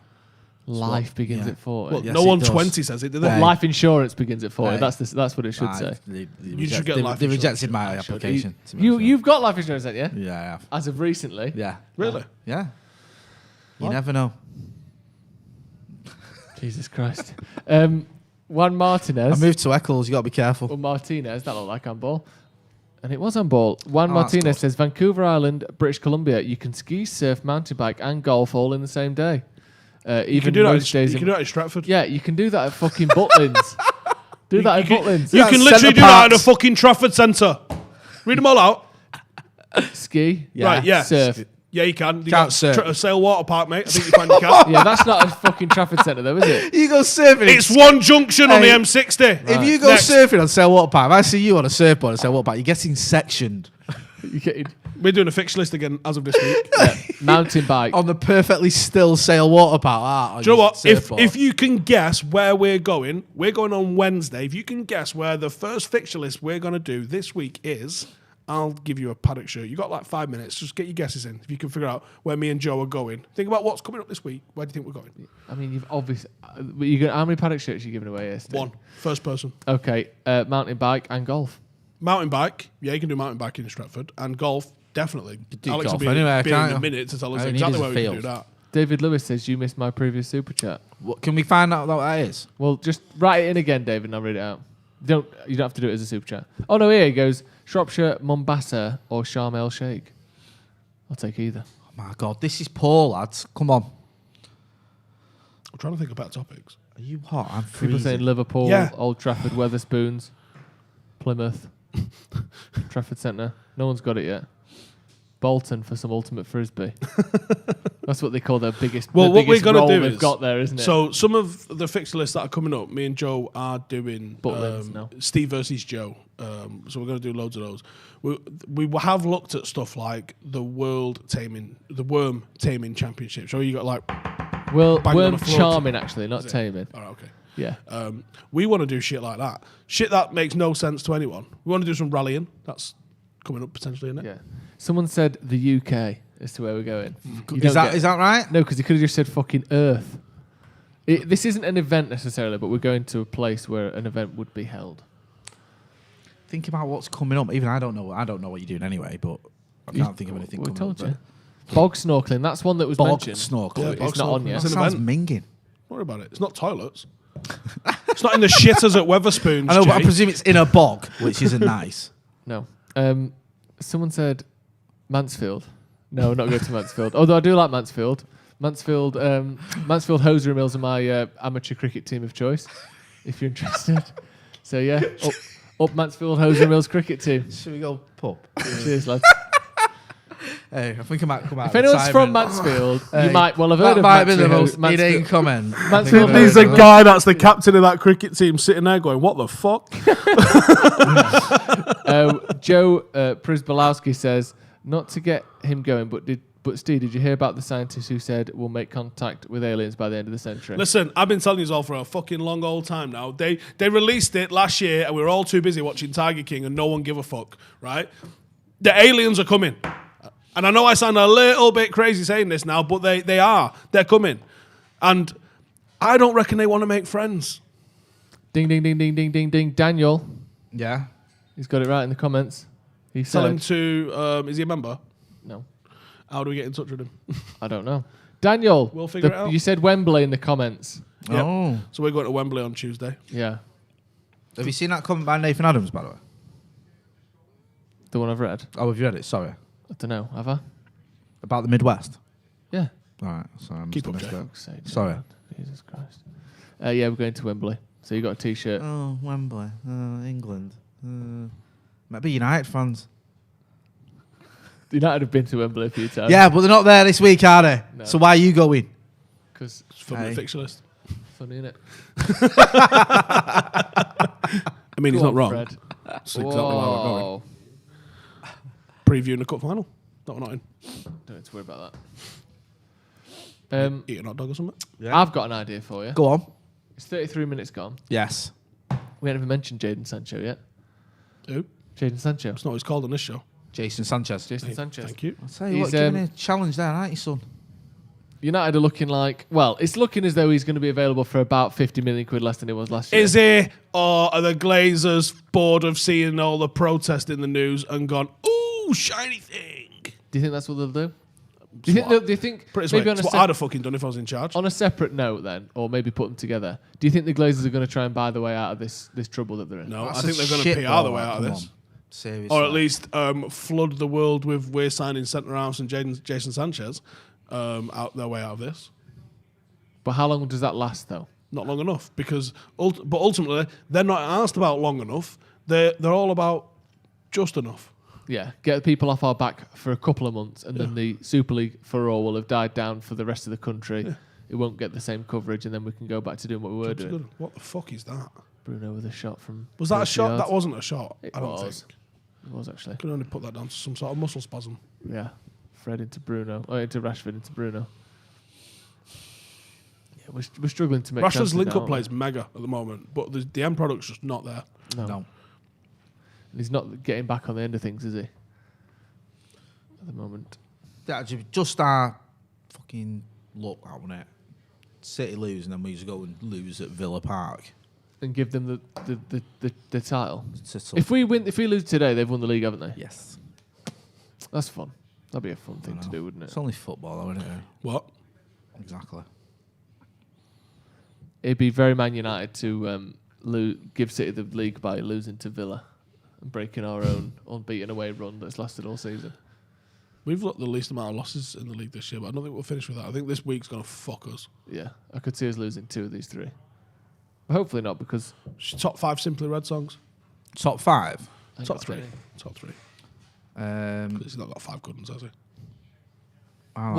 Life begins at 40. Well, Yes, no it one does. 20 says it, do they? Well, life insurance begins at 40. Hey. That's what it should say. You should get life They insurance. rejected my application. to be honest. You've got life insurance, haven't you? Yeah, I have. As of recently. Yeah. Really? Yeah. You What? never know. Jesus Christ. Juan Martinez. I moved to Eccles. You got to be careful. Well, Martinez, that looked like on ball. And it was on ball. Juan Oh, that's Martinez good. says, Vancouver Island, British Columbia, you can ski, surf, mountain bike and golf all in the same day. You Even can do that. most days You can do that in Stretford. Yeah, you can do that at fucking Butlins. Do that at Butlins. You can literally do that at a fucking Trafford Centre. Read them all out. Ski. Right, yeah. Surf. Yeah, you can. You Can't got surf. a Sale Water Park, mate. I think you find you can. Yeah, that's not a fucking Trafford Centre though, is it? You go surfing. It's one junction on the M60. If you go surfing on Sailwater Park, if I see you on a surfboard on Sailwater Park, you're getting sectioned. You're getting We're doing a fixture list again as of this week. mountain bike. On the perfectly still Sailwater Park. Do you know what? If you can guess where we're going on Wednesday. If you can guess where the first fixture list we're going to do this week is, I'll give you a Paddock shirt. You got like 5 minutes. Just get your guesses in. If you can figure out where me and Joe are going. Think about what's coming up this week. Where do you think we're going? I mean, you've obviously. How many Paddock shirts are you giving away yesterday? 1. First person. Okay, mountain bike and golf. Mountain bike. Yeah, you can do mountain biking in Stretford. And golf, definitely. do Alex will golf be anyway, in can't a you? minute to tell us All you need exactly is where a we can field. do that. David Lewis says you missed my previous super chat. What, can we find out what that is? Well, just write it in again, David, and I'll read it out. You don't have to do it as a super chat. Oh no, here he goes. Shropshire, Mombasa, or Sharm el Sheikh. I'll take either. Oh my God, this is poor, lads. Come on. I'm trying to think about topics. Are you hot? I'm People freezing. saying Liverpool, Yeah. Old Trafford, Wetherspoons, Plymouth, Trafford Centre. No one's got it yet. Bolton for some ultimate frisbee. That's what they call their biggest. Well, the what we're biggest going to role do they've is got there, isn't it? So some of the fixture lists that are coming up, me and Joe are doing Butlins, no. Steve versus Joe. So we're going to do loads of those. We have looked at stuff like the worm taming championship. So you got like well, bang on worm the floor. charming actually, not Is it? taming. All right, okay. Yeah. We want to do shit like that. Shit that makes no sense to anyone. We want to do some rallying. That's coming up potentially, isn't it? Yeah. Someone said the UK as to where we're going. Is that right? No, because he could have just said fucking Earth. This isn't an event necessarily, but we're going to a place where an event would be held. Think about what's coming up. Even I don't know what you're doing anyway, but I can't think of anything We coming told up. you. Bog snorkeling, that's one that was Bog mentioned. snorkeling. Yeah, It's bog not on snorkeling. yet. That It's an sounds event. minging. Don't worry about it. It's not toilets. It's not in the shitters at Wetherspoons. I know, but I Jay. presume it's in a bog, which isn't nice. No. Someone said Mansfield. No, not go to Mansfield. Although I do like Mansfield. Mansfield Hosiery Mills are my amateur cricket team of choice, if you're interested. So yeah, up Mansfield Hosiery Mills cricket team. Should we go pub? Cheers, lads. Hey, I think I might come out. If anyone's from Mansfield, you might well have heard of That might be the Mansfield. most inane comment. Mansfield. He's the guy that's the captain of that cricket team sitting there going, what the fuck? Joe Prisbalowski says, not to get him going, but Steve, did you hear about the scientist who said we'll make contact with aliens by the end of the century? Listen, I've been telling you all for a fucking long old time now. They released it last year and we were all too busy watching Tiger King and no one give a fuck, right? The aliens are coming. And I know I sound a little bit crazy saying this now, but they are. They're coming. And I don't reckon they want to make friends. Ding, ding, ding, ding, ding, ding, ding. Daniel. Yeah? He's got it right in the comments. He Tell said... him to... is he a member? No. How do we get in touch with him? I don't know. Daniel. We'll figure it out. You said Wembley in the comments. Yep. Oh. So we're going to Wembley on Tuesday. Yeah. Have you seen that comment by Nathan Adams, by the way? The one I've read? Oh, have you read it? Sorry. I don't know. Have I? About the Midwest? Yeah. All right. Sorry, Keep up, Sorry. Jesus Christ. Yeah, we're going to Wembley. So you got a T-shirt. Oh, Wembley. England. Might be United fans. United have been to Wembley a few times. Yeah, but they're not there this week, are they? No. So why are you going? Because it's from the fixture list. Funny, innit? I mean, he's not wrong. Fred. That's exactly why we're going. Previewing the cup final. No, we're not in. Don't need to worry about that. Eat a hot dog or something? Yeah. I've got an idea for you. Go on. It's 33 minutes gone. Yes. We haven't even mentioned Jadon Sancho yet. Who? Jadon Sancho. That's not what he's called on this show. Jason Sanchez. Jason Sanchez. Thank you. I'll tell you what, giving a challenge there, aren't you, son? United are looking like... Well, it's looking as though he's going to be available for about 50 million quid less than he was last year. Is he? Or are the Glazers bored of seeing all the protest in the news and gone, ooh, shiny thing? Do you think that's what they'll do? Do you think maybe on what I'd have fucking done if I was in charge. On a separate note then, or maybe put them together, do you think the Glazers are going to try and buy the way out of this trouble that they're in? No, I think they're going to PR the way out of this. Seriously. Or at least flood the world with we're signing centre-halves and Jason Sanchez out their way out of this. But how long does that last, though? Not long enough, because but ultimately they're not asked about long enough. They're all about just enough. Yeah, get people off our back for a couple of months, and then the Super League furore will have died down for the rest of the country. Yeah. It won't get the same coverage, and then we can go back to doing what we were doing. Good. What the fuck is that? Bruno with a shot from... Was that a shot? That wasn't a shot. It I don't was. think. It was, actually. Could only put that down to some sort of muscle spasm. Yeah. Fred into Bruno. Oh, into Rashford into Bruno. Yeah, we're struggling to make... Rashford's link-up play is mega at the moment, but the end product's just not there. No. And he's not getting back on the end of things, is he? At the moment. That's just our fucking luck, out on it. City lose, and then we just go and lose at Villa Park. And give them the title. If we lose today, they've won the league, haven't they? Yes. That's fun. That'd be a fun thing to do, wouldn't it? It's only football, though, isn't it? What? Exactly. It'd be very Man United to give City the league by losing to Villa and breaking our own unbeaten away run that's lasted all season. We've got the least amount of losses in the league this year, but I don't think we'll finish with that. I think this week's going to fuck us. Yeah, I could see us losing 2 of these 3. But hopefully not, because... Top 5 Simply Red songs? Top 5? Top 3. Top 3. He's not got 5 good ones, has he? I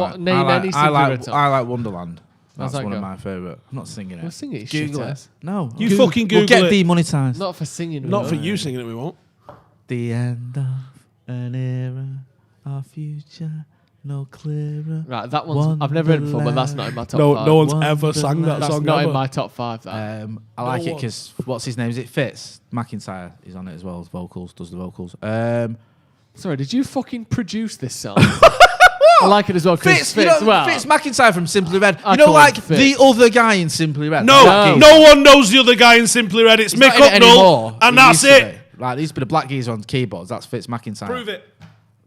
like Wonderland. That's one of my favourite. I'm not singing it. We'll sing it. Google it. No. You fucking Google it. We'll get it. demonetised. Not for singing. Not for you singing it, we won't. The end of an era, our future, no clearer. Right, that one's... I've never heard it before, but that's not in my top 5. No one's ever sang that that's song. That's not ever. in my top 5, that. I like it because, what's his name? Is it Fitz? McIntyre is on it as well as vocals, does the vocals. Sorry, did you fucking produce this song? I like it as well because Fitz McIntyre from Simply Red. You know, like the other guy in Simply Red. No one knows the other guy in Simply Red. It's Mick Hucknall, and that's it. Like, there used to be the black geezer on keyboards. That's Fitz McIntyre. Prove it.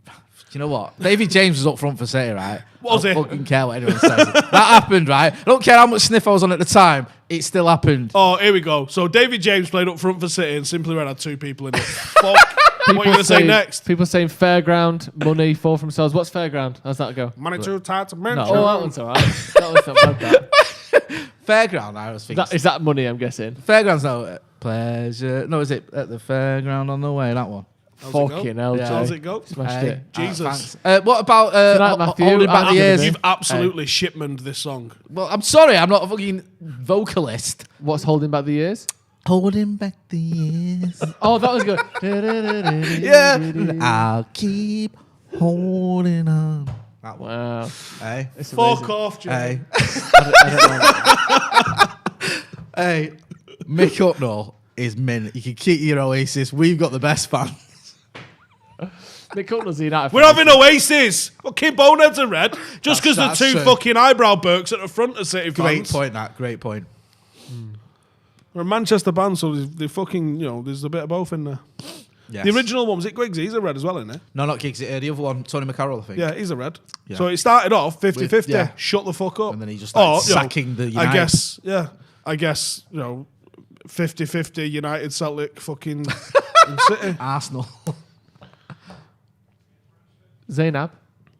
Do you know what? David James was up front for City, right? Was I he? don't fucking care what anyone says. That happened, right? I don't care how much sniff I was on at the time. It still happened. Oh, here we go. So David James played up front for City, and Simply Red had 2 people in it. Fuck. What are you going to say next? People saying Fairground, money, fall from themselves. What's Fairground? How's that go? Money too tight to mention. No, that one's all right. That one's not bad. Fairground, I was thinking. Is that money, I'm guessing? Fairground's no pleasure. No, is it at the fairground on the way? That one. Fucking hell, How's it go? Smashed it. Jesus. What about Tonight, Matthew, holding back the ears? You've absolutely shipmaned this song. Well, I'm sorry, I'm not a fucking vocalist. What's holding back the ears? Holding back the ears. Oh, that was good. Yeah. I'll keep holding on. Wow. Hey. Fuck off, Jay. Hey. Hey, Mick Hucknall is mint. You can keep your Oasis. We've got the best fans. Mick Hucknall's the United We're having Oasis. Fucking boneheads are red. Just because the That's two true. fucking eyebrow Burks at the front of City Great fans. point, that. Great point. We're a Manchester band, so they fucking, there's a bit of both in there. Yes. The original one, was it Griggsy? He's a red as well, isn't he? No, not Giggs. The other one, Tony McCarroll, I think. Yeah, he's a red. Yeah. So it started off 50-50. Yeah. Shut the fuck up. And then he just started sacking the United. I guess, 50-50 United, Celtic, fucking City. Arsenal. Zainab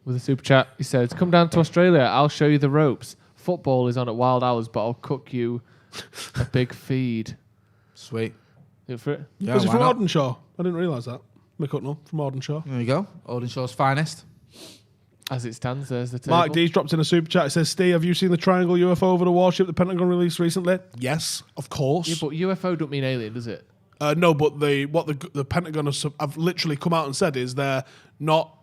with a super chat. He says, "Come down to Australia. I'll show you the ropes. Football is on at wild hours, but I'll cook you a big feed." Sweet. You for it? Yeah, Was he why from not? Ardenshaw? I didn't realise that. Mick Hucknall from Ardenshaw. There you go. Aldenshaw's finest. As it stands, there's the table. Mark D's dropped in a super chat. It says, Steve, have you seen the triangle UFO over the warship the Pentagon released recently? Yes, of course. Yeah, but UFO don't mean alien, does it? No, but the Pentagon have literally come out and said is they're not,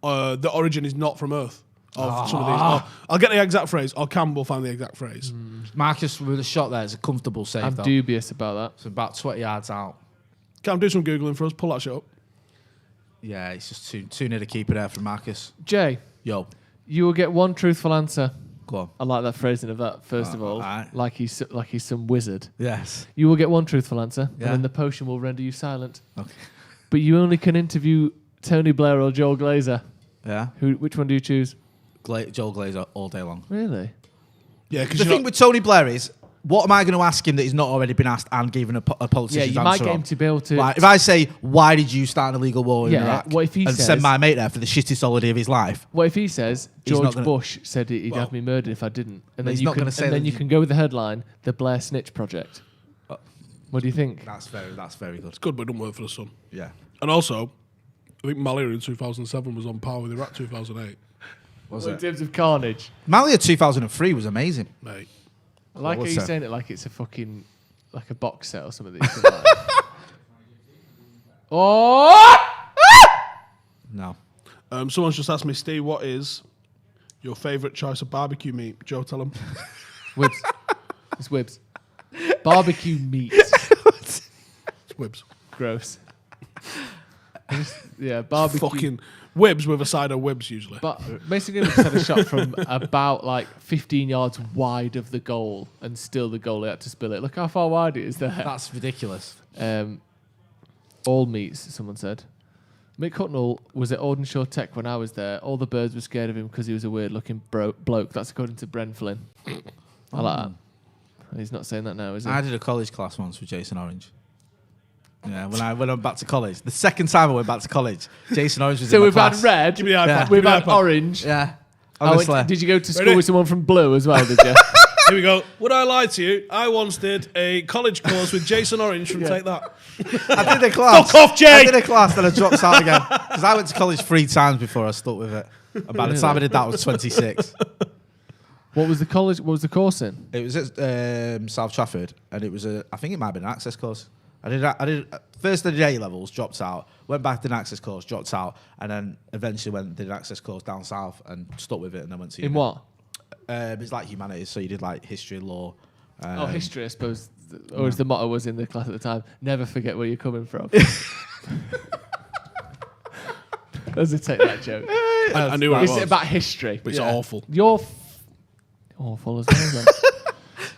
the origin is not from Earth. Of some of these. I'll get the exact phrase, or Campbell find the exact phrase. Marcus with a shot there. It's a comfortable save, I'm though. dubious about that. It's about 20 yards out. Cam, do some Googling for us. Pull that shit up. Yeah, it's just too near the keeper there from Marcus. Jay, Yo. you will get one truthful answer. Go on. I like that phrasing of that, first of all. Right. Like he's some wizard. Yes. You will get one truthful answer, Yeah. and then the potion will render you silent. Okay. But you only can interview Tony Blair or Joel Glazer. Yeah. Which one do you choose? Joel Glazer all day long. Really? Yeah, because The thing with Tony Blair is, what am I going to ask him that he's not already been asked and given a politician's Yeah, you might answer get on? him to be able to... Like, if I say, why did you start an illegal war in Yeah, Iraq? what if he and says- send my mate there for the shittest holiday of his life? What if he says, He's not George gonna- Bush said he'd have me murdered if I didn't? And then he's you not can, gonna say and then that you you- can go with the headline, The Blair Snitch Project. What do you think? That's very good. It's good, but it doesn't work for the Sun. Yeah. And also, I think Malia in 2007 was on par with Iraq 2008. Was In it? terms of carnage. Malia 2003 was amazing. Mate. I like how was you're that? saying it like it's a fucking... like a box set or something that you can buy. Oh! No. Someone's just asked me, Steve, what is your favourite choice of barbecue meat? Joe, tell him. Wibs. It's Wibs. Barbecue meat. It's Wibs. Gross. Yeah, barbecue. Fucking Wibs with a side of Wibs usually. But basically, we just had a shot from about like 15 yards wide of the goal, and still the goalie had to spill it. Look how far wide it is there. That's ridiculous. All meats, someone said. Mick Hucknall was at Audenshaw Tech when I was there. All the birds were scared of him because he was a weird-looking bloke. That's according to Bren Flynn. I like that. He's not saying that now, is he? I did a college class once with Jason Orange. Yeah, when I went back to college. The second time I went back to college, Jason Orange was So in my we've class. had red, Give me the iPad. Yeah. Give me we've the had iPad. orange. Yeah, I went- honestly. did you go to school Ready? with someone from Blue as well, did you? Here we go. Would I lie to you? I once did a college course with Jason Orange from Take That. I did a class. Fuck off, Jay! I did a class, then I dropped out again. Because I went to college 3 times before I stuck with it. And by the time I did that, I was 26. What was the college? What was the course in? It was at South Trafford, and it was I think it might have been an access course. I did first I did A levels, dropped out, went back, did an access course, dropped out, and then eventually did an access course down south and stuck with it, and then went to In uni. what? It's like humanities, so you did like history, law. History, I suppose. Or as the motto was in the class at the time, never forget where you're coming from. Does it take that joke? I knew it Is was. it about history? But it's awful. You're awful as well, then.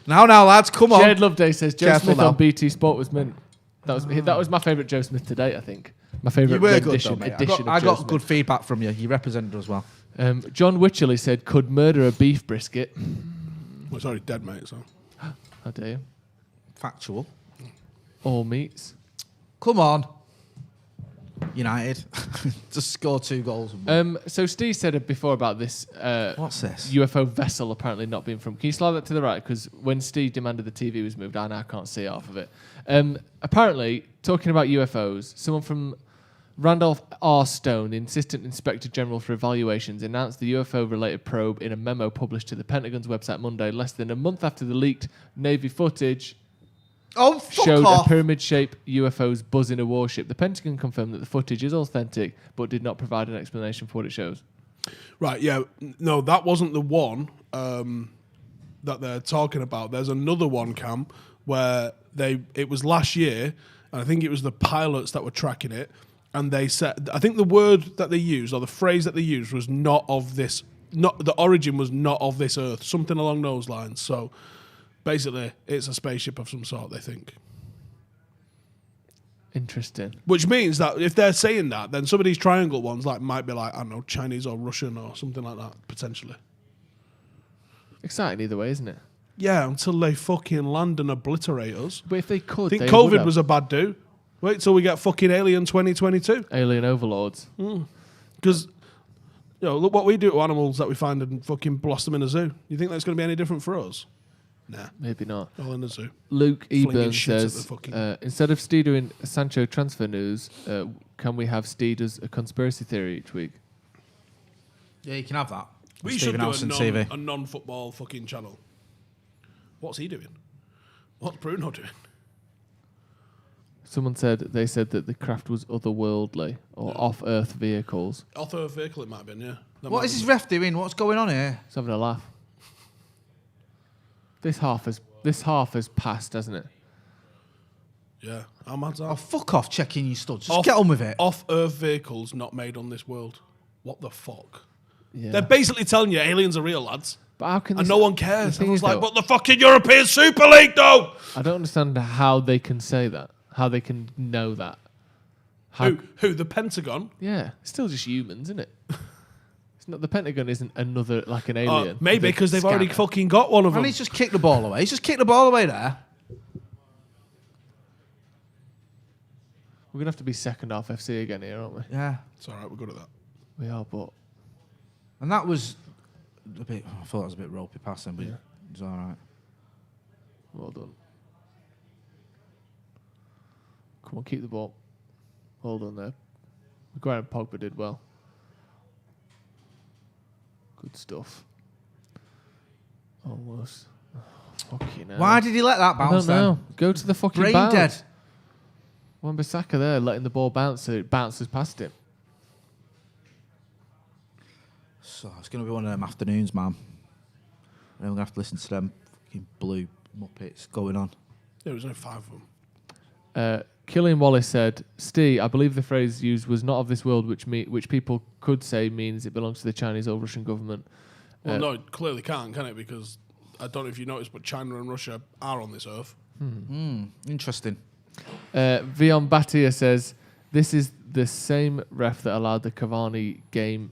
Now, lads, come on. Shared Love Day says Joe Careful Smith now. on BT Sport was mint. That was my favourite Joe Smith to date, I think. My You favourite were good, edition, though, mate. edition I of Joe got Smith. good feedback from you. You represented us well. John Wycherley said, could murder a beef brisket. Well, it's already dead, mate, so. How dare you? Factual. All meats. Come on. United. Just score 2 goals. So Steve said before about this What's this? UFO vessel apparently not being from... Can you slide that to the right? Because when Steve demanded the TV was moved, I now can't see half of it. Apparently, talking about UFOs, someone from Randolph R. Stone, the Assistant Inspector General for Evaluations, announced the UFO-related probe in a memo published to the Pentagon's website Monday, less than a month after the leaked Navy footage showed a pyramid-shaped UFOs buzzing a warship. The Pentagon confirmed that the footage is authentic, but did not provide an explanation for what it shows. Right, yeah. No, that wasn't the one that they're talking about. There's another one, Cam, where it was last year, and I think it was the pilots that were tracking it, and they said, I think the word that they used, or the phrase that they used, was not of this, the origin was not of this Earth, something along those lines. So basically, it's a spaceship of some sort, they think. Interesting. Which means that if they're saying that, then some of these triangle ones might be like, I don't know, Chinese or Russian or something like that, potentially. Exciting either way, isn't it? Yeah, until they fucking land and obliterate us. But if they could, I think COVID was a bad do. Wait till we get fucking Alien 2022. Alien overlords. Because, look what we do to animals that we find and fucking blast them in a zoo. You think that's going to be any different for us? Nah. Maybe not. All in the zoo. Luke Flinging Eburn shit at says, the fucking- instead of Steve doing Sancho transfer news, can we have Steve as a conspiracy theory each week? Yeah, you can have that. We Stephen should do Howson TV. a non-football fucking channel. What's he doing? What's Bruno doing? Someone said that the craft was otherworldly or off-Earth vehicles. Off-Earth vehicle it might have been, yeah. What is his ref doing? What's going on here? He's having a laugh. This half has passed, hasn't it? Yeah, how mad's that? Oh, fuck off checking your studs. Just get on with it. Off-Earth vehicles not made on this world. What the fuck? Yeah. They're basically telling you aliens are real, lads. But how can and this, no one cares. the thing Everyone's is, like, though, but the fucking European Super League, though! I don't understand how they can say that. How they can know that. How, Who? The Pentagon? Yeah, it's still just humans, isn't it? It's not. The Pentagon isn't another, like an alien. Maybe because they've already fucking got one of them. And he's just kicked the ball away. He's just kicked the ball away there. We're going to have to be second half FC again here, aren't we? Yeah. It's all right, we're good at that. We are, but... And that was a bit... I thought it was a bit ropey passing, but it was all right. Well done. Come on, keep the ball. Well done there. Maguire and Pogba did well. Good stuff. Almost. Oh, fucking hell. Why did he let that bounce I don't know. then? Go to the fucking Brain bounce. dead. Wan-Bissaka there, letting the ball bounce so it bounces past him. So it's going to be one of them afternoons, man. And then we're going to have to listen to them fucking blue Muppets going on. There was only 5 of them. Killian Wallace said, Steve, I believe the phrase used was not of this world, which people could say means it belongs to the Chinese or Russian government. Well, no, it clearly can't, can it? Because I don't know if you noticed, but China and Russia are on this earth. Interesting. Vion Batia says, this is the same ref that allowed the Cavani game,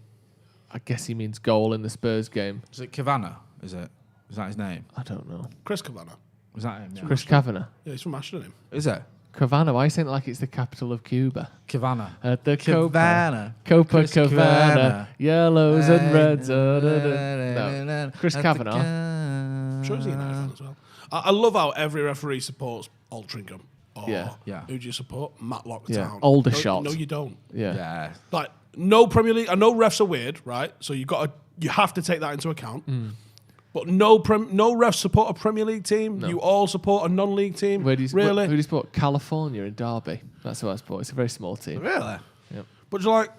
I guess he means goal in the Spurs game. Is it Cavani? Is that his name? I don't know. Chris Cavani. Was that him? Yeah. Chris Kavanagh. Yeah, he's from Aston. Is it? Cavana, why are you saying it like it's the capital of Cuba? Cavani. The Cavana. Copacabana. Yellows and reds. No. Chris Kavanagh. I'm sure he's a United fan as well. I love how every referee supports Altrincham. Or Yeah. Who do you support? Matlock Yeah. Town. Aldershot. No, you don't. Yeah. Like, no Premier League. I know refs are weird, right? So you have to take that into account. But no refs support a Premier League team. No. You all support a non-league team. Who do really? you support? California and Derby. That's who I support. It's a very small team. Really? Yep. But you're like,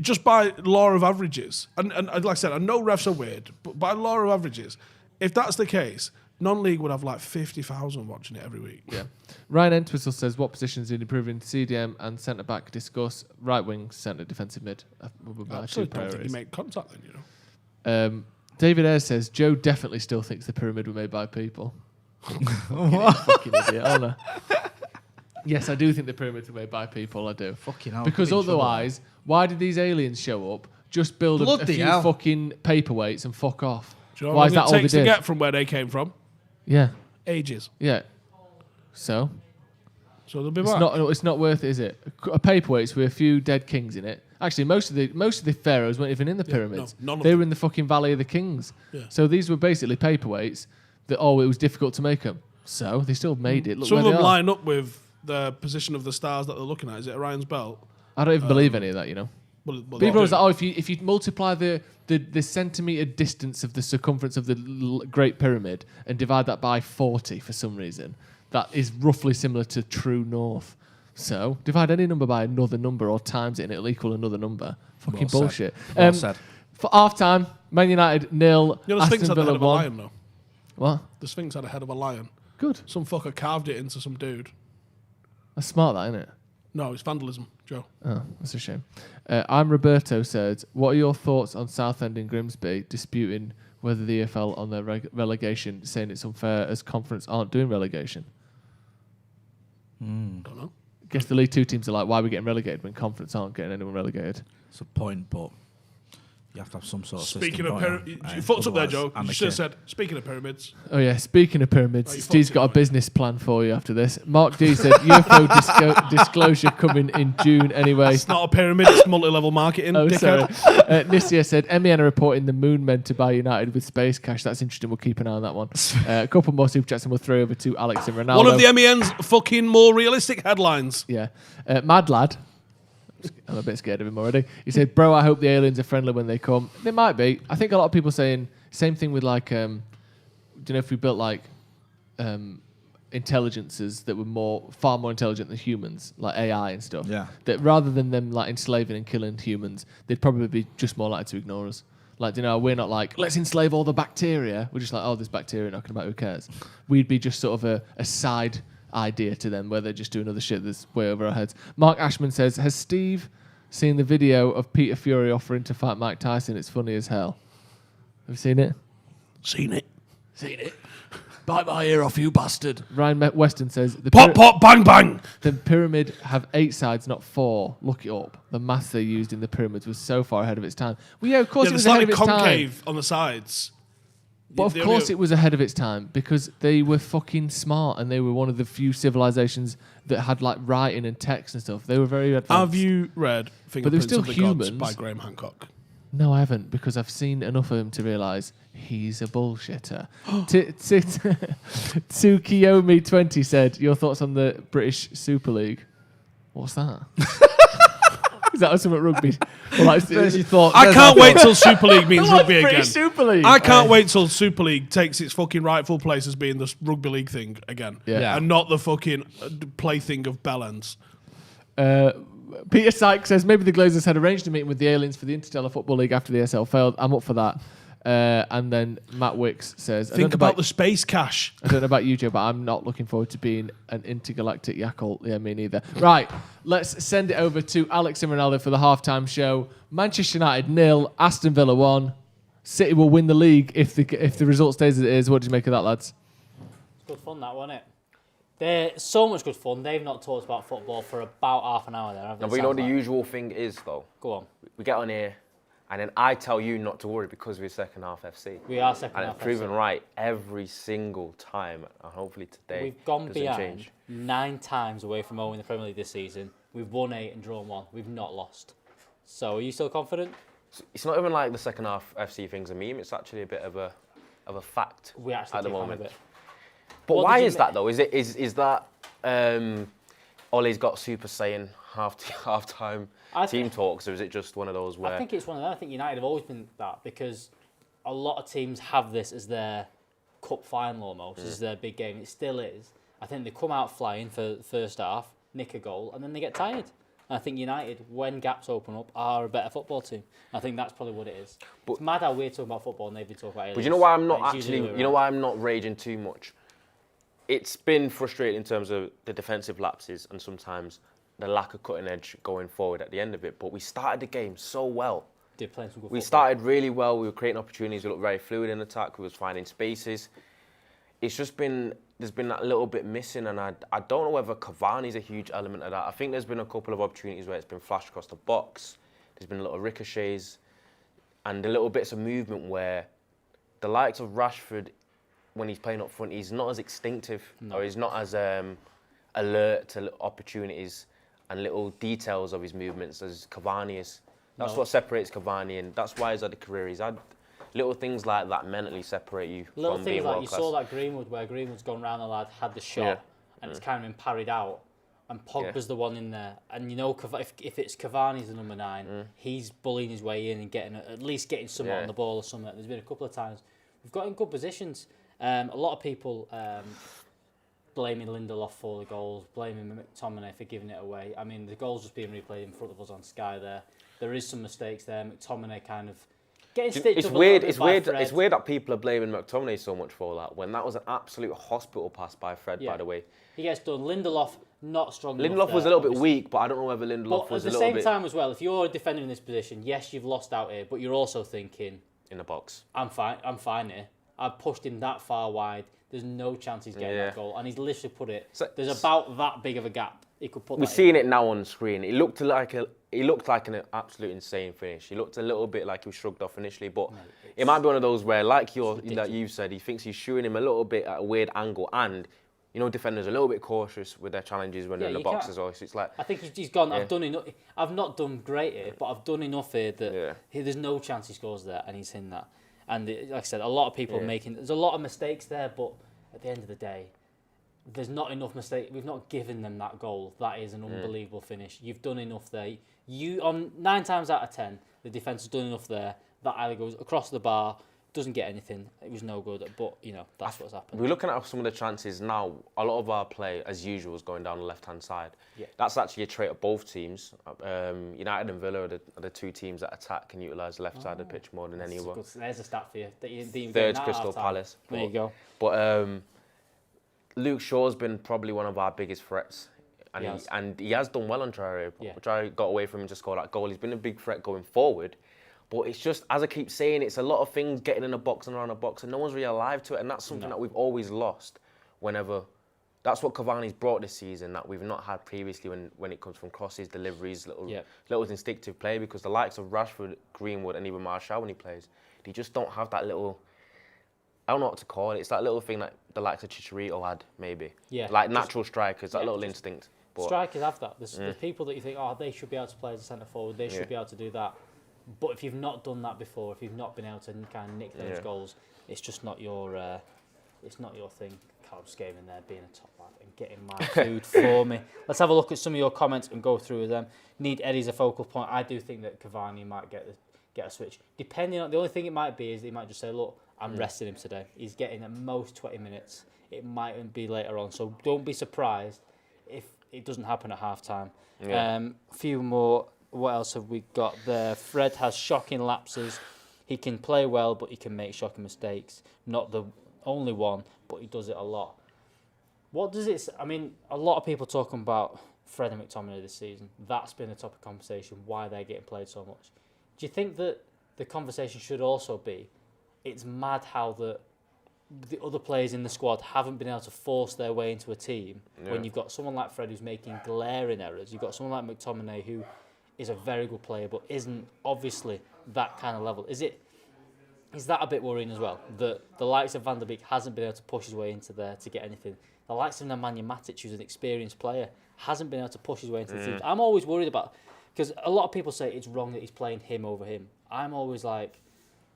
just by law of averages, and like I said, I know refs are weird, but by law of averages, if that's the case, non-league would have like 50,000 watching it every week. Yeah. Ryan Entwistle says, what positions did improving CDM and centre-back discuss? Right wing, centre, defensive mid. Would be my two Absolutely, don't think priorities. you make contact then, you know. David Ayres says, Joe definitely still thinks the pyramid were made by people. Fucking idiot. Oh, no. Yes, I do think the pyramids were made by people, I do. Fucking hell. Because otherwise, why did these aliens show up? Just build a few fucking paperweights and fuck off. Do you know why how is that long all it they takes to did? get from where they came from? Yeah. Ages. Yeah. So they'll be it's back. It's not worth it, is it? A paperweights with a few dead kings in it. Actually, most of the pharaohs weren't even in the pyramids. No, none of they them. were in the fucking Valley of the Kings. Yeah. So these were basically paperweights that it was difficult to make them. So they still made it. Look Some where of them they are. line up with the position of the stars that they're looking at. Is it Orion's belt? I don't even believe any of that, you know. Well, People was like, oh, if you multiply the centimetre distance of the circumference of the Great Pyramid and divide that by 40 for some reason, that is roughly similar to true north. So divide any number by another number or times it and it'll equal another number. Fucking bullshit. Well said. For half time, Man United 0, You know, the Sphinx Aston had the head Villa of a 1. lion, though. What? The Sphinx had a head of a lion. Good. Some fucker carved it into some dude. That's smart, that, isn't it? No, it's vandalism, Joe. Oh, that's a shame. I'm Roberto said, what are your thoughts on Southend and Grimsby disputing whether the EFL on their relegation, saying it's unfair as Conference aren't doing relegation? Don't know. Guess the League Two teams are like, why are we getting relegated when Conference aren't getting anyone relegated? It's a point, but you have to have some sort of Speaking system. of pyramids, you fucked up there, Joe. You should have said, speaking of pyramids. Oh yeah, speaking of pyramids, Oh, you Steve's fucked got a it, business plan for you after this. Mark D said UFO disclosure coming in June anyway. It's not a pyramid, it's multi-level marketing, Oh, dickhead. sorry. Nissia said MEN are reporting the moon meant to buy United with space cash. That's interesting. We'll keep an eye on that one. A couple more super chats and we'll throw over to Alex and Ronaldo. One of the MEN's fucking more realistic headlines. Yeah. Mad Lad. I'm a bit scared of him already. He said, bro, I hope the aliens are friendly when they come. They might be. I think a lot of people saying, same thing with like, do you know, if we built like intelligences that were far more intelligent than humans, like AI and stuff, that rather than them like enslaving and killing humans, they'd probably be just more likely to ignore us. Like, you know, we're not like, let's enslave all the bacteria. We're just like, oh, there's bacteria knocking about, who cares? We'd be just sort of a side idea to them where they're just doing other shit that's way over our heads. Mark Ashman says, has Steve seen the video of Peter Fury offering to fight Mike Tyson? It's funny as hell. Have you seen it? Seen it. Bite my ear off, you bastard. Ryan Weston says, Pop, pop, bang, bang. The pyramid have 8 sides, not 4. Look it up. The maths they used in the pyramids was so far ahead of its time. Well, yeah, of course it was ahead of its time. concave on the sides. But of course it was ahead of its time because they were fucking smart and they were one of the few civilizations that had like writing and text and stuff. They were very advanced. Have you read Fingerprints still of the humans. Gods by Graham Hancock? No, I haven't because I've seen enough of him to realise he's a bullshitter. Tsukiyomi20 said, your thoughts on the British Super League? What's that? Is that something rugby? Well, like, I can't wait till Super League means rugby again. Super League. I can't wait till Super League takes its fucking rightful place as being the rugby league thing again. Yeah. And not the fucking plaything of bellends. Peter Sykes says, maybe the Glazers had arranged a meeting with the aliens for the Interstellar Football League after the SL failed. I'm up for that. And then Matt Wicks says, Think about the space cash. I don't know about you, Joe, but I'm not looking forward to being an intergalactic Yakult. Yeah, me neither. Right, let's send it over to Alex and Ronaldo for the halftime show. Manchester United 0, Aston Villa 1. City will win the league if the result stays as it is. What do you make of that, lads? It's good fun, that, wasn't it? They're so much good fun. They've not talked about football for about half an hour there, have they? No, but you know what the usual thing is, though? Go on. We get on here, and then I tell you not to worry because we're second half FC. We are second half FC. And it's proven right every single time, and hopefully today we've gone doesn't behind change. 9 times away from home in the Premier League this season. We've won 8 and drawn 1. We've not lost. So are you still confident? It's not even like the second half FC thing's a meme. It's actually a bit of a fact we actually at the take on moment. a bit. But What why did you is that though? Is that Ollie's got Super Saiyan half-time team talks, or is it just one of those where... I think it's one of them. I think United have always been that because a lot of teams have this as their cup final almost, as their big game. It still is. I think they come out flying for the first half, nick a goal, and then they get tired. And I think United, when gaps open up, are a better football team. I think that's probably what it is. But it's mad how we're talking about football and they've been talking about aliens. But you know why I'm not actually... You know why I'm not raging too much? It's been frustrating in terms of the defensive lapses and sometimes the lack of cutting edge going forward at the end of it. But we started the game so well. Did play some good we football. started really well. We were creating opportunities. We looked very fluid in attack. We was finding spaces. It's just been... There's been that little bit missing, and I don't know whether Cavani's a huge element of that. I think there's been a couple of opportunities where it's been flashed across the box. There's been little ricochets and the little bits of movement where the likes of Rashford, when he's playing up front, he's not as instinctive or he's not as alert to opportunities and little details of his movements as Cavani is. That's what separates Cavani, and that's why he's had the career he's had. Little things like that mentally separate you little from things being like world you class. saw that Greenwood, where Greenwood's gone round the lad, had the shot, and it's kind of been parried out. and Pogba's the one in there. And you know, if it's Cavani's the number 9, he's bullying his way in and getting at least getting something on the ball or something. There's been a couple of times we've got in good positions. A lot of people blaming Lindelof for the goals, blaming McTominay for giving it away. I mean, the goal's just being replayed in front of us on Sky there. There is some mistakes there. McTominay kind of getting stitched up. It's weird that people are blaming McTominay so much for that, when that was an absolute hospital pass by Fred, by the way. He gets done. Lindelof, not strong enough. Lindelof was a little bit weak, but I don't know whether Lindelof was a little bit... At the same time as well, if you're defending in this position, yes, you've lost out here, but you're also thinking... In the box. I'm fine here. I've pushed him that far wide. There's no chance he's getting that goal. And he's literally put it... There's about that big of a gap. He could put We're seeing it now on the screen. It looked like an absolute insane finish. He looked a little bit like he was shrugged off initially, but it might be one of those where, like you said, he thinks he's shooting him a little bit at a weird angle, and you know, defenders are a little bit cautious with their challenges when they're in the box as well. So it's like, I think he's gone. I've done enough. I've not done great here, but I've done enough here that there's no chance he scores there, and he's in that. And like I said, a lot of people there's a lot of mistakes there, but at the end of the day, there's not enough mistake. We've not given them that goal. That is an unbelievable finish. You've done enough there. On 9 times out of 10, the defence has done enough there. That either goes across the bar, doesn't get anything. It was no good. But you know, that's what's happened. We're looking at some of the chances now. A lot of our play, as usual, is going down the left-hand side. Yeah. That's actually a trait of both teams. United and Villa are the 2 teams that attack and utilise the left side of the pitch more than anyone. There's a stat for you. Third's Crystal Palace. There you go. But Luke Shaw's been probably one of our biggest threats. And he has done well on Traore. Traore got away from him to score that goal. He's been a big threat going forward. But it's just, as I keep saying, it's a lot of things getting in the box and around the box, and no one's really alive to it. And that's something that we've always lost whenever... That's what Cavani's brought this season that we've not had previously when it comes from crosses, deliveries, little instinctive play, because the likes of Rashford, Greenwood and even Martial when he plays, they just don't have that little... I don't know what to call it. It's that little thing that the likes of Chicharito had, maybe. Yeah. Like natural strikers, that little instinct. But strikers have that. There's people that you think, oh, they should be able to play as a centre forward. They should be able to do that. But if you've not done that before, if you've not been able to kind of nick those goals, it's just not your thing. Callum's game in there, being a top lad and getting my food for me. Let's have a look at some of your comments and go through them. Need Eddie as a focal point. I do think that Cavani might get a switch. Depending on the only thing it might be is he might just say, look, I'm resting him today. He's getting at most 20 minutes. It mightn't be later on, so don't be surprised if it doesn't happen at half time. A few more. What else have we got there? Fred has shocking lapses. He can play well, but he can make shocking mistakes. Not the only one, but he does it a lot. What does it... I mean, a lot of people talking about Fred and McTominay this season. That's been a topic of conversation, why they're getting played so much. Do you think that the conversation should also be, it's mad how the other players in the squad haven't been able to force their way into a team when you've got someone like Fred who's making glaring errors. You've got someone like McTominay who is a very good player but isn't obviously that kind of level. Is that a bit worrying as well? That the likes of Van der Beek hasn't been able to push his way into there to get anything. The likes of Nemanja Matic, who's an experienced player, hasn't been able to push his way into the team. I'm always worried about, because a lot of people say it's wrong that he's playing him over him. I'm always like,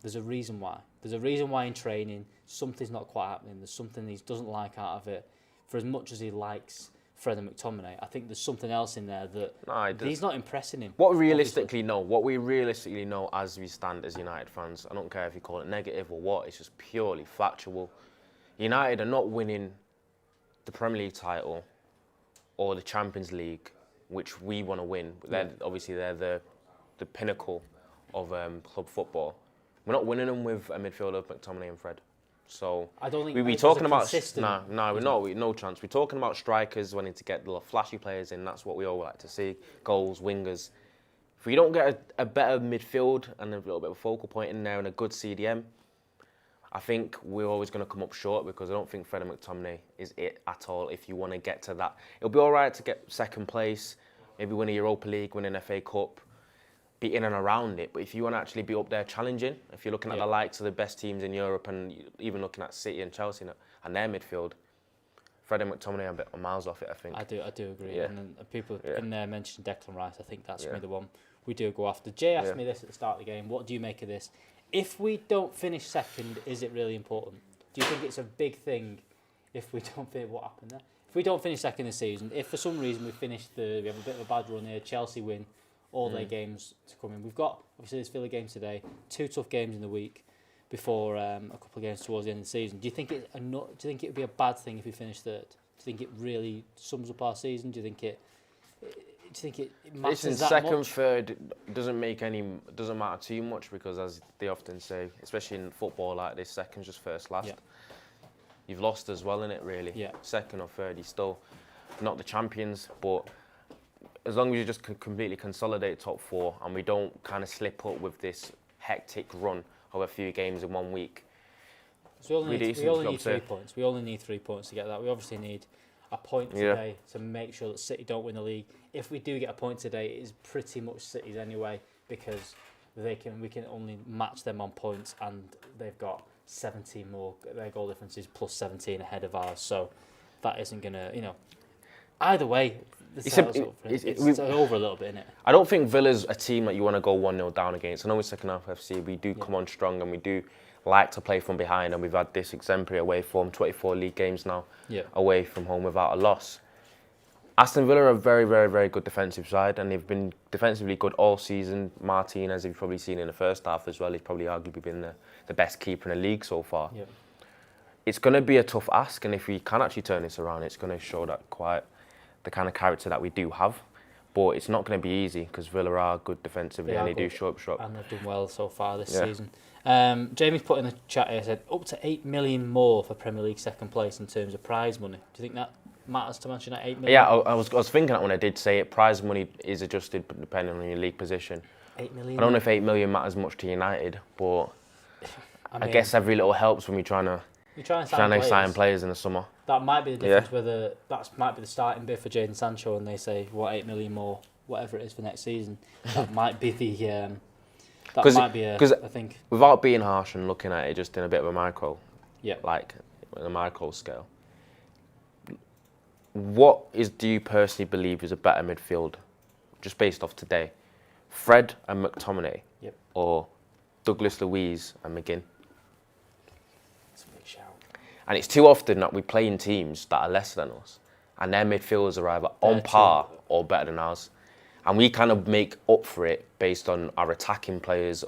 there's a reason why. There's a reason why in training something's not quite happening. There's something he doesn't like out of it. For as much as he likes Fred and McTominay, I think there's something else in there that he's not impressing him. What we realistically know as we stand as United fans, I don't care if you call it negative or what, it's just purely factual. United are not winning the Premier League title or the Champions League, which we want to win. Obviously, they're the pinnacle of club football. We're not winning them with a midfielder of McTominay and Fred. So I don't think we're talking about no chance. We're talking about strikers wanting to get the flashy players in. That's what we all like to see: goals, wingers. If we don't get a better midfield and a little bit of a focal point in there and a good CDM, I think we're always going to come up short, because I don't think Fred and McTominay is it at all. If you want to get to that, it'll be all right to get second place, maybe win a Europa League, win an FA Cup, be in and around it. But if you want to actually be up there challenging, if you're looking at the likes of the best teams in Europe and even looking at City and Chelsea and their midfield, Fred and McTominay are a bit miles off it, I think. I do agree. Yeah. And then people in there mentioned Declan Rice. I think that's the one we do go after. Jay asked me this at the start of the game. What do you make of this? If we don't finish second, is it really important? Do you think it's a big thing if we don't finish? What happened there? if we don't finish second this season, if for some reason we have a bit of a bad run here, Chelsea win all their games to come in. We've got obviously this Villa game today, 2 tough games in the week before a couple of games towards the end of the season. Do you think it would be a bad thing if we finish third? Do you think it really sums up our season? Do you think it matters Listen, that second, much? third doesn't matter too much, because as they often say, especially in football like this, second's just first last. Yeah. You've lost as well, innit, really? Yeah. Second or third, you're still not the champions, but as long as you just completely consolidate top 4 and we don't kind of slip up with this hectic run of a few games in 1 week. So we only need 3 points. We only need 3 points to get that. We obviously need a point today to make sure that City don't win the league. If we do get a point today, it is pretty much City's anyway, because we can only match them on points, and they've got 17 more. Their goal difference is plus 17 ahead of ours. So that isn't gonna, either way. It's over a little bit, isn't it? I don't think Villa's a team that you want to go 1-0 down against. I know in second half FC we do come on strong and we do like to play from behind, and we've had this exemplary away form, 24 league games now away from home without a loss. Aston Villa are a very, very, very good defensive side, and they've been defensively good all season. Martinez, you've probably seen in the first half as well, he's probably arguably been the best keeper in the league so far. Yeah. It's going to be a tough ask, and if we can actually turn this around, it's going to show that quite the kind of character that we do have. But it's not going to be easy, because Villa are good defensively and they do show up shop. And they've done well so far this season. Jamie's put in the chat here, said up to 8 million more for Premier League second place in terms of prize money. Do you think that matters to mention that 8 million? Yeah, I was thinking that when I did say it. Prize money is adjusted depending on your league position. 8 million? I don't know if 8 million matters much to United, but I guess every little helps when we're trying to sign players in the summer. That might be the difference, whether that might be the starting bid for Jadon Sancho and they say, 8 million more, whatever it is for next season. That might be the... That might be I think... Without being harsh and looking at it just in a bit of a micro, like a micro scale, do you personally believe is a better midfield, just based off today? Fred and McTominay, or Douglas Luiz and McGinn? That's a big shout. And it's too often that we play in teams that are lesser than us, and their midfielders are either on par or better than ours. And we kind of make up for it based on our attacking players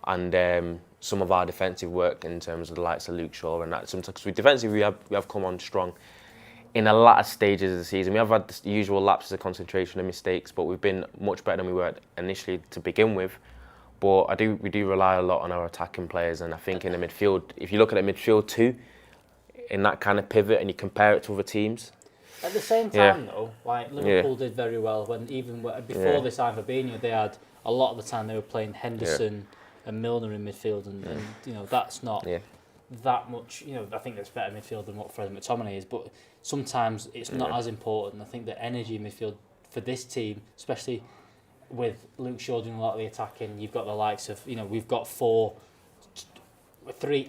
and some of our defensive work in terms of the likes of Luke Shaw and that. Sometimes defensively we have come on strong in a lot of stages of the season. We have had the usual lapses of concentration and mistakes, but we've been much better than we were initially to begin with. But we do rely a lot on our attacking players, and I think in the midfield, if you look at the midfield too, in that kind of pivot and you compare it to other teams. At the same time, though, like Liverpool did very well when before they signed Fabinho, they had a lot of the time they were playing Henderson and Milner in midfield, and that's not that much. I think that's better midfield than what Fred and McTominay is, but sometimes it's not as important. I think the energy in midfield for this team, especially with Luke Shaw doing a lot of the attacking, you've got the likes of we've got 3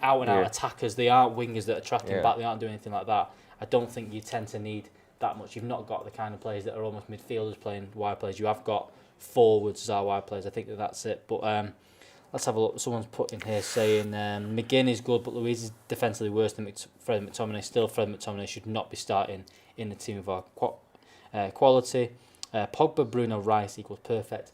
out and out attackers. They aren't wingers that are tracking back. They aren't doing anything like that. I don't think you tend to need that much. You've not got the kind of players that are almost midfielders playing wide players. You have got forwards as our wide players. I think that's it. But let's have a look. Someone's put in here saying McGinn is good, but Luiz is defensively worse than Fred McTominay. Still, Fred McTominay should not be starting in the team of our quality. Pogba, Bruno, Rice equals perfect.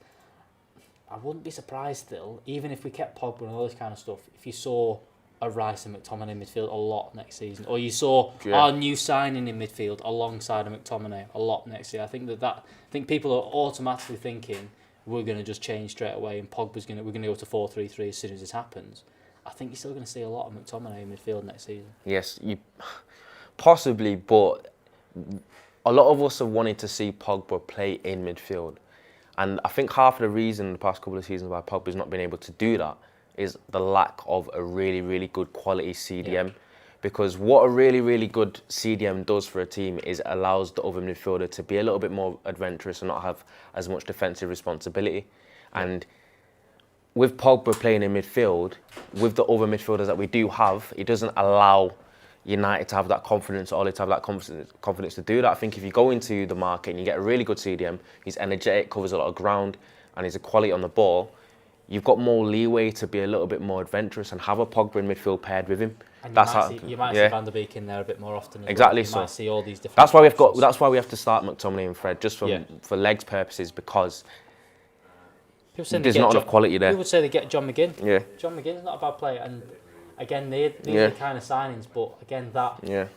I wouldn't be surprised still, even if we kept Pogba and all this kind of stuff, if you saw a Rice and McTominay midfield a lot next season, or you saw our new signing in midfield alongside a McTominay a lot next year. I think I think people are automatically thinking we're going to just change straight away and we're going to go to 4-3-3 as soon as this happens. I think you're still going to see a lot of McTominay in midfield next season. Yes, possibly, but a lot of us have wanted to see Pogba play in midfield, and I think half of the reason in the past couple of seasons why Pogba's not been able to do that is the lack of a really, really good quality CDM. Yeah. Because what a really, really good CDM does for a team is it allows the other midfielder to be a little bit more adventurous and not have as much defensive responsibility. Yeah. And with Pogba playing in midfield, with the other midfielders that we do have, it doesn't allow United to have that confidence, or to have that confidence to do that. I think if you go into the market and you get a really good CDM, he's energetic, covers a lot of ground, and he's a quality on the ball, you've got more leeway to be a little bit more adventurous and have a Pogba in midfield paired with him. And you might see Van der Beek in there a bit more often. Exactly. You might see all these different. That's why we have to start McTominay and Fred just for legs purposes, because there's not enough quality there. People would say they get John McGinn. Yeah. John McGinn's not a bad player, and again, these are the kind of signings. But again, that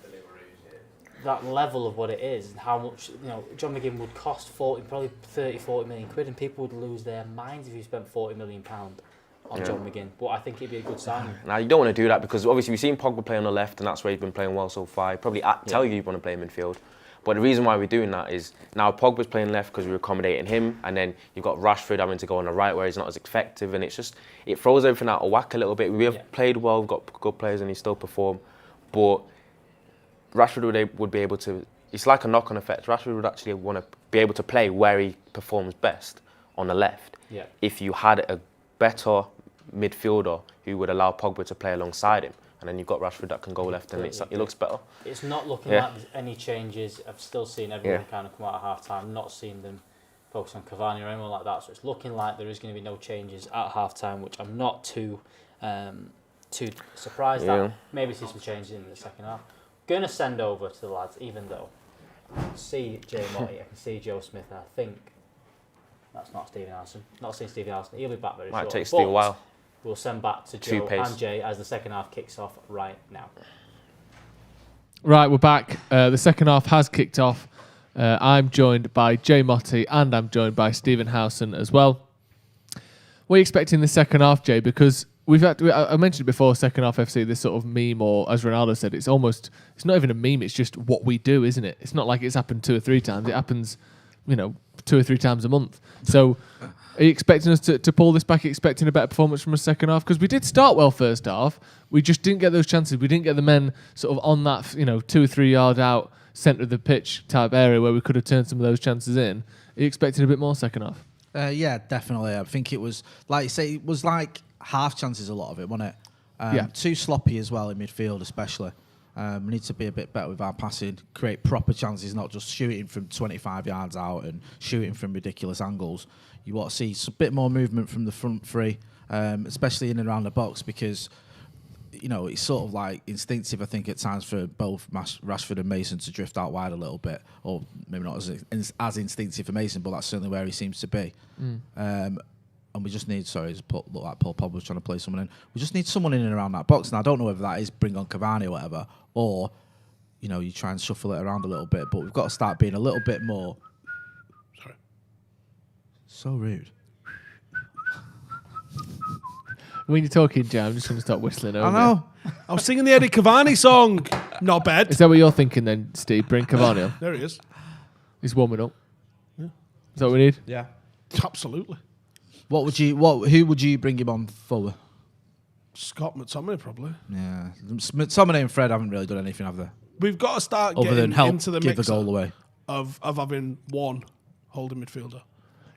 level of what it is and how much John McGinn would cost 40 million quid, and people would lose their minds if you spent £40 million on John McGinn. But I think it'd be a good signing. Now you don't want to do that, because obviously we've seen Pogba play on the left, and that's where he's been playing well so far. He'd probably tell you want to play midfield. But the reason why we're doing that is now Pogba's playing left because we're accommodating him, and then you've got Rashford having to go on the right where he's not as effective, and it throws everything out of whack a little bit. We have played well, we've got good players, and he still perform. But Rashford would be able to. It's like a knock-on effect. Rashford would actually want to be able to play where he performs best on the left. Yeah. If you had a better midfielder who would allow Pogba to play alongside him, and then you've got Rashford that can go left, and it looks better. It's not looking like there's any changes. I've still seen everyone kind of come out at half-time, not seen them focus on Cavani or anyone like that. So it's looking like there is going to be no changes at half-time, which I'm not too surprised at. Maybe see some changes in the second half. Going to send over to the lads, even though I can see Jay Motti, I can see Joe Smith, and I think that's not Stephen Howson. Not seeing Stephen Howson. He'll be back very shortly. Might take Steve a while. We'll send back to Joe and Jay as the second half kicks off right now. Right, we're back. The second half has kicked off. I'm joined by Jay Motti, and I'm joined by Stephen Howson as well. What are you expecting the second half, Jay? Because I mentioned it before, second half FC, this sort of meme, or as Ronaldo said, it's not even a meme, it's just what we do, isn't it? It's not like it's happened 2 or 3 times. It happens, 2 or 3 times a month. So are you expecting us to pull this back? Are you expecting a better performance from a second half? Because we did start well first half. We just didn't get those chances. We didn't get the men sort of on that 2 or 3 yard out centre of the pitch type area where we could have turned some of those chances in. Are you expecting a bit more second half? Yeah, definitely. I think it was, like you say, it was like half chances, a lot of it, wasn't it? Too sloppy as well in midfield, especially. We need to be a bit better with our passing, create proper chances, not just shooting from 25 yards out and shooting from ridiculous angles. You want to see a bit more movement from the front three, especially in and around the box, because it's sort of like instinctive, I think, at times for both Rashford and Mason to drift out wide a little bit, or maybe not as instinctive for Mason, but that's certainly where he seems to be. And we just need, look like Paul Pogba was trying to play someone in. We just need someone in and around that box. And I don't know whether that is bring on Cavani or whatever, or, you try and shuffle it around a little bit. But we've got to start being a little bit more... Sorry. So rude. When you're talking, Jay, I'm just going to start whistling over. I know. I was singing the Eddie Cavani song. Not bad. Is that what you're thinking then, Steve? Bring Cavani on. There he is. He's warming up. Yeah. Is that what we need? Yeah. Absolutely. Who would you bring him on for? Scott McTominay, probably. Yeah. McTominay and Fred haven't really done anything, have they? We've got to start other getting than help into the give mix the goal away. Of having one holding midfielder.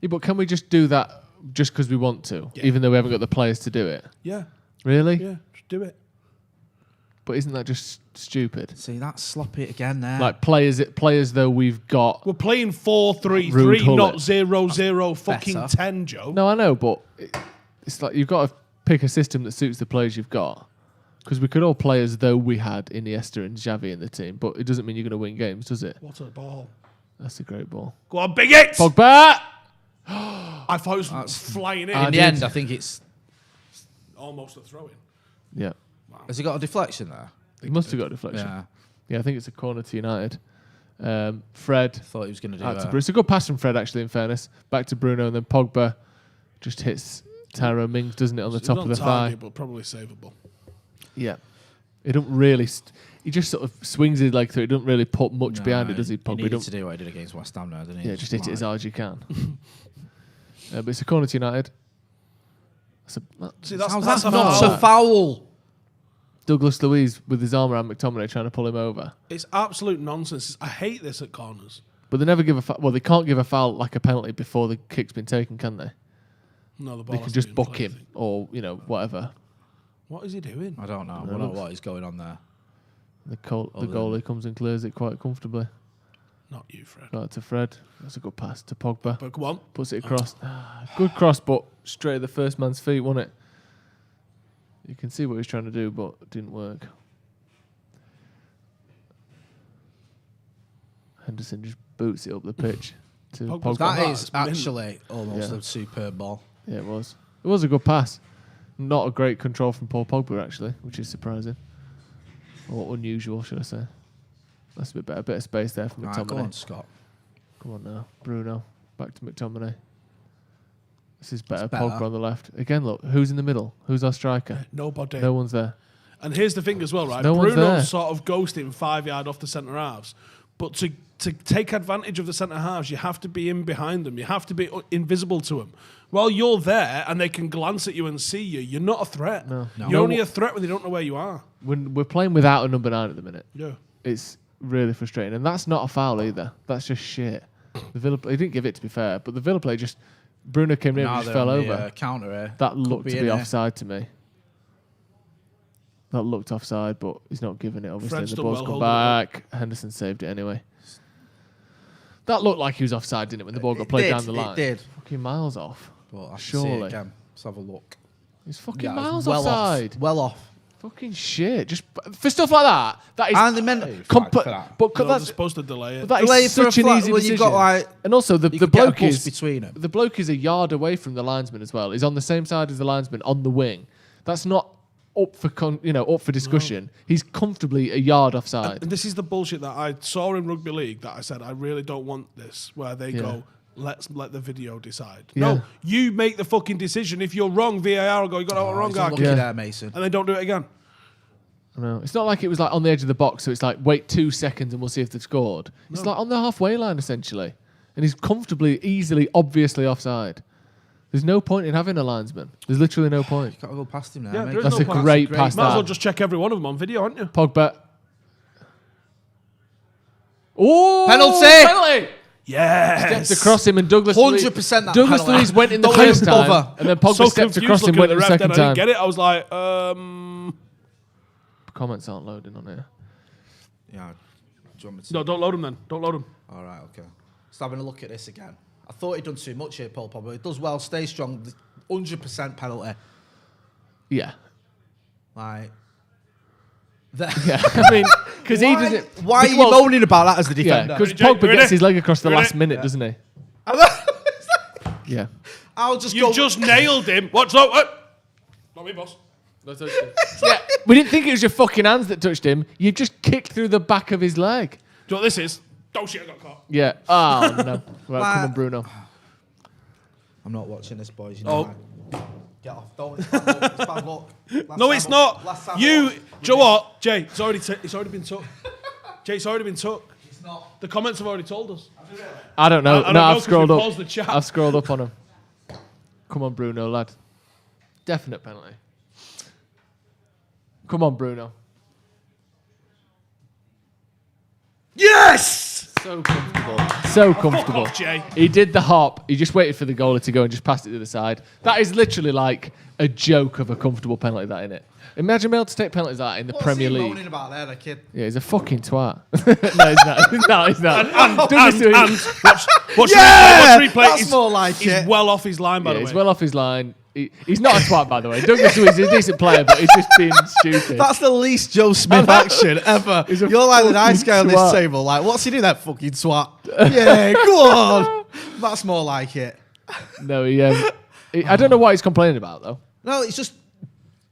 Yeah, but can we just do that just because we want to, even though we haven't got the players to do it? Yeah. Really? Yeah, just do it. But isn't that just stupid? See, that's sloppy again there. Like players though we've got. We're playing 4-3-3, not 0-0 fucking Better. 10, Joe. No, I know, but it's like you've got to pick a system that suits the players you've got. Because we could all play as though we had Iniesta and Xavi in the team, but it doesn't mean you're going to win games, does it? What a ball. That's a great ball. Go on, big it! Pogba! I thought it was flying in. In the end, I think it's... Almost a throw-in. Yeah. Wow. Has he got a deflection there? He must have got a deflection. Yeah, I think it's a corner to United. Fred. Thought he was going to do that. It's a good pass from Fred, actually, in fairness. Back to Bruno, and then Pogba just hits Tyrone Mings, doesn't it, on the top of the thigh. But probably savable. Yeah. It don't really... he just sort of swings his leg through. He doesn't really put much behind it, does he, Pogba? He needed to do what he did against West Ham now, didn't he? Yeah, just hit it as hard as you can. But it's a corner to United. That's not a foul. Douglas Luiz with his arm around McTominay trying to pull him over. It's absolute nonsense. I hate this at corners. But they never give a foul. Well, they can't give a foul like a penalty before the kick's been taken, can they? No, the ball. They can just book him or, whatever. What is he doing? I don't know. I don't know what is going on there. The goalie comes and clears it quite comfortably. Not you, Fred. Got it to Fred. That's a good pass to Pogba. But come on. Puts it across. Good cross, but straight at the first man's feet, wasn't it? You can see what he's trying to do, but it didn't work. Henderson just boots it up the pitch to Pogba. That is actually almost a superb ball. Yeah, it was. It was a good pass. Not a great control from Paul Pogba, actually, which is surprising. Or unusual, should I say. That's a bit better. A bit of space there for McTominay. Right, come on, Scott. Come on now. Bruno. Back to McTominay. This is better. better. Pogba on the left. Again, look. Who's in the middle? Who's our striker? Nobody. No one's there. And here's the thing as well, right? No one's there. Bruno's sort of ghosting 5 yards off the centre halves. But to take advantage of the centre halves, you have to be in behind them. You have to be invisible to them. While you're there and they can glance at you and see you, you're not a threat. No. You're only a threat when they don't know where you are. We're playing without a number 9 at the minute. Yeah. It's really frustrating. And that's not a foul either. That's just shit. The Villa play, he didn't give it, to be fair, but the Villa play just... Bruno came in and just fell over. Counter here. That looked to be in offside to me. That looked offside, but he's not giving it, obviously. Fred's The done ball's well come holding back. Henderson saved it anyway. That looked like he was offside, didn't it, when the ball got played down the line? It did. Fucking miles off. But I Surely. see it again. Let's have a look. He's fucking Yeah, miles well offside. Off. Well off. Fucking shit. Just for stuff like that. That is. And they meant but No, that's they're supposed to delay it. But that Delay is for a such an flat- easy well, decision. you've got, like, and also the you could bloke get a bus is between them. The bloke is a yard away from the linesman as well. He's on the same side as the linesman on the wing. That's not up for up for discussion. No. He's comfortably a yard offside. And this is the bullshit that I saw in rugby league that I said I really don't want this, where they go, let's let the video decide. Yeah. No, you make the fucking decision. If you're wrong, VAR will go, you got it wrong, guy. There, Mason. And then don't do it again. No, it's not like it was like on the edge of the box, so it's like wait 2 seconds and we'll see if they've scored. It's like on the halfway line essentially, and he's comfortably, easily, obviously offside. There's no point in having a linesman. There's literally no point. You've got to go past him now. Yeah, mate. there is That's no a pass. great pass. Might as well just check every one of them on video, aren't you? Pogba. Oh, Penalty! Yes. Stepped across him and Douglas 100% that Douglas penalty. Luiz went in the Don't first even time, bother. and then Pogba So stepped confused across him, looking went at in the ref then, second I didn't time. get it. I was like, Comments aren't loading on here. Yeah. Do you want me to? No, don't load them then. Don't load them. All right, okay. Just having a look at this again. I thought he'd done too much here, Paul Pogba. He does well, stay strong. 100% penalty. Yeah. Like... Yeah, I mean, because he doesn't... Why are you moaning about that as the defender? Yeah, because Pogba gets his leg across the last minute, doesn't he? Yeah. I'll just You just nailed him. What's that? What? Not me, boss. Yeah, we didn't think it was your fucking hands that touched him. You just kicked through the back of his leg. Do you know what this is? Don't shit, I got caught. Yeah. Oh, no. Right, come on, Bruno. I'm not watching this, boys. You Oh. know Get off. Don't. It's bad luck. It's bad luck. No, it's not. You, do you know what? Jay, it's already been took. Jay, it's already been took. It's not. The comments have already told us. I don't know. I don't No, know, I've 'cause scrolled we up. paused the chat. I've scrolled up on him. Come on, Bruno, lad. Definite penalty. Come on, Bruno. Yes! So comfortable. So comfortable. off, Jay. He did the hop. He just waited for the goalie to go and just passed it to the side. That is literally like a joke of a comfortable penalty, that, innit? Imagine being able to take penalties like that in the Premier League. What's he moaning about there, the kid? Yeah, he's a fucking twat. No, he's not. No, he's not. And watch Yeah! replay. That's He's- more like He's it. well off his line, by Yeah, the way. he's well off his line. He's not a twat, by the way. Douglas Luiz is a decent player, but he's just being stupid. That's the least Joe Smith action ever. He's a You're like the nice fucking guy on this twat. table. Like, what's he do, that fucking swat? Yeah, go on. That's more like it. No, I don't know what he's complaining about, though. No, it's just...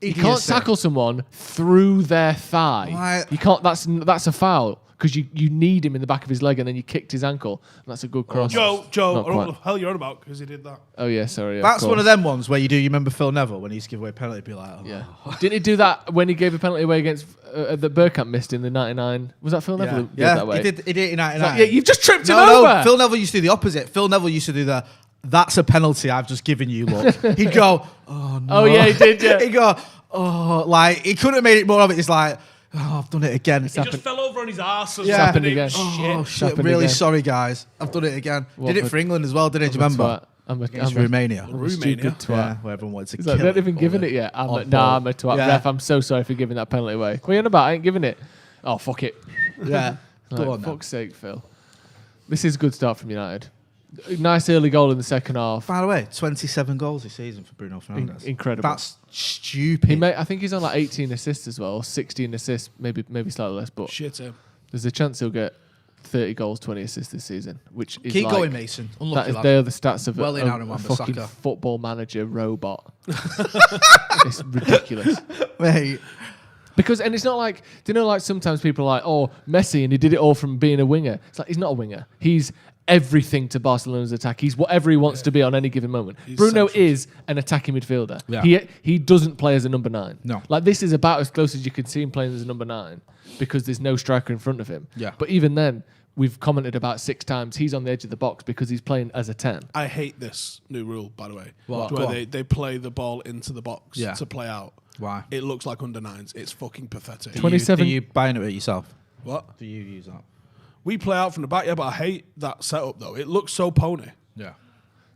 You can't tackle someone through their thigh. Right. You can't. That's a foul because you need him in the back of his leg and then you kicked his ankle. And that's a good cross. Joe, Not I don't know quite. what the hell you're on about because he did that. Oh yeah, sorry. That's one of them ones where you remember Phil Neville when he used to give away a penalty, be like, oh. Yeah. Didn't he do that when he gave a penalty away against that Bergkamp missed in the 99? Was that Phil Neville? who did that way? he did it in 99. Like, yeah, you've just tripped him No, over. Phil Neville used to do the opposite. Phil Neville used to do that's a penalty I've just given you, look. He'd go, oh no. Oh yeah, he did. Yeah. He'd go, oh, like, he couldn't have made it more of it. It's like, oh, I've done it again. He just fell over on his arse. Yeah. happened again. Oh, shit. Happened Really again. sorry, guys. I've done it again. Did it for England as well, didn't you? Remember? Against Romania. I'm a stupid twat. Yeah, where everyone wanted to He's kill like, they haven't it. even given it yet. I'm a twat. Yeah. Ref, I'm so sorry for giving that penalty away. What are you on about? I ain't giving it. Oh, fuck it. Yeah. Like, Go on, then. fuck's sake, Phil. This is a good start from United. Nice early goal in the second half. By the way, 27 goals this season for Bruno Fernandes. Incredible. That's stupid. I think he's on like 18 assists as well, 16 assists, maybe slightly less. But Shit him. There's a chance he'll get 30 goals, 20 assists this season, which is Keep going, Mason. Unlucky lad. They are the stats of Well in out a in fucking Wan-Bissaka. football manager robot. It's ridiculous. Mate. Because, and it's not like, do you know, like sometimes people are like, oh, Messi, and he did it all from being a winger. It's like, he's not a winger. He's everything to Barcelona's attack. He's whatever he wants to be on any given moment. Bruno is an attacking midfielder. Yeah. He doesn't play as a number 9. No. Like, this is about as close as you can see him playing as a number 9 because there's no striker in front of him. Yeah. But even then, we've commented about 6 times, he's on the edge of the box because he's playing as a 10. I hate this new rule, by the way. What? Where they play the ball into the box Yeah. to play out. Why? It looks like under 9s. It's fucking pathetic. 27. Do you buying it yourself? What? Do you use that? We play out from the back, yeah, but I hate that setup, though. It looks so pony. Yeah.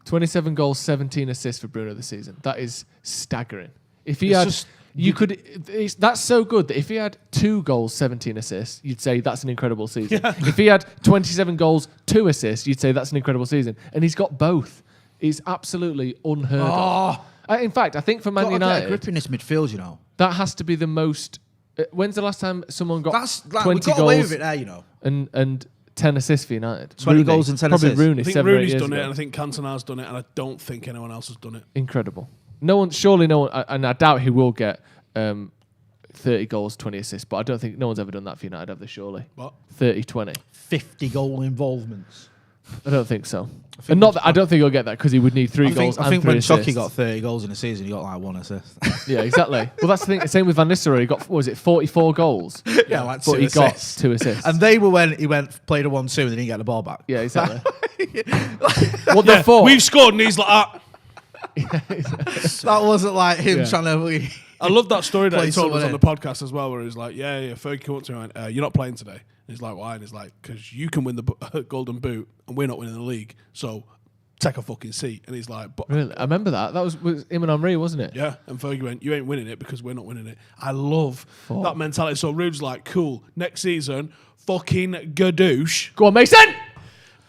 27 goals, 17 assists for Bruno this season. That is staggering. If he It's had, just- that's so good that if he had 2 goals, 17 assists, you'd say that's an incredible season. If he had 27 goals, 2 assists, you'd say that's an incredible season. And he's got both. It's absolutely unheard of. In fact, I think for Man Got to United, get a grip in this midfield, you know. that has to be the most. When's the last time someone got That's like, 20 we got goals away with it there, you know. and 10 assists for United? 20 goals and 10 Probably assists. Rooney, I think 7 or 8 Rooney's years done it, ago. and I think Cantona's done it, and I don't think anyone else has done it. Incredible. No one, and I doubt he will get 30 goals, 20 assists, but I don't think no one's ever done that for United, have they, surely? What? 30-20. 50 goal involvements. I don't think so. And not that I don't think he'll get that because he would need 3 goals I think and 3 when assists. Chucky got 30 goals in a season, he got like 1 assist. Yeah, exactly. Well, that's the thing. Same with Van Nistelrooy. He got, what was it, 44 goals? Yeah, like 2 but he assists. got 2 assists. And they were when he played a 1-2 and then didn't get the ball back. Yeah, exactly. What the fuck? We've scored, and he's like, That wasn't like him trying to... I love that story that Play he told us someone on the podcast as well, where he's like, yeah, Fergie came up to me and went, you're not playing today. And he's like, why? And he's like, because you can win the Golden Boot and we're not winning the league, so take a fucking seat. And he's like, but Really? I remember that. That was him and Henry, wasn't it? yeah. And Fergie went, you ain't winning it because we're not winning it. I love that mentality. So Rude's like, cool, next season, fucking gadoosh. Go on, Mason!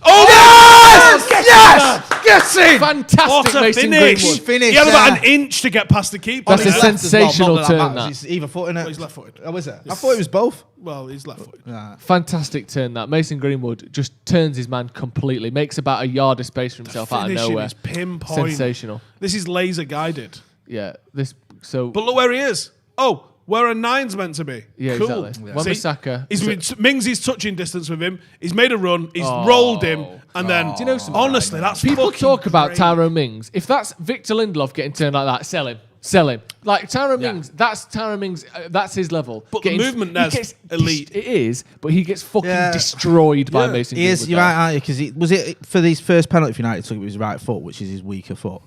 Oh, yes! Yes! Get in! Fantastic, What a Mason finish! Greenwood. Finish, He had about yeah. an inch to get past the keeper. That's a there. sensational turn, that. He's either foot in it. Well, he's left-footed. Oh, is it? I thought it was both. Well, he's left-footed. Fantastic turn, that. Mason Greenwood just turns his man completely, makes about a yard of space for himself out of Finishing nowhere. is pinpoint. Sensational. This is laser guided. Yeah, But look where he is. Oh, where a 9's meant to be. Yeah, cool. exactly. Wan-Bissaka. He's Mings' touching distance with him. He's made a run. He's rolled him, and then Do you know something? honestly, that's People fucking talk about great. Tyrone Mings. If that's Victor Lindelof getting turned like that, sell him. Sell him. Like Tyrone Mings, that's Tyrone Mings. That's his level. But the movement there's elite. It is, but he gets fucking destroyed by Mason. He is. Greenwood You're there. right, aren't you? Because was it for his first penalty for United? Took it with his right foot, which is his weaker foot.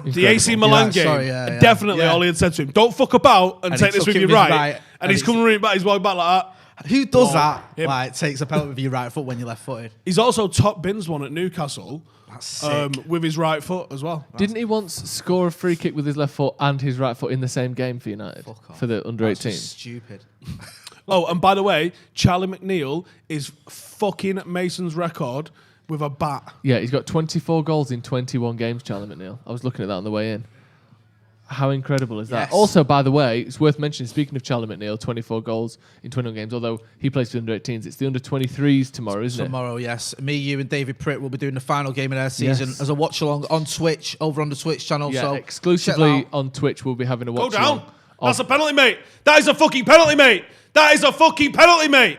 The AC Milan game, definitely all he had said to him, don't fuck about and take he this took with it your with his right. right, And he's coming running back, he's walking back like that. Who does Oh, that? him. Like takes a penalty with your right foot when you're left-footed. He's also top bins one at Newcastle sick. with his right foot as well. Didn't he once score a free kick with his left foot and his right foot in the same game for United for the under 18? Stupid. Oh, and by the way, Charlie McNeil is fucking Mason's record with a bat. Yeah, he's got 24 goals in 21 games, Charlie McNeil. I was looking at that on the way in. How incredible is that? Yes. Also, by the way, it's worth mentioning, speaking of Charlie McNeil, 24 goals in 21 games, although he plays for the under-18s. It's the under-23s tomorrow, isn't it? Tomorrow, yes. Me, you, and David Pritt will be doing the final game of their season Yes. as a watch-along on Twitch, over on the Twitch channel. Yeah, so exclusively check on Twitch, we'll be having a Go watch. down. That's a penalty, mate. That is a fucking penalty, mate. That is a fucking penalty, mate.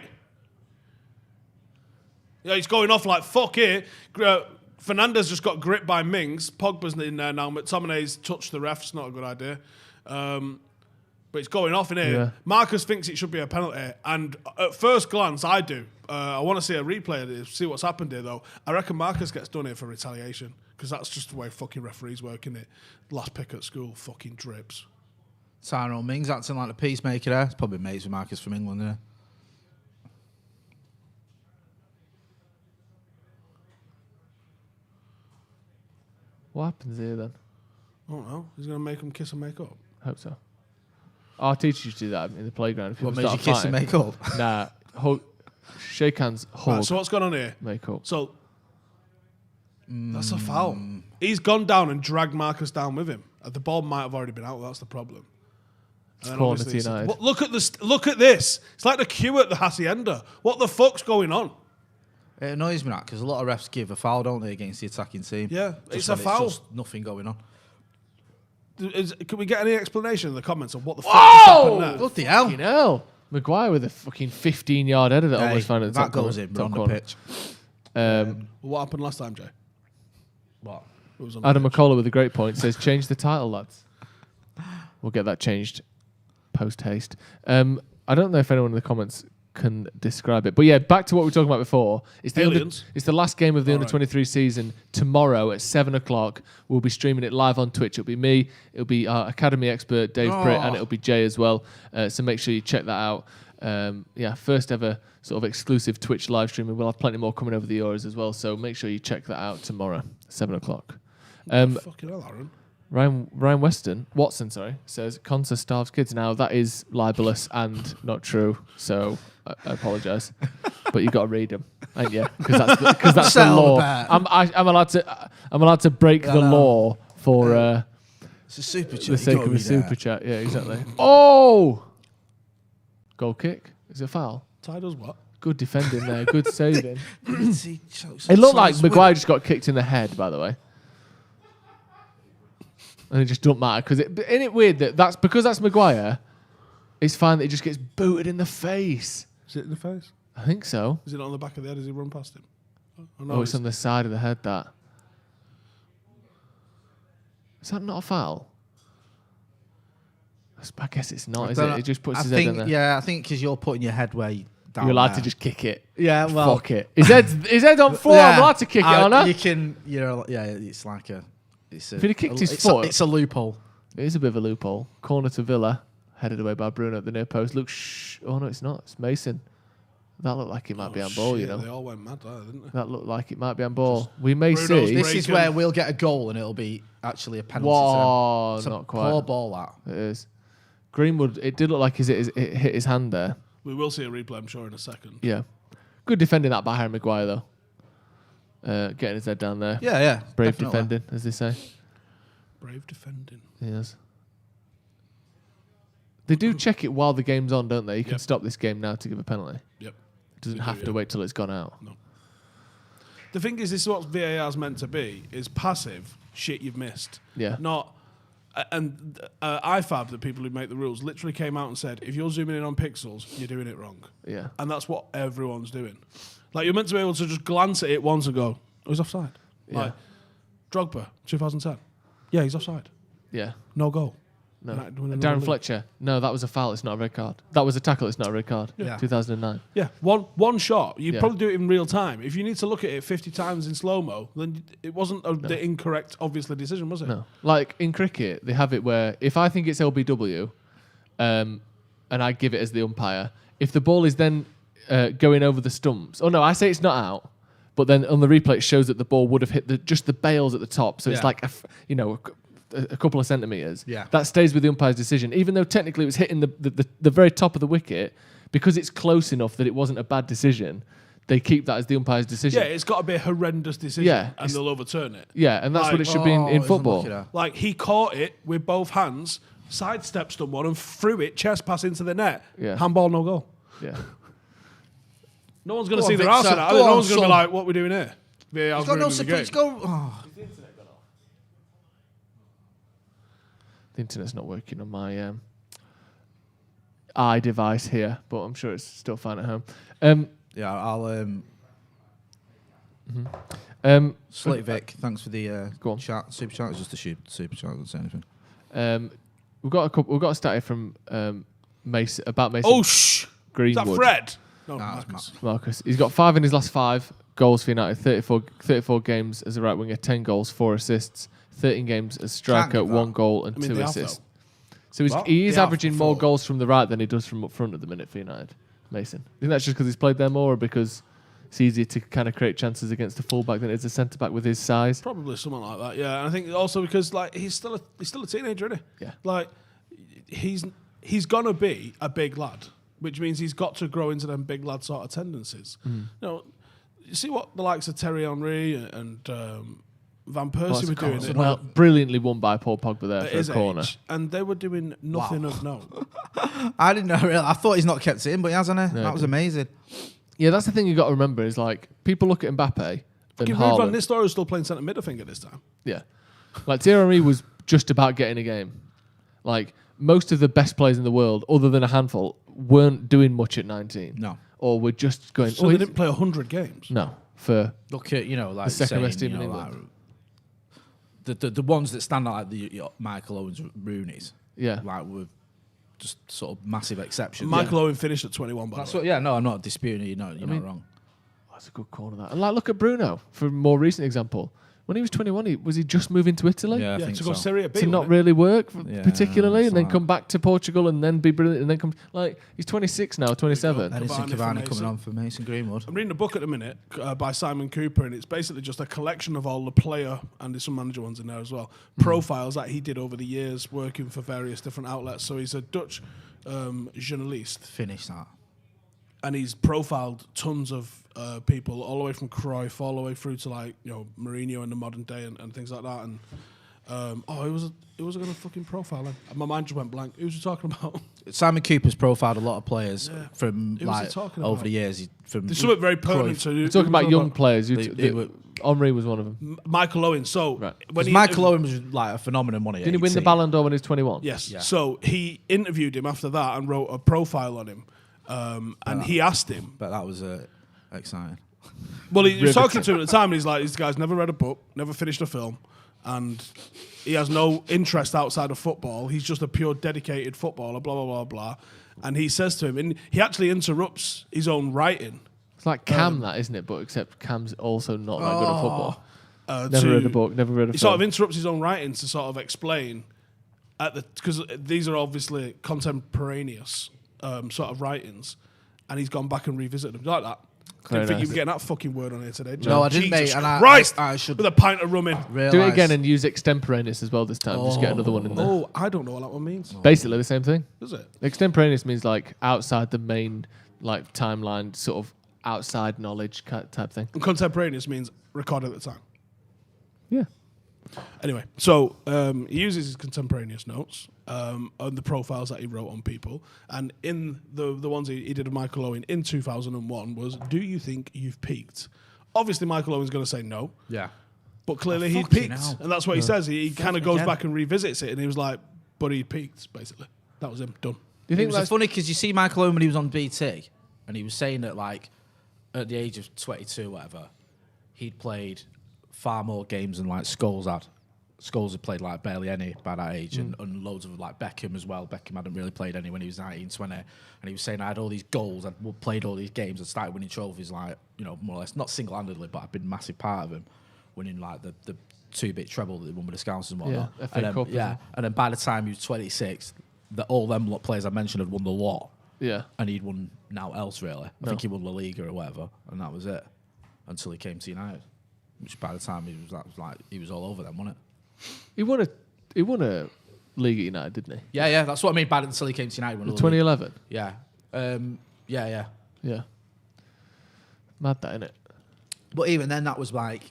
Yeah, he's going off like fuck here. Fernandes just got gripped by Mings. Pogba's in there now. McTominay's touched the ref. It's not a good idea. But it's going off in here. Yeah. Marcus thinks it should be a penalty. And at first glance, I do. I want to see a replay of this, see what's happened here, though. I reckon Marcus gets done here for retaliation. Because that's just the way fucking referees work, isn't it? Last pick at school, fucking drips. Tyrone Mings acting like the peacemaker there. It's probably mates with Marcus from England, isn't it? What happens here then? I don't know. He's going to make him kiss and make up. Hope so. Our teachers used to do that in the playground. If What people made you start kiss and fighting. make up? Nah. Shake hands, hug. Right, so what's going on here? Make up. So that's a foul. He's gone down and dragged Marcus down with him. The ball might have already been out. That's the problem. It's corner to United. Look at this. Look at this. It's like the queue at the Hacienda. What the fuck's going on? It annoys me that because a lot of refs give a foul, don't they, against the attacking team? Yeah, Just it's a when foul. Just nothing going on. Can we get any explanation in the comments of what the fuck just happened there? Bloody hell. Fucking hell. Maguire with a fucking 15-yard header that almost found it. That goes in, but on the pitch. What happened last time, Jay? What? Adam McKola with a great point says, change the title, lads. We'll get that changed post-haste. I don't know if anyone in the comments can describe it. But yeah, back to what we were talking about before. It's the last game of the under-23 season. Tomorrow at 7 o'clock, we'll be streaming it live on Twitch. It'll be me, it'll be our academy expert, Dave Britt, and it'll be Jay as well. So make sure you check that out. First ever sort of exclusive Twitch live stream. We'll have plenty more coming over the hours as well. So make sure you check that out tomorrow, 7 o'clock. Fucking hell, Aaron. Ryan Watson, says Consa starves kids. Now that is libelous and not true, so I apologise. But you got to read them, ain't you? Because that's the law. I'm allowed to break the law for it's a super chat. the sake of a super chat. Yeah, exactly. Oh, goal kick. Is it a foul? Ty does what? Good defending there. Good saving. It looked like Maguire just got kicked in the head, by the way. And it just don't matter because isn't it weird that's because that's Maguire. It's fine that he just gets booted in the face. Is it in the face? I think so. Is it on the back of the head? Does he run past him? Oh, it's on the side of the head. That is that not a foul? I guess it's not. Is it? It just puts his head in there. Yeah, I think because you're putting your head where you're allowed to just kick it. Yeah, well, fuck it. His head's on floor. I'm allowed to kick it on her. You can. It's like a. If he'd have kicked his foot, it's a loophole. It is a bit of a loophole. Corner to Villa, headed away by Bruno at the near post. Look, oh no, it's not. It's Mason. That looked like it might be on ball, you know. They all went mad there, didn't they? That looked like it might be on ball. We may Bruno's see. This is where we'll get a goal and it'll be actually a penalty. Whoa, it's not quite. Poor ball that. It is. Greenwood, it did look like it hit his hand there. We will see a replay, I'm sure, in a second. Yeah. Good defending that by Harry Maguire, though. Getting his head down there. Yeah. Brave definitely. defending, as they say. Brave defending. Yes. They do check it while the game's on, don't they? You can stop this game now to give a penalty. Yep. It doesn't have to wait till it's gone out. No. The thing is, this is what VAR's meant to be, is passive shit you've missed. Yeah. Not... And IFAB, the people who make the rules, literally came out and said, if you're zooming in on pixels, you're doing it wrong. Yeah. And that's what everyone's doing. Like, you're meant to be able to just glance at it once and go, oh, he's offside. Yeah. Like, Drogba, 2010. Yeah, he's offside. Yeah. No goal. No. Darren Fletcher. No, that was a foul. It's not a red card. That was a tackle. It's not a red card. Yeah. 2009. Yeah, one shot. You'd probably do it in real time. If you need to look at it 50 times in slow-mo, then it wasn't the incorrect, obviously, decision, was it? No. Like, in cricket, they have it where if I think it's LBW and I give it as the umpire, if the ball is then going over the stumps... Oh, no, I say it's not out, but then on the replay it shows that the ball would have hit just the bails at the top, so it's like, a couple of centimetres. Yeah. That stays with the umpire's decision, even though technically it was hitting the very top of the wicket, because it's close enough that it wasn't a bad decision, they keep that as the umpire's decision. Yeah, it's got to be a horrendous decision, and they'll overturn it. Yeah, and that's what it should be in football. Like, he caught it with both hands, sidestepped someone and threw it chest pass into the net. Yeah. Handball, no goal. Yeah. No one's going to see their arse in that. No one's going to be like, what are we doing here? VAR's ruining the game. The internet's not working on my iDevice here, but I'm sure it's still fine at home. I'll Slate Vic, thanks for the chat. Super chat is just a super chat. Doesn't say anything. We've got a stat here from Mason about Mason. Oh Greenwood. Is that Fred? No, Marcus. He's got 5 in his last 5 goals for United. 34 games as a right winger, 10 goals, 4 assists. 13 games as striker, 1 goal and 2 assists. So he is averaging more goals from the right than he does from up front at the minute for United. Mason. I think that's just because he's played there more, or because it's easier to kind of create chances against a fullback than it is a centre back with his size. Probably something like that. Yeah, and I think also because he's still a teenager, isn't he? Yeah. Like he's gonna be a big lad. which means he's got to grow into them big lad sort of tendencies. You see what the likes of Thierry Henry and Van Persie were doing. Well, brilliantly won by Paul Pogba there for a corner. And they were doing nothing of note. I didn't know, really. I thought he's not kept it in, but he hasn't. That was amazing. Yeah, that's the thing you got to remember is like people look at Mbappe and Haaland. Van Nistelrooy was still playing centre mid, I think, at this time. Yeah. Like Thierry Henry was just about getting a game. Like most of the best players in the world, other than a handful, weren't doing much at 19. No. Or were just going... So they didn't play 100 games? No. For look at, like the second best team in England. The ones that stand out like the Michael Owens, Rooney's. Yeah. Like were just sort of massive exceptions. Michael Owen finished at 21, by the way. Yeah, no, I'm not disputing it. You're not wrong. That's a good corner, that. And like, look at Bruno, for a more recent example. When he was 21, was he just moving to Italy? Yeah, I think to go Serie B. To not really work particularly, and then come back to Portugal and then be brilliant, and then come... Like, he's 26 now, 27. Edison Cavani coming on for Mason Greenwood. I'm reading a book at the minute by Simon Cooper, and it's basically just a collection of all the player, and there's some manager ones in there as well, profiles that he did over the years working for various different outlets. So he's a Dutch journalist. Finish that. And he's profiled tons of people, all the way from Cruyff, all the way through to Mourinho in the modern day and things like that. And it was going to fucking profile him. My mind just went blank. Who was he talking about? Simon Cooper's profiled a lot of players from over the years. There's something very permanent. We're talking about young players. Henry was one of them. Michael Owen. So when Michael Owen was like a phenomenon, wasn't he? Didn't he win the Ballon d'Or when he was 21? Yes. Yeah. So he interviewed him after that and wrote a profile on him. And he asked him. But that was exciting. Well, he was talking to him at the time, and he's like, this guy's never read a book, never finished a film, and he has no interest outside of football. He's just a pure dedicated footballer, blah, blah, blah, blah. And he says to him, and he actually interrupts his own writing. It's like Cam, that, isn't it? But except Cam's also not that good at football. Never read a book, never read a film. He sort of interrupts his own writing to sort of explain, because these are obviously contemporaneous sort of writings, and he's gone back and revisited them. Do you like that? I didn't think you were getting that fucking word on here today. No, I didn't, mate. And I should with a pint of rum in. Do it again and use extemporaneous as well this time. Just get another one in there. Oh, I don't know what that one means. Basically the same thing. Does it? Extemporaneous means like outside the main like timeline, sort of outside knowledge type thing. And contemporaneous means recorded at the time. Yeah. Anyway, so he uses his contemporaneous notes on the profiles that he wrote on people, and in the ones he did of Michael Owen in 2001 was, do you think you've peaked? Obviously, Michael Owen's going to say no. Yeah. But clearly he'd peaked, and that's what he says. He kind of goes back and revisits it, and he was like, but he peaked, basically. That was him, done. Do you think that's funny? Because you see Michael Owen when he was on BT, and he was saying that, like, at the age of 22 whatever, he'd played far more games than like Scholes had. Scholes had played like barely any by that age, and loads of like Beckham as well. Beckham hadn't really played any when he was 19, 20, and he was saying I had all these goals, I'd played all these games, I'd started winning trophies, like, more or less, not single-handedly, but I've been a massive part of him, winning like the 2-bit treble that they won with the Scouts and whatnot. Yeah, and then by the time he was 26, all them players I mentioned had won the lot. Yeah, and he'd won now else really. I think he won La Liga or whatever, and that was it until he came to United. Which by the time he was all over them, wasn't it? He won a league at United, didn't he? Yeah, that's what I mean. Bad until he came to United. 2011. Yeah, yeah. Mad that, innit? But even then, that was like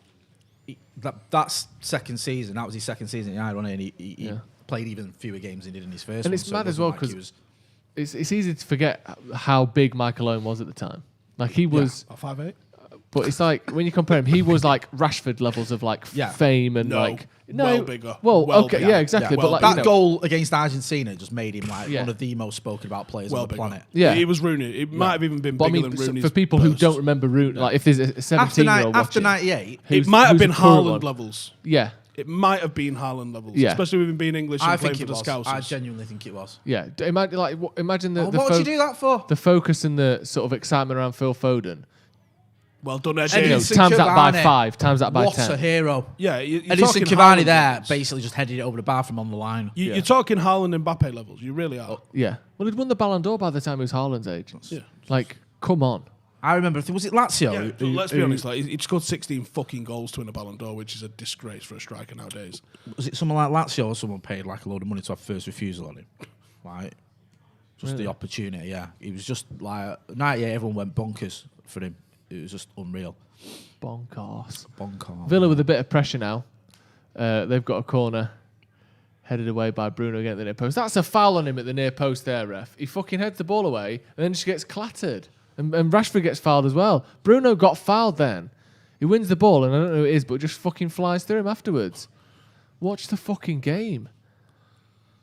that's second season. That was his second season at United, wasn't he? And he played even fewer games than he did in his first. And it's mad as well because it's easy to forget how big Michael Owen was at the time. Like he was 5'8". But it's like when you compare him, he was like Rashford levels of like fame and bigger. Well, okay, bigger. yeah, exactly. Well, but like that goal against Argentina just made him like one of the most spoken about players on the planet. Yeah, he was Rooney. It might have even been bigger than Rooney's. For people who don't remember Rooney, like if there's a 17-year-old after 98, it might have been Haaland levels. Yeah. It might have been Haaland levels, especially with him being English and playing for the Scouts. I genuinely think it was. Yeah, imagine the. What would you do that for? The focus and the sort of excitement around Phil Foden. Well done, Times that by 5, times that by 10. What a hero. Yeah, Edison Cavani there basically just headed it over the bar from on the line. You're talking Haaland and Mbappe levels. You really are. Yeah. Well, he'd won the Ballon d'Or by the time he was Haaland's age. Yeah. Like, come on. I remember, was it Lazio? Yeah, let's be honest, like, he scored 16 fucking goals to win a Ballon d'Or, which is a disgrace for a striker nowadays. Was it someone like Lazio or someone paid like a load of money to have first refusal on him? Like, Just the opportunity, yeah. He was just like 98. Everyone went bonkers for him. It was just unreal. Bonkers. Bonkers. Villa with a bit of pressure now. They've got a corner headed away by Bruno against the near post. That's a foul on him at the near post there, ref. He fucking heads the ball away and then just gets clattered. And Rashford gets fouled as well. Bruno got fouled then. He wins the ball, and I don't know who it is, but just fucking flies through him afterwards. Watch the fucking game.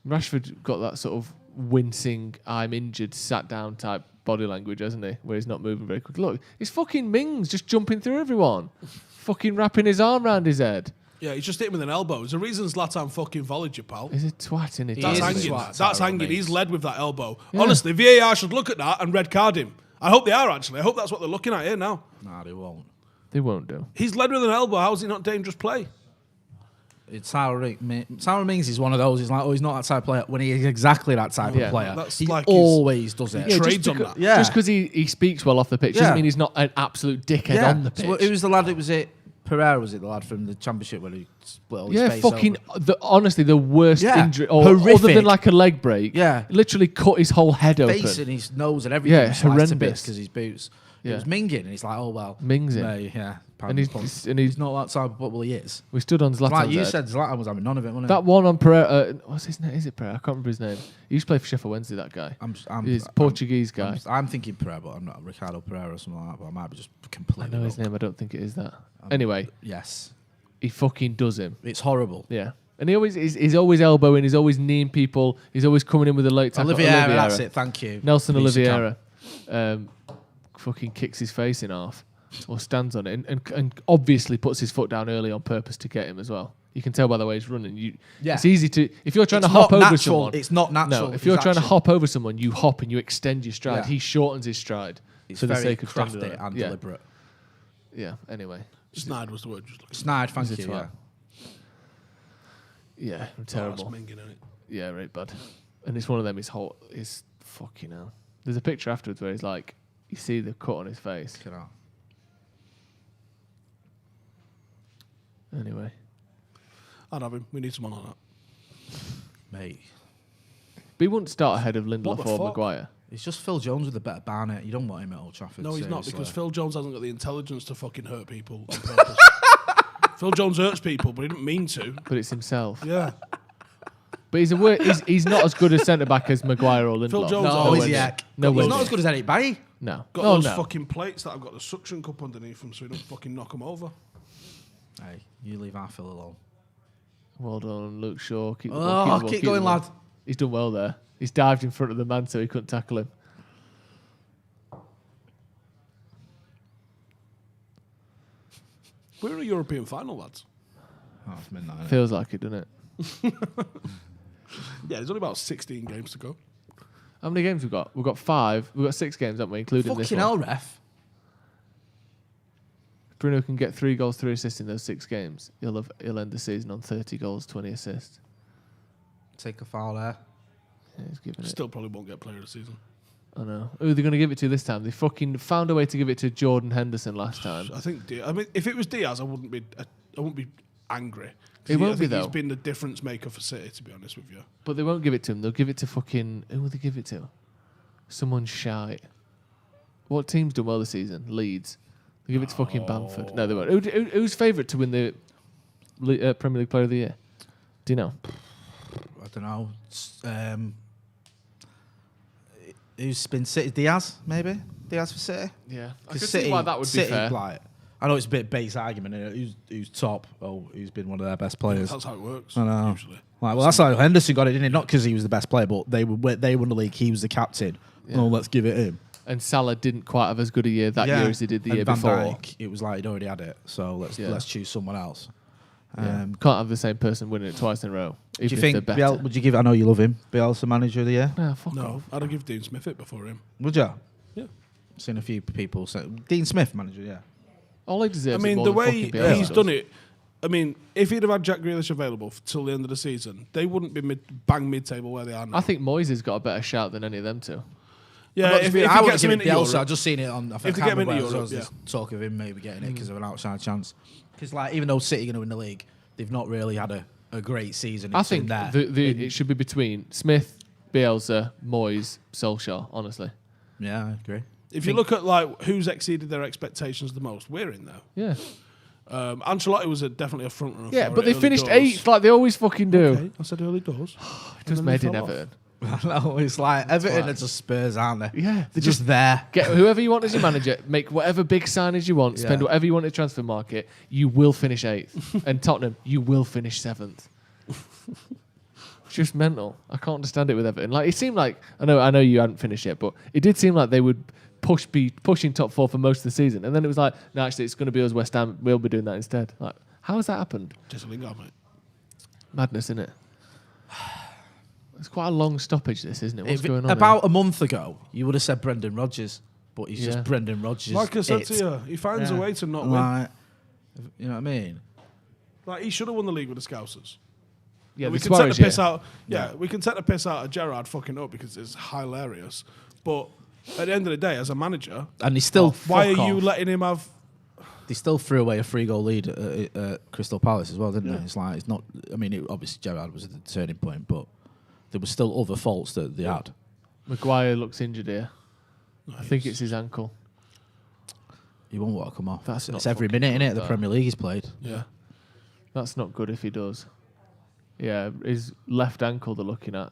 Rashford got that sort of wincing, I'm injured, sat down type body language, hasn't he? Where he's not moving very quick. Look, it's fucking Mings just jumping through everyone. Fucking wrapping his arm around his head. Yeah, he's just hit him with an elbow. There's a reason Zlatan fucking volleyed you, pal. He's a twat, isn't he? That's hanging. That's hanging. He's led with that elbow. Yeah. Honestly, VAR should look at that and red card him. I hope they are, actually. I hope that's what they're looking at here now. Nah, they won't. They won't do. He's led with an elbow. How is he not dangerous play? It's Sarah Mings is one of those. He's like, he's not that type of player. When he's exactly that type of player, he like always does it. He trades on that. Just because he speaks well off the pitch doesn't mean he's not an absolute dickhead on the pitch. So, who was the lad? Was it Pereira? Was it the lad from the Championship where he split all his face fucking. over? Honestly, the worst injury, horrific. Other than like a leg break. Yeah, literally cut his whole head open. Face and his nose and everything. Yeah, horrendous. Because his boots. It was minging, and he's like, oh well, Mingsing. Yeah. And he's not that type of football. He is. We stood on Zlatan. Like you said, Zlatan was having none of it, wasn't that one on Pereira. What's his name? Is it Pereira? I can't remember his name. He used to play for Sheffield Wednesday. That guy. He's a Portuguese guy. I'm thinking Pereira, but I'm not Ricardo Pereira or something like that. But I might be just completely. I know his name. I don't think it is that. Anyway. Yes. He fucking does him. It's horrible. Yeah. And he's always elbowing. He's always kneeing people. He's always coming in with a late tackle. Oliveira, that's it. Thank you. Nelson Oliveira. Fucking kicks his face in half. Or stands on it and obviously puts his foot down early on purpose to get him as well. You can tell by the way he's running. It's easy to if you're trying to hop over someone. It's not natural. No, if you're trying to hop over someone, you hop and you extend your stride. Yeah. He shortens his stride It's for the very sake of crafty standing and deliberate. Yeah. Anyway, snide was the word. Snide, thank you. Yeah, terrible. That's minging, isn't it? Yeah, right, bad. And it's one of them. He's fucking hell. There's a picture afterwards where he's like, you see the cut on his face. Anyway. I'd have him. We need someone like that. Mate. But he wouldn't start ahead of Lindelof or Maguire. It's just Phil Jones with a better banner. You don't want him at Old Trafford. No, he's not, seriously. because Phil Jones hasn't got the intelligence to fucking hurt people on purpose. Phil Jones hurts people, but he didn't mean to. But it's himself. Yeah. But he's not as good a centre-back as Maguire or Lindelof. Phil Jones he's not as good as Eric Bailly. No. Got those fucking plates that have got the suction cup underneath them so he don't fucking knock them over. Hey, you leave our Phil alone. Well done, Luke Shaw. Keep going, lad. He's done well there. He's dived in front of the man so he couldn't tackle him. We're in a European final, lads. Oh, it's midnight. Feels like it, doesn't it? Yeah, there's only about 16 games to go. How many games we've got? We've got 5. We've got 6 games, haven't we, including this one? Fucking hell, ref. Bruno can get 3 goals, 3 assists in those 6 games. He'll end the season on 30 goals, 20 assists. Take a foul there. Yeah, he's giving Still probably won't get player of the season. I know. Who are they going to give it to this time? They fucking found a way to give it to Jordan Henderson last time. I think. I mean, if it was Diaz, I wouldn't be angry. It won't be, I think though. he's been the difference maker for City, to be honest with you. But they won't give it to him. They'll give it to fucking... Who will they give it to? Someone shite. What team's done well this season? Leeds. They'll give it to fucking Bamford. No, they won't. Who's favourite to win the Premier League Player of the Year? Do you know? I don't know. Who's been City? Diaz, maybe? Diaz for City? Yeah. I could see why that would be fair. Like, I know it's a bit base argument. Who's top? Oh, who's been one of their best players? That's how it works. I know. Usually. Like, well, that's how Henderson got it, didn't it? Not because he was the best player, but they won the league. He was the captain. Yeah. Oh, let's give it him. And Salah didn't quite have as good a year that year as he did the year Van before. Dijk, it was like he'd already had it, so let's choose someone else. Can't have the same person winning it twice in a row. Do you think would you give? I know you love him. Bielsa manager of the year? No, I'd give Dean Smith it before him. Would you? Yeah. Seen a few people say Dean Smith manager. Yeah. All he deserves. I mean, the way he's done it. I mean, if he'd have had Jack Grealish available till the end of the season, they wouldn't be mid-table where they are now. I think Moyes has got a better shout than any of them two. Yeah, if he gets him into Europe, I've just seen it on. If they get him into Europe, there's talk of him maybe getting it because of an outside chance. Because like, even though City are going to win the league, they've not really had a great season. I think it should be between Smith, Bielsa, Moyes, Solskjaer, honestly. Yeah, I agree. If you look at like who's exceeded their expectations the most, we're in there. Yeah. Ancelotti was definitely a front runner. Yeah, for but it they early finished doors. 8th like they always fucking do. Okay, I said early doors. Just made in Everton. No, it's like Everton are just Spurs, aren't they? Yeah, they're just there. Get whoever you want as your manager, make whatever big signage you want, spend Yeah. whatever you want at transfer market, you will finish 8th. And Tottenham, you will finish 7th. It's just mental. I can't understand it with Everton. Like it seemed like I know you hadn't finished yet, but it did seem like they would be pushing top 4 for most of the season, and then it was like, no, actually, it's going to be us, West Ham. We'll be doing that instead. Like, how has that happened? Just a Lingard, mate. Madness, isn't it? It's quite a long stoppage, this, isn't it? What's going on? About a month ago, you would have said Brendan Rodgers, but he's just Brendan Rodgers. Like I said to you, he finds a way to not win. You know what I mean? Like he should have won the league with the Scousers. Yeah, we the can take the Suarez piss out. Yeah, we can take the piss out of Gerrard fucking up because it's hilarious. But at the end of the day, as a manager, And he's still. why are fuck you off. letting him have? They still threw away a 3-goal lead at Crystal Palace as well, didn't they? It's like it's not. I mean, obviously Gerrard was the turning point, but there were still other faults that they had. Maguire looks injured here. I think it's his ankle. He won't want to come off. That's It's not every fucking minute, good, innit? The that. Premier League he's played. Yeah. That's not good if he does. Yeah, his left ankle they're looking at.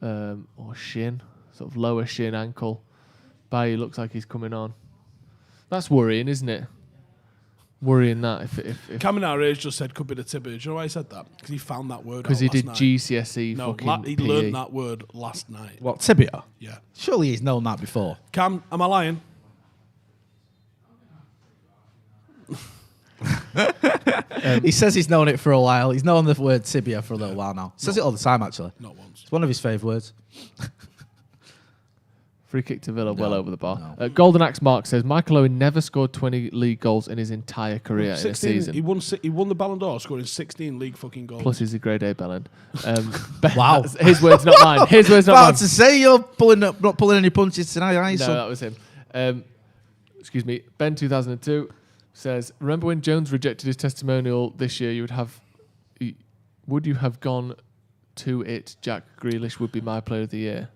Or shin. Sort of lower shin ankle. Bailly looks like he's coming on. That's worrying, isn't it? Worrying that if Caminara just said could be the tibia. Do you know why he said that? Because he found that word. because out he did last night. GCSE No, fucking he PE. learned that word last night. What, tibia? Yeah. Surely he's known that before. Cam, am I lying? He says he's known it for a while. He's known the word tibia for a little while now. Says it all the time, actually. Not once. It's one of his favourite words. Free kick to Villa, well over the bar. Golden Axe Mark says Michael Owen never scored 20 league goals in his entire career in a season. He won the Ballon d'Or, scoring 16 league fucking goals. Plus, he's a grade A bellend. Wow. His words, not mine. His words, not mine. About to say you're not pulling any punches tonight, are you? No, that was him. Excuse me. Ben 2002 says, remember when Jones rejected his testimonial this year? Would you have gone to it? Jack Grealish would be my player of the year.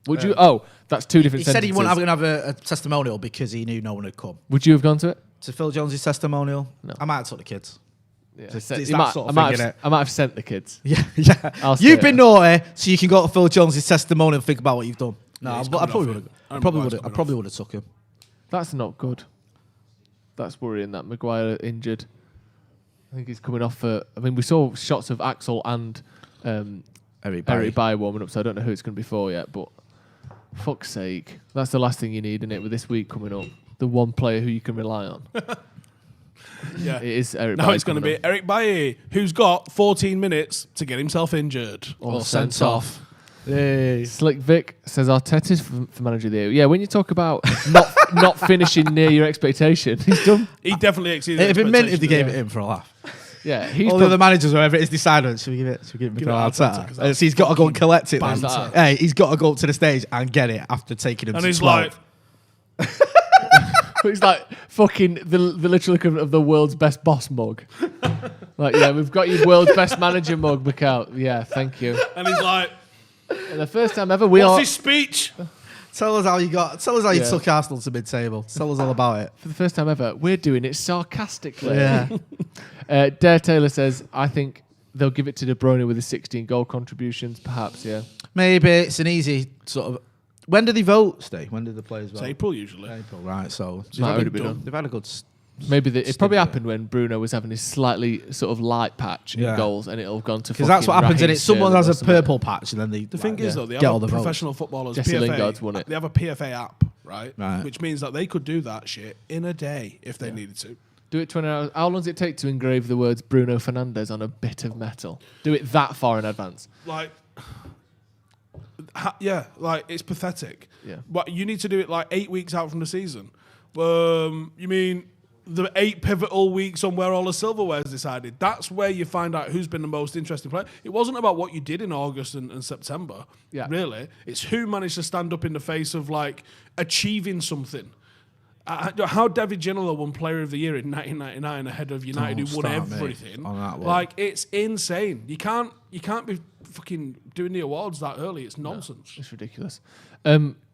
Would you? Oh, that's two different He said sentences. he wasn't going to have a testimonial because he knew no one had come. Would you have gone to it? To Phil Jones' testimonial? No. I might have took the kids. Yeah. It's I that might- sort I of might thing, have- innit? I might have sent the kids. Yeah, yeah. I'll say You've it. been naughty, so you can go to Phil Jones' testimonial and think about what you've done. No, Yeah, he's I coming probably off would it. have. I probably would have took him. That's not good. That's worrying that Maguire injured. I think he's coming off for... I mean, we saw shots of Axel and Eric Bailly warming up, so I don't know who it's going to be for yet, but fuck's sake. That's the last thing you need, innit, with this week coming up. The one player who you can rely on. Yeah. It is Eric Now Bailly it's going to coming be Eric Bailly, who's got 14 minutes to get himself injured. Or sent off. Hey. Slick Vic says Arteta's for manager of the year. Yeah, when you talk about not finishing near your expectation, he's done. He definitely exceeded. It'd be mint if they expectations. gave it him for a laugh. Yeah, he's all the other managers, whoever it is, decided. Should we give it Give it Mikel Arteta, 'cause Arteta? So he's got to go and collect it. Then. banter. Hey, he's got to go up to the stage and get it after taking him And to he's 12. like, He's like fucking the literal equivalent of the world's best boss mug. Like, yeah, we've got your world's best manager mug, Mikel. Yeah, thank you. and he's like, And the first time ever we what's all... his speech? Tell us how you Yeah. took Arsenal to mid-table. Tell us all about it. For the first time ever, we're doing it sarcastically. Yeah. Dare Taylor says, I think they'll give it to De Bruyne with his 16 goal contributions, perhaps, yeah. Maybe it's an easy sort of. When do they vote, Steve? When do the players vote? It's April usually. April, right? So Might already be done. they've had a good. Maybe it stint probably there. happened when Bruno was having his slightly sort of light patch in Yeah. goals, and it'll have gone to Because that's what fucking happens in Raheem it. Someone Sterling has or a something. purple patch, and then they. The thing is, though, they get all have the votes. professional footballers. Jesse PFA, Lingard's won it. They have a PFA app, right? Right. Which means that they could do that shit in a day if they needed to. Do it 20 hours. How long does it take to engrave the words Bruno Fernandes on a bit of metal? Do it that far in advance. Like, yeah, like it's pathetic. Yeah. But you need to do it like 8 weeks out from the season. You mean the 8 pivotal weeks on where all the silverware is decided? That's where you find out who's been the most interesting player. It wasn't about what you did in August and September. Yeah. Really, it's who managed to stand up in the face of like achieving something. how David Ginola won Player of the Year in 1999 ahead of United, who won everything. Like, it's insane. You can't be fucking doing the awards that early. It's nonsense. No, it's ridiculous.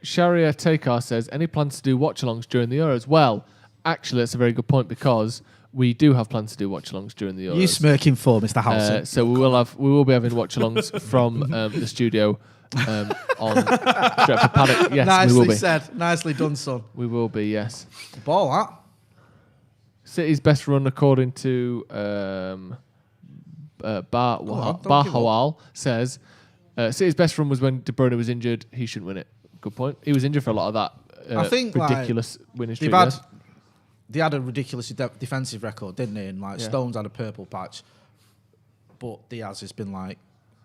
Sharia Takar says, any plans to do watch-alongs during the Euros? Well, actually, that's a very good point, because we do have plans to do watch-alongs during the Euros. You smirking for Mr. Howson. So we will be having watch-alongs from the studio on Stretford Paddock. Yes, Nicely we will be. said. Nicely done, son. We will be, yes. Ball, that. City's best run, according to Bahawal, says City's best run was when De Bruyne was injured. He shouldn't win it. Good point. He was injured for a lot of that I think ridiculous winning streak. They had a ridiculous defensive record, didn't they? And Stones had a purple patch, but Diaz has been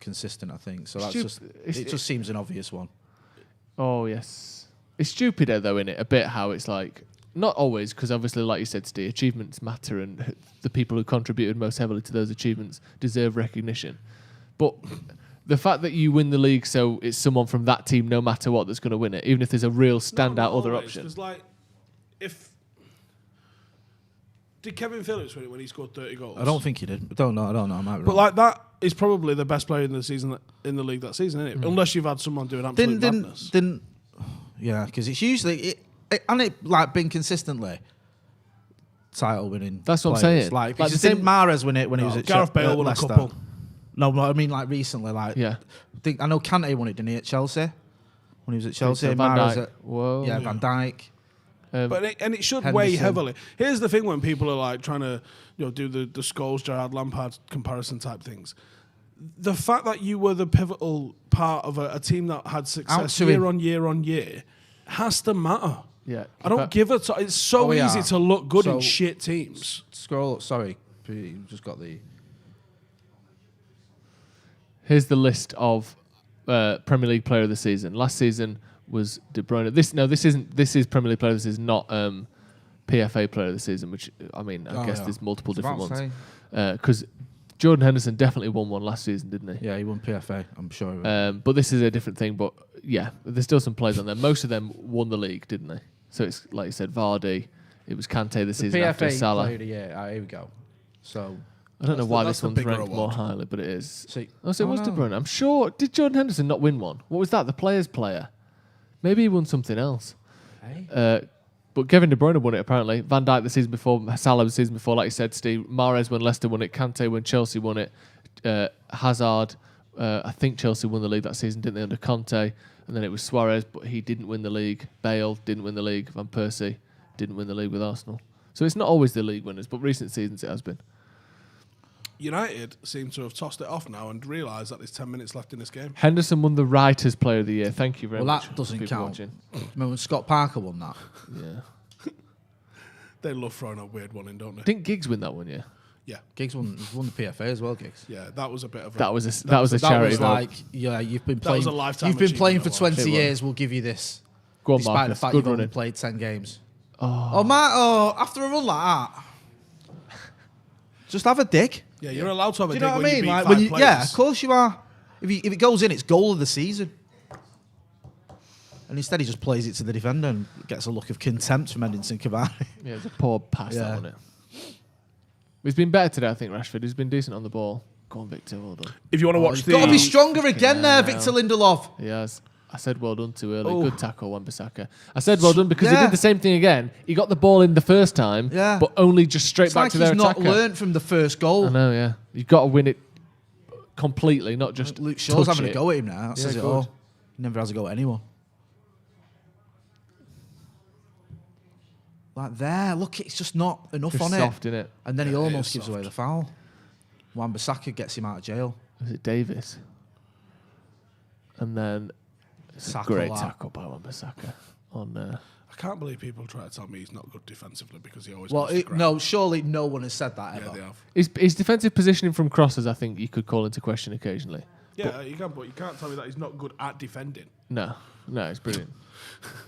consistent, I think. So it just seems an obvious one. Oh yes, it's stupid though, isn't it? A bit how it's not always, because obviously, like you said, Steve, achievements matter, and the people who contributed most heavily to those achievements deserve recognition. But the fact that you win the league, so it's someone from that team, no matter what, that's going to win it, even if there's a real standout other option. Because did Kevin Phillips win it when he scored 30 goals? I don't think he did. I don't know. I might be But wrong. that is probably the best player in the season in the league that season, isn't it? Unless you've had someone doing absolute madness. Yeah, because it's usually been consistently title winning. That's what players. I'm saying. Didn't Mahrez win it when he was at Gareth Bale won Leicester? a couple. No, I mean recently. I know Kante won it, didn't he, at Chelsea? When he was at Chelsea, so Van Dijk. Whoa. Yeah, Van Dijk. But it should weigh heavily. Here's the thing: when people are trying to do the Scholes, Gerrard, Lampard comparison type things, the fact that you were the pivotal part of a team that had success year on year has to matter. Yeah, I don't give it. It's so easy to look good in shit teams. Scroll up. Sorry, you just got the. Here's the list of Premier League Player of the Season. Last season was De Bruyne. This isn't. This is Premier League Player of the Season, not PFA Player of the Season. Which I guess there's multiple different ones. Because Jordan Henderson definitely won one last season, didn't he? Yeah, he won PFA. I'm sure. But this is a different thing. But yeah, there's still some players on there. Most of them won the league, didn't they? So it's like you said, Vardy. It was Kante this season after Salah. Player of the Year. Here we go. So. I don't know why this one's ranked more highly, but it is. So it was De Bruyne. I'm sure. Did Jordan Henderson not win one? What was that? The Players' Player? Maybe he won something else. Hey. But Kevin De Bruyne won it, apparently. Van Dijk the season before, Salah the season before, like you said, Steve. Mahrez when Leicester won it. Kante when Chelsea won it. Hazard, I think Chelsea won the league that season, didn't they, under Conte? And then it was Suarez, but he didn't win the league. Bale didn't win the league. Van Persie didn't win the league with Arsenal. So it's not always the league winners, but recent seasons it has been. United seem to have tossed it off now and realised that there's 10 minutes left in this game. Henderson won the Writers' Player of the Year. Thank you very much. Well, that doesn't count. Remember when Scott Parker won that? Yeah. They love throwing a weird one in, don't they? Didn't Giggs win that one, yeah? Yeah. Giggs won the PFA as well, Giggs. Yeah, that was a bit of a... That was a charity vote. You've been playing for 20 years, we'll give you this. Go on, despite Marcus. the fact Good you've only running. played 10 games. Oh, after a run like that, just have a dig. Yeah, you're allowed to have a dig. Do you know what I mean? You beat When 5 players. yeah, of course you are. If it goes in, it's goal of the season. And instead, he just plays it to the defender and gets a look of contempt from Edinson Cavani. Yeah, it's a poor pass, that wasn't it? He's been better today, I think, Rashford. He's been decent on the ball. Go on, Victor, well done. If you want to watch Got to be stronger again there, Victor Lindelof. He has. I said well done too early. Good tackle, Wan-Bissaka. I said well done because he did the same thing again. He got the ball in the first time, but only just straight back to their attacker. He's not learned from the first goal. I know, yeah. You've got to win it completely, not just Luke Shaw's touch having a go at him now. That says it all. He never has a go at anyone. Like there, look, it's just not enough It's on soft, it. Innit? And then he almost gives away the foul. Wan-Bissaka gets him out of jail. Was it Davis? And then great tackle by Wan-Bissaka on. I can't believe people try to tell me he's not good defensively because he always. Surely no one has said that ever. Yeah, they have. His defensive positioning from crosses, I think you could call into question occasionally. Yeah, but you can't tell me that he's not good at defending. No, it's brilliant.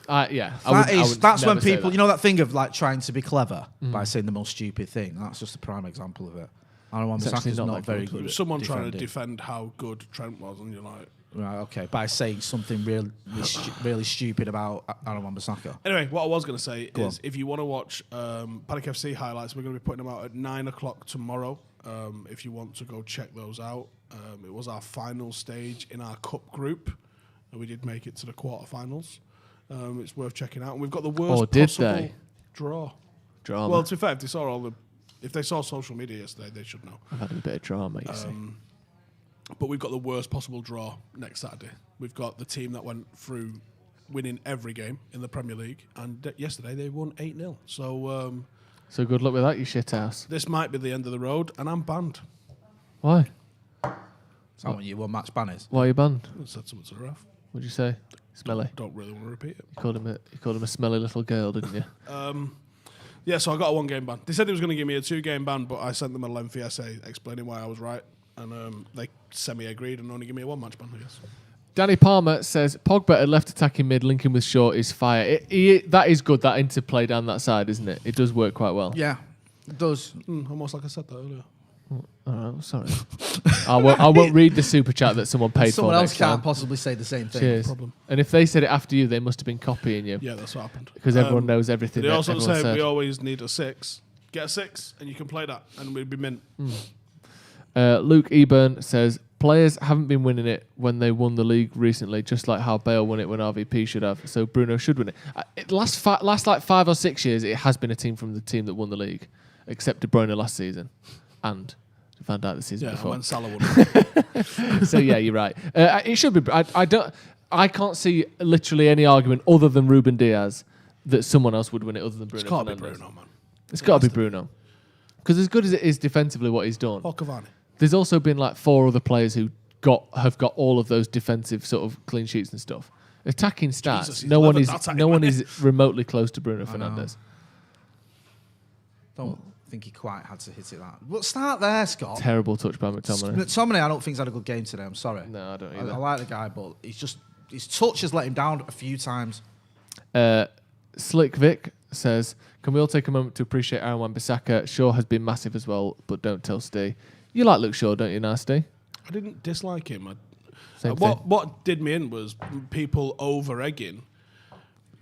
That's when people, you know, that thing of like trying to be clever by saying the most stupid thing. That's just a prime example of it. I don't know, Wan-Bissaka's not very good. Someone trying to defend how good Trent was, and you're like, Right, okay, by saying something really stupid about Aaron Wan-Bissaka. Anyway, what I was going to say is if you want to watch Paddock FC highlights, we're going to be putting them out at 9 o'clock tomorrow. If you want to go check those out. It was our final stage in our cup group. And we did make it to the quarterfinals. It's worth checking out. And we've got the worst possible draw. Drama. Well, to be fair, if they saw social media yesterday, they should know. I've had a bit of drama, you see. But we've got the worst possible draw next Saturday. We've got the team that went through winning every game in the Premier League, and yesterday they won 8-0. So good luck with that, you shithouse. This might be the end of the road, and I'm banned. Why? Is that when you won match banners? Why are you banned? I said something to Raf. What'd you say? Smelly? Don't really want to repeat it. You called him a smelly little girl, didn't you? Yeah, so I got a 1-game ban. They said they was going to give me a 2-game ban, but I sent them a lengthy essay explaining why I was right. And they semi-agreed and only give me a 1-match ban, I guess. Danny Palmer says Pogba at left attacking mid, linking with Shaw is fire. That is good, that interplay down that side, isn't it? It does work quite well. Yeah, it does. Almost like I said that earlier. All right, sorry. I won't read the super chat that someone paid Someone for. Someone else can't possibly say the same thing. Cheers. No problem. And if they said it after you, they must have been copying you. Yeah, that's what happened. Because everyone knows everything. They also say said. we always need a 6. Get a 6, and you can play that, and we'd be mint. Luke Eburn says players haven't been winning it when they won the league recently, just like how Bale won it when RVP should have. So Bruno should win it. Last like 5 or 6 years, it has been a team from the team that won the league, except De Bruyne last season, and Van Dijk the season before. Yeah, when Salah won. So yeah, you're right. It should be. I can't see literally any argument other than Ruben Diaz that someone else would win it other than Bruno. It's got to be Bruno, man. It's got to be Bruno. Because as good as it is defensively, what he's done. Or Cavani. There's also been like 4 other players who have got all of those defensive sort of clean sheets and stuff. Attacking stats, Jesus, no one is remotely close to Bruno Fernandes. Don't think he quite had to hit it that. But start there, Scott. Terrible touch by McTominay. McTominay, I don't think he's had a good game today. I'm sorry. No, I don't either. I like the guy, but his touch has let him down a few times. Slick Vic says, can we all take a moment to appreciate Aaron Wan-Bissaka? Shaw has been massive as well, but don't tell Steve. You like Luke Shaw, don't you, Nasty? I didn't dislike him. What did me in was people over-egging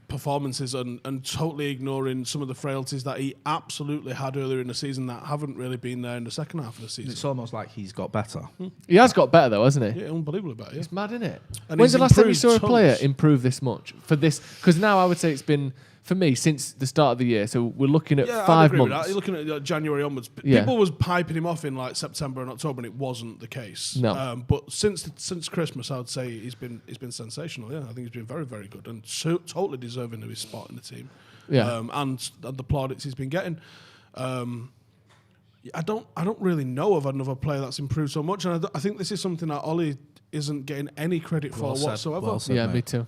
performances and totally ignoring some of the frailties that he absolutely had earlier in the season that haven't really been there in the second half of the season. It's almost like he's got better. He has got better though, hasn't he? Yeah, unbelievably better. Yeah. It's mad, isn't it? And When's the last time you saw a tons. player improve this much for this? Because now I would say it's been, for me, since the start of the year. So we're looking at 5 months. You're looking at January onwards. Yeah. People was piping him off in like September and October, and it wasn't the case. No. But since Christmas, I would say he's been sensational. Yeah, I think he's been very, very good and totally deserving of his spot in the team. Yeah. And the plaudits he's been getting. I don't really know of another player that's improved so much, and I think this is something that Ollie isn't getting any credit for whatsoever. Well said, yeah, mate. me too.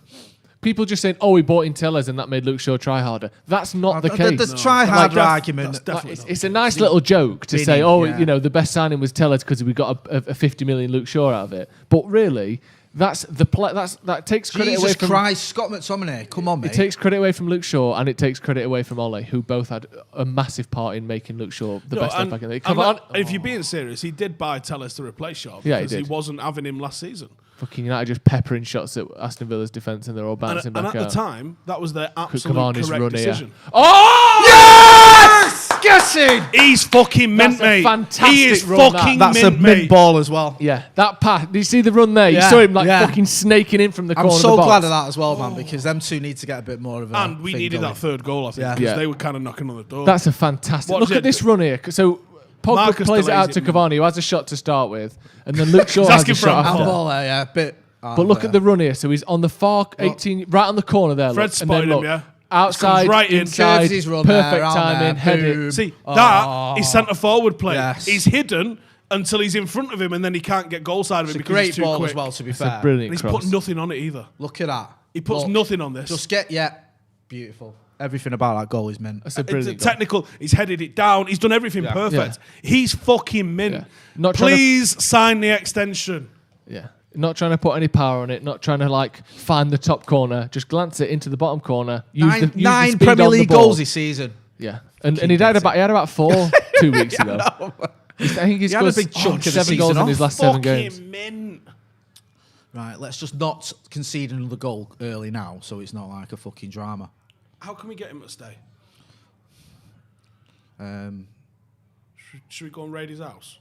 People just saying, "Oh, we bought in Tellers and that made Luke Shaw try harder." That's not the case. The try harder argument. It's a nice little joke to say, "Oh, you know, the best signing was Tellers because we got a 50 million Luke Shaw out of it." But really, that's that takes credit away Jesus from Christ, Scott McTominay, come on, mate. It takes credit away from Luke Shaw and it takes credit away from Ollie, who both had a massive part in making Luke Shaw the best left back in the league. Come on. If you're being serious, he did buy Tellers to replace Shaw Yeah, he because he did. wasn't having him last season. Fucking United just peppering shots at Aston Villa's defence and they're all bouncing back out. And at the time, that was their absolute Cavani's correct run here. decision. Oh! Yes! Get in! He's fucking mint, That's a mate. fantastic He is run, fucking That's mint, a mate. mint ball as well. Yeah, that pass. Did you see the run there? Yeah, You saw him like yeah. fucking snaking in from the I'm corner so of the box. glad of that as well, man, because them two need to get a bit more of a And we thing needed going. that third goal, I think, Yeah. because Yeah. they were kind of knocking on the door. That's a fantastic. What Look did- at this run here. So Pogba Marcus plays it delays out to it. Cavani, who has a shot to start with, and then Luke Shaw He's has asking a for a shot after. Handball there, yeah, bit. But look at the run here. So he's on the far 18, right on the corner there. Fred look, and then spotted him, look, yeah. outside, Comes right in. inside, Curves his run there, perfect around timing, there, head boom. it. See, that is centre forward play. Yes. He's hidden until he's in front of him, and then he can't get goal side of It's him a because great he's too ball quick. as well, to be It's fair. a brilliant And he's cross. put nothing on it either. Look at that. He puts Look, nothing on this. Just beautiful. Everything about that goal is meant. That's a It's brilliant goal. technical. He's headed it down. He's done everything Yeah. perfect. He's fucking mint. Yeah. Not trying to- Please sign the extension. Yeah. Not trying to put any power on it, not trying to like find the top corner, just glance it into the bottom corner. Use the Nine speed Premier on the League ball. goals this season. Yeah. And he had about 4 2 weeks ago. I think he's He had a got big chunk of the 7 season goals in off. his last 7 Fucking games. mint. Right, let's just not concede another goal early now, so it's not like a fucking drama. How can we get him to stay? Should we go and raid his house?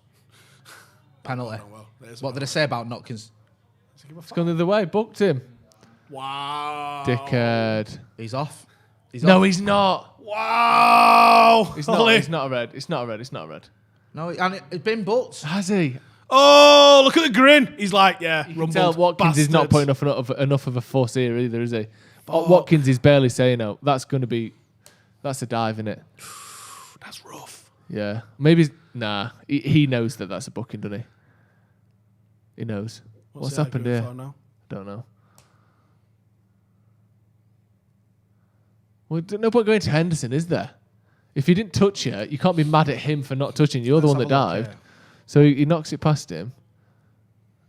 Penalty. Well, what did I say about not It's gone the other way. Booked him. Wow. Dickhead. He's off. He's not. Wow. It's not. It's not a red. It's not a red. It's not a red. No, and it's been booked. Has he? Oh, look at the grin. He's like, yeah, You can tell Watkins is not putting enough of a fuss here either, is he? Watkins is barely saying, "No, that's going to be, that's a dive, isn't it?" That's rough. Yeah, maybe. Nah, he knows that that's a booking, doesn't he? He knows. What's happened here? Now? Don't know. Well, no point going to Henderson, is there? If he didn't touch you, you can't be mad at him for not touching you. You're the one that dived. So he knocks it past him.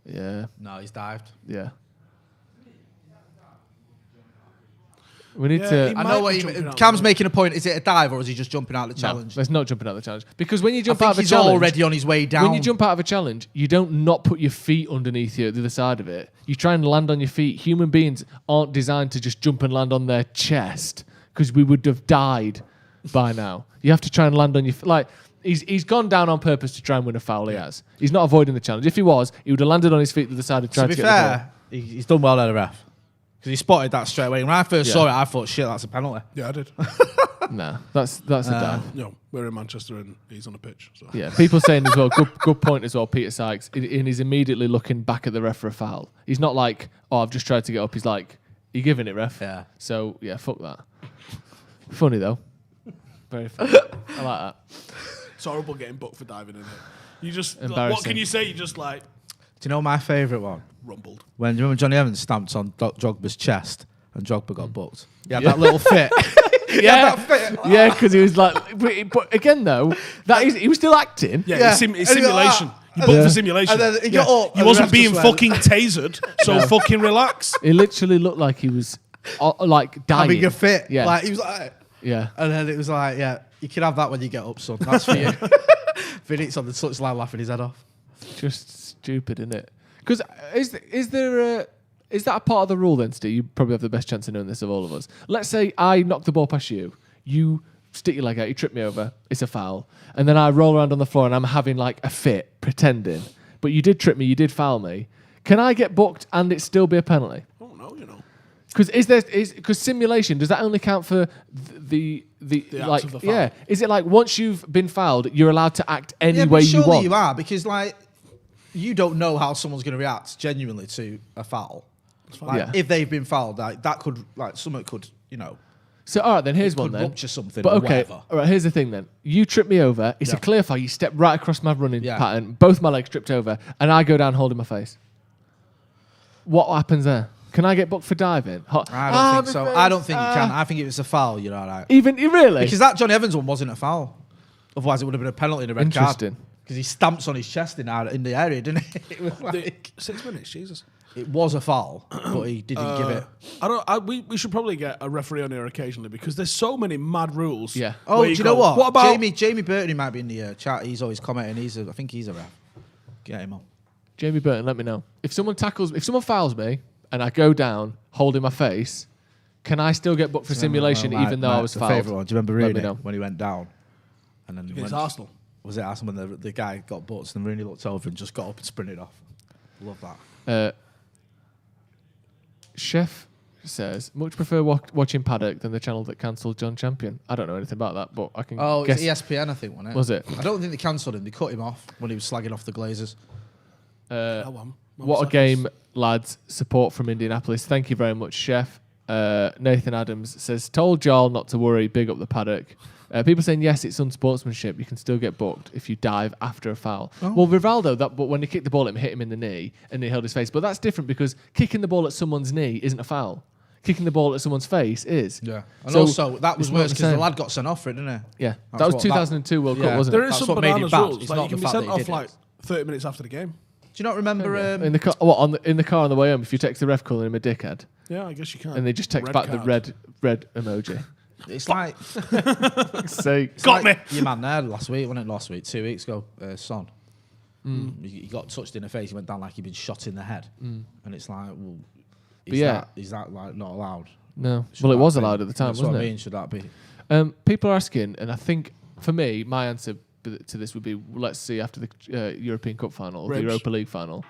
Yeah. No, he's dived. Yeah. We need to. I know what you mean. Cam's making a point. Is it a dive or is he just jumping out of the challenge? No, it's not jumping out of the challenge. Because when you jump I out of a think challenge, he's already on his way down. When you jump out of a challenge, you don't not put your feet underneath you at the other side of it. You try and land on your feet. Human beings aren't designed to just jump and land on their chest because we would have died by now. You have to try and land on your like. He's gone down on purpose to try and win a foul. He has. He's not avoiding the challenge. If he was, he would have landed on his feet to the side and tried to get the ball. He's done well there, the ref. Because he spotted that straight away. When I first saw it, I thought, shit, that's a penalty. Yeah, I did. Nah, that's a dive. No, we're in Manchester and he's on the pitch. So. Yeah, people saying as well, good point as well, Peter Sykes, and he's immediately looking back at the ref for a foul. He's not like, oh, I've just tried to get up. He's like, you giving it, ref? Yeah. So, yeah, fuck that. Funny, though. Very funny. I like that. It's horrible getting booked for diving in it. You just, Embarrassing. what can you say? You just like... Do you know my favourite one? Rumbled. When you remember Johnny Evans stamped on Drogba's chest and Drogba got booked. He had that little fit. Yeah, because he was like, but again though, he was still acting. Yeah, it's simulation. You booked for simulation. And then he got up. He wasn't being fucking tasered, so fucking relax. It literally looked like he was like dying. Having a fit. Yeah. Like, he was like... Yeah. And then it was like, yeah, you can have that when you get up, son. That's for you. Vinny's on the touchline laughing his head off. Just stupid, isn't it? Because is that a part of the rule then, Steve? You probably have the best chance of knowing this of all of us. Let's say I knock the ball past you. You stick your leg out, you trip me over, it's a foul. And then I roll around on the floor and I'm having like a fit, pretending. But you did trip me, you did foul me. Can I get booked and it still be a penalty? Oh, no, you know. Because simulation, does that only count for the like of the foul. Yeah? Is it like once you've been fouled, you're allowed to act any way you want? Surely you are, because like you don't know how someone's going to react genuinely to a foul. Like, if they've been fouled, like that could something could So all right, then here's one could then. rupture something. But or okay, whatever. all right. Here's the thing then. You trip me over. It's a clear foul. You step right across my running pattern. Both my legs tripped over, and I go down holding my face. What happens there? Can I get booked for diving? I don't think so. I don't think you can. I think it was a foul. You know, like even really because that Johnny Evans one wasn't a foul. Otherwise, it would have been a penalty and a red card. Interesting. Because he stamps on his chest in the area, didn't he? It was like 6 minutes, Jesus. It was a foul, but he didn't give it. We should probably get a referee on here occasionally because there's so many mad rules. Yeah. Oh, do you know what? What about Jamie Burton? Might be in the chat. He's always commenting. I think he's a ref. Get him on. Jamie Burton, let me know if someone fouls me and I go down holding my face. Can I still get booked for simulation even though I was fouled? Favourite one. Do you remember Rooney when he went down? And then it's Arsenal. Was it Aston when the guy got booked and Rooney looked over and just got up and sprinted off? Love that. Chef says, much prefer watching Paddock than the channel that cancelled John Champion. I don't know anything about that, but I can guess. It's ESPN, I think, wasn't it? Was it? I don't think they cancelled him. They cut him off when he was slagging off the Glazers. What a game, lads. Support from Indianapolis. Thank you very much, Chef. Nathan Adams says, told Jarl not to worry, big up the Paddock. People saying, yes, it's unsportsmanship. You can still get booked if you dive after a foul. Oh. Well, Rivaldo, but when he kicked the ball at him, hit him in the knee and he held his face. But that's different because kicking the ball at someone's knee isn't a foul. Kicking the ball at someone's face is. Yeah. And also, that was worse because the lad got sent off for it, didn't he? Yeah. That was 2002 World Cup, wasn't it? There is some bananas rules. Like, you can be sent off like 30 minutes after the game. Do you not remember... in the car on the way home, if you text the ref calling him a dickhead? Yeah, I guess you can. And they just text back the red emoji. It's like... Got me! Your man there last week, wasn't it? 2 weeks ago, Son. He got touched in the face. He went down like he'd been shot in the head, and it's like, well, is that like not allowed? No. Well, it was allowed at the time, That's wasn't what it? I mean. Should that be? People are asking, and I think for me, my answer to this would be: let's see after the European Cup final, or the Europa League final.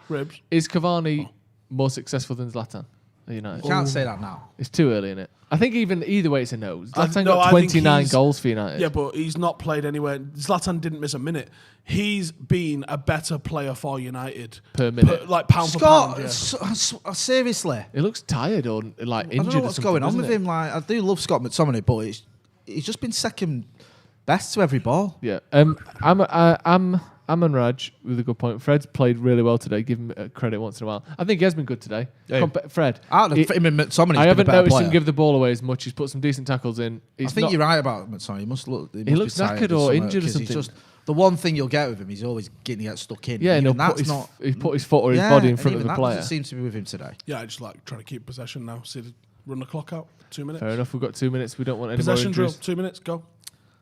Is Cavani more successful than Zlatan at United? You can't say that now. It's too early, innit? I think either way, it's a no. Zlatan got 29 goals for United. Yeah, but he's not played anywhere. Zlatan didn't miss a minute. He's been a better player for United per minute, like pound for pound. Yeah. Seriously, he looks tired or like injured. I don't know what's going on with him. Like, I do love Scott McTominay, but he's just been second best to every ball. Yeah. Amon Raj with a good point. Fred's played really well today. Give him credit once in a while. I think he has been good today. Yeah. Fred. Him and McTominay's I haven't been a better noticed player. him give the ball away as much. He's put some decent tackles in. I think you're right about McTominay. He must look. He looks knackered or injured or something. He's just, the one thing you'll get with him, he's always getting get stuck in. Yeah, and he's put his foot or his body in front of the player. Doesn't seem to be with him today. Yeah, I just like trying to keep possession now. Run the clock out. 2 minutes. Fair enough. We've got 2 minutes. We don't want any possession more drill. injuries. 2 minutes. Go.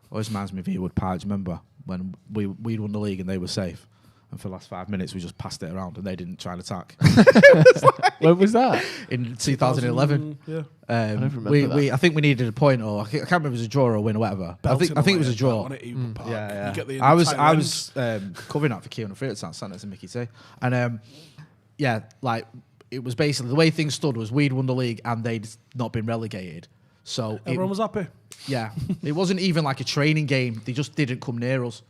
Always reminds me of Woodward Park. Remember when we'd won the league and they were safe? And for the last 5 minutes, we just passed it around and they didn't try and attack. When was that? In 2011. Yeah. I don't remember that. I think we needed a point, or I can't remember if it was a draw or a win or whatever. I think it was a draw. Yeah. I was covering that for Kieran Free at sat next to Mickey T. And like it was basically the way things stood was we'd won the league and they'd not been relegated. So everyone was happy. Yeah. It wasn't even like a training game. They just didn't come near us.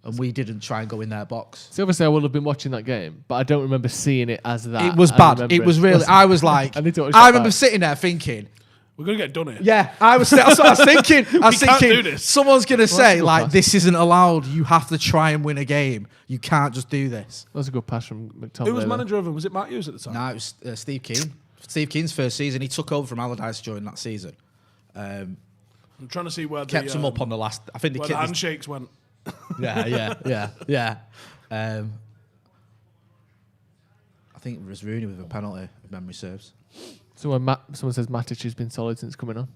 And we didn't try and go in their box. So obviously I would have been watching that game, but I don't remember seeing it as that. It was bad. It was really. I was like, I remember sitting there thinking, we're gonna get done here. Yeah, that's what I was thinking. I was thinking, can't do this. Someone's gonna say like, this isn't allowed. You have to try and win a game. You can't just do this. That was a good pass from McTominay. Who was manager of him? Was it Matt Hughes at the time? No, it was Steve Keane. Steve Keane's first season. He took over from Allardyce during that season. I'm trying to see where kept him up on the last. I think where the handshakes went. Yeah. I think it was Rooney with a penalty, if memory serves. Someone says Matic has been solid since coming on.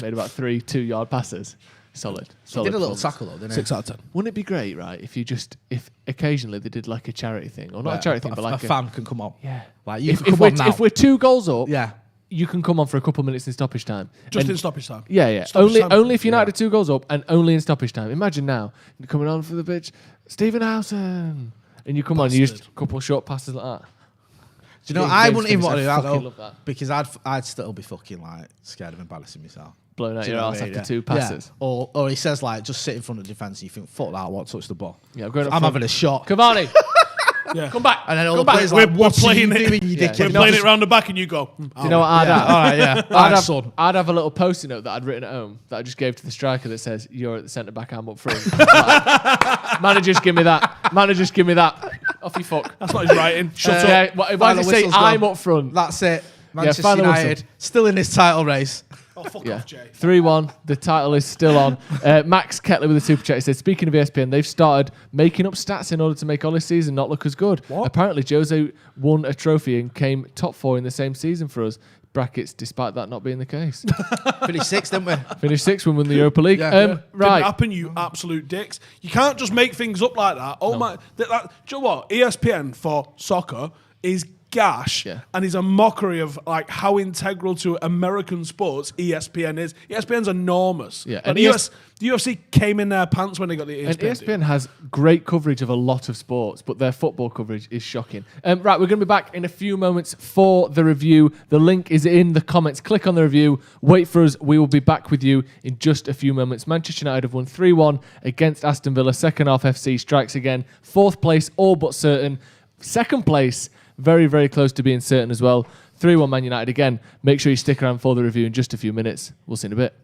Made about 3 2-yard passes. Solid. He did a little tackle though, didn't he? 6 out of 10. Wouldn't it be great, right? If occasionally they did like a charity thing, or not a charity thing, but like a fan can come on. Yeah. Like you can come on now. If we're 2 goals up, yeah, you can come on for a couple of minutes in stoppage time. Just in stoppage time. Yeah. Only if United are 2 goals up and only in stoppage time. Imagine now you're coming on for the pitch, Stephen Howson, and you come on, you just a couple of short passes like that. Do you know, I wouldn't even want to do that though, because I'd still be fucking like scared of embarrassing myself. Blowing out your arse after 2 passes. Yeah. Or he says like, just sit in front of the defence and you think, fuck that, I won't touch the ball. Yeah, I'm having a shot. Cavani. Yeah. Come back. And then all the players like, we're playing it. We're playing it round the back and you go. Do you know what I'd have? All right, yeah. I'd have a little post-it note that I'd written at home that I just gave to the striker that says, you're at the centre-back, I'm up front. Managers, give me that. Managers, give me that. Off you fuck. That's not his writing. Shut up. Why does it say I'm up front? That's it. Manchester final United, whistle. still in this title race. Oh, fuck off, Jay. 3-1. The title is still on. Max Kettler with a super chat. He said, speaking of ESPN, they've started making up stats in order to make Ollie's season not look as good. What? Apparently, Jose won a trophy and came top 4 in the same season for us. Brackets, despite that not being the case. Finished 6th, didn't we? Finished 6th when we won the Europa League. Didn't Right. happen, you absolute dicks. You can't just make things up like that. Oh my! Do you know what? ESPN for soccer is gash, and is a mockery of like how integral to American sports ESPN is. ESPN's enormous. Yeah, and and the UFC came in their pants when they got the ESPN. And ESPN has great coverage of a lot of sports, but their football coverage is shocking. Right, we're going to be back in a few moments for the review. The link is in the comments. Click on the review. Wait for us. We will be back with you in just a few moments. Manchester United have won 3-1 against Aston Villa. Second half FC strikes again. 4th place, all but certain. 2nd place, very, very close to being certain as well. 3-1 Man United again. Make sure you stick around for the review in just a few minutes. We'll see you in a bit.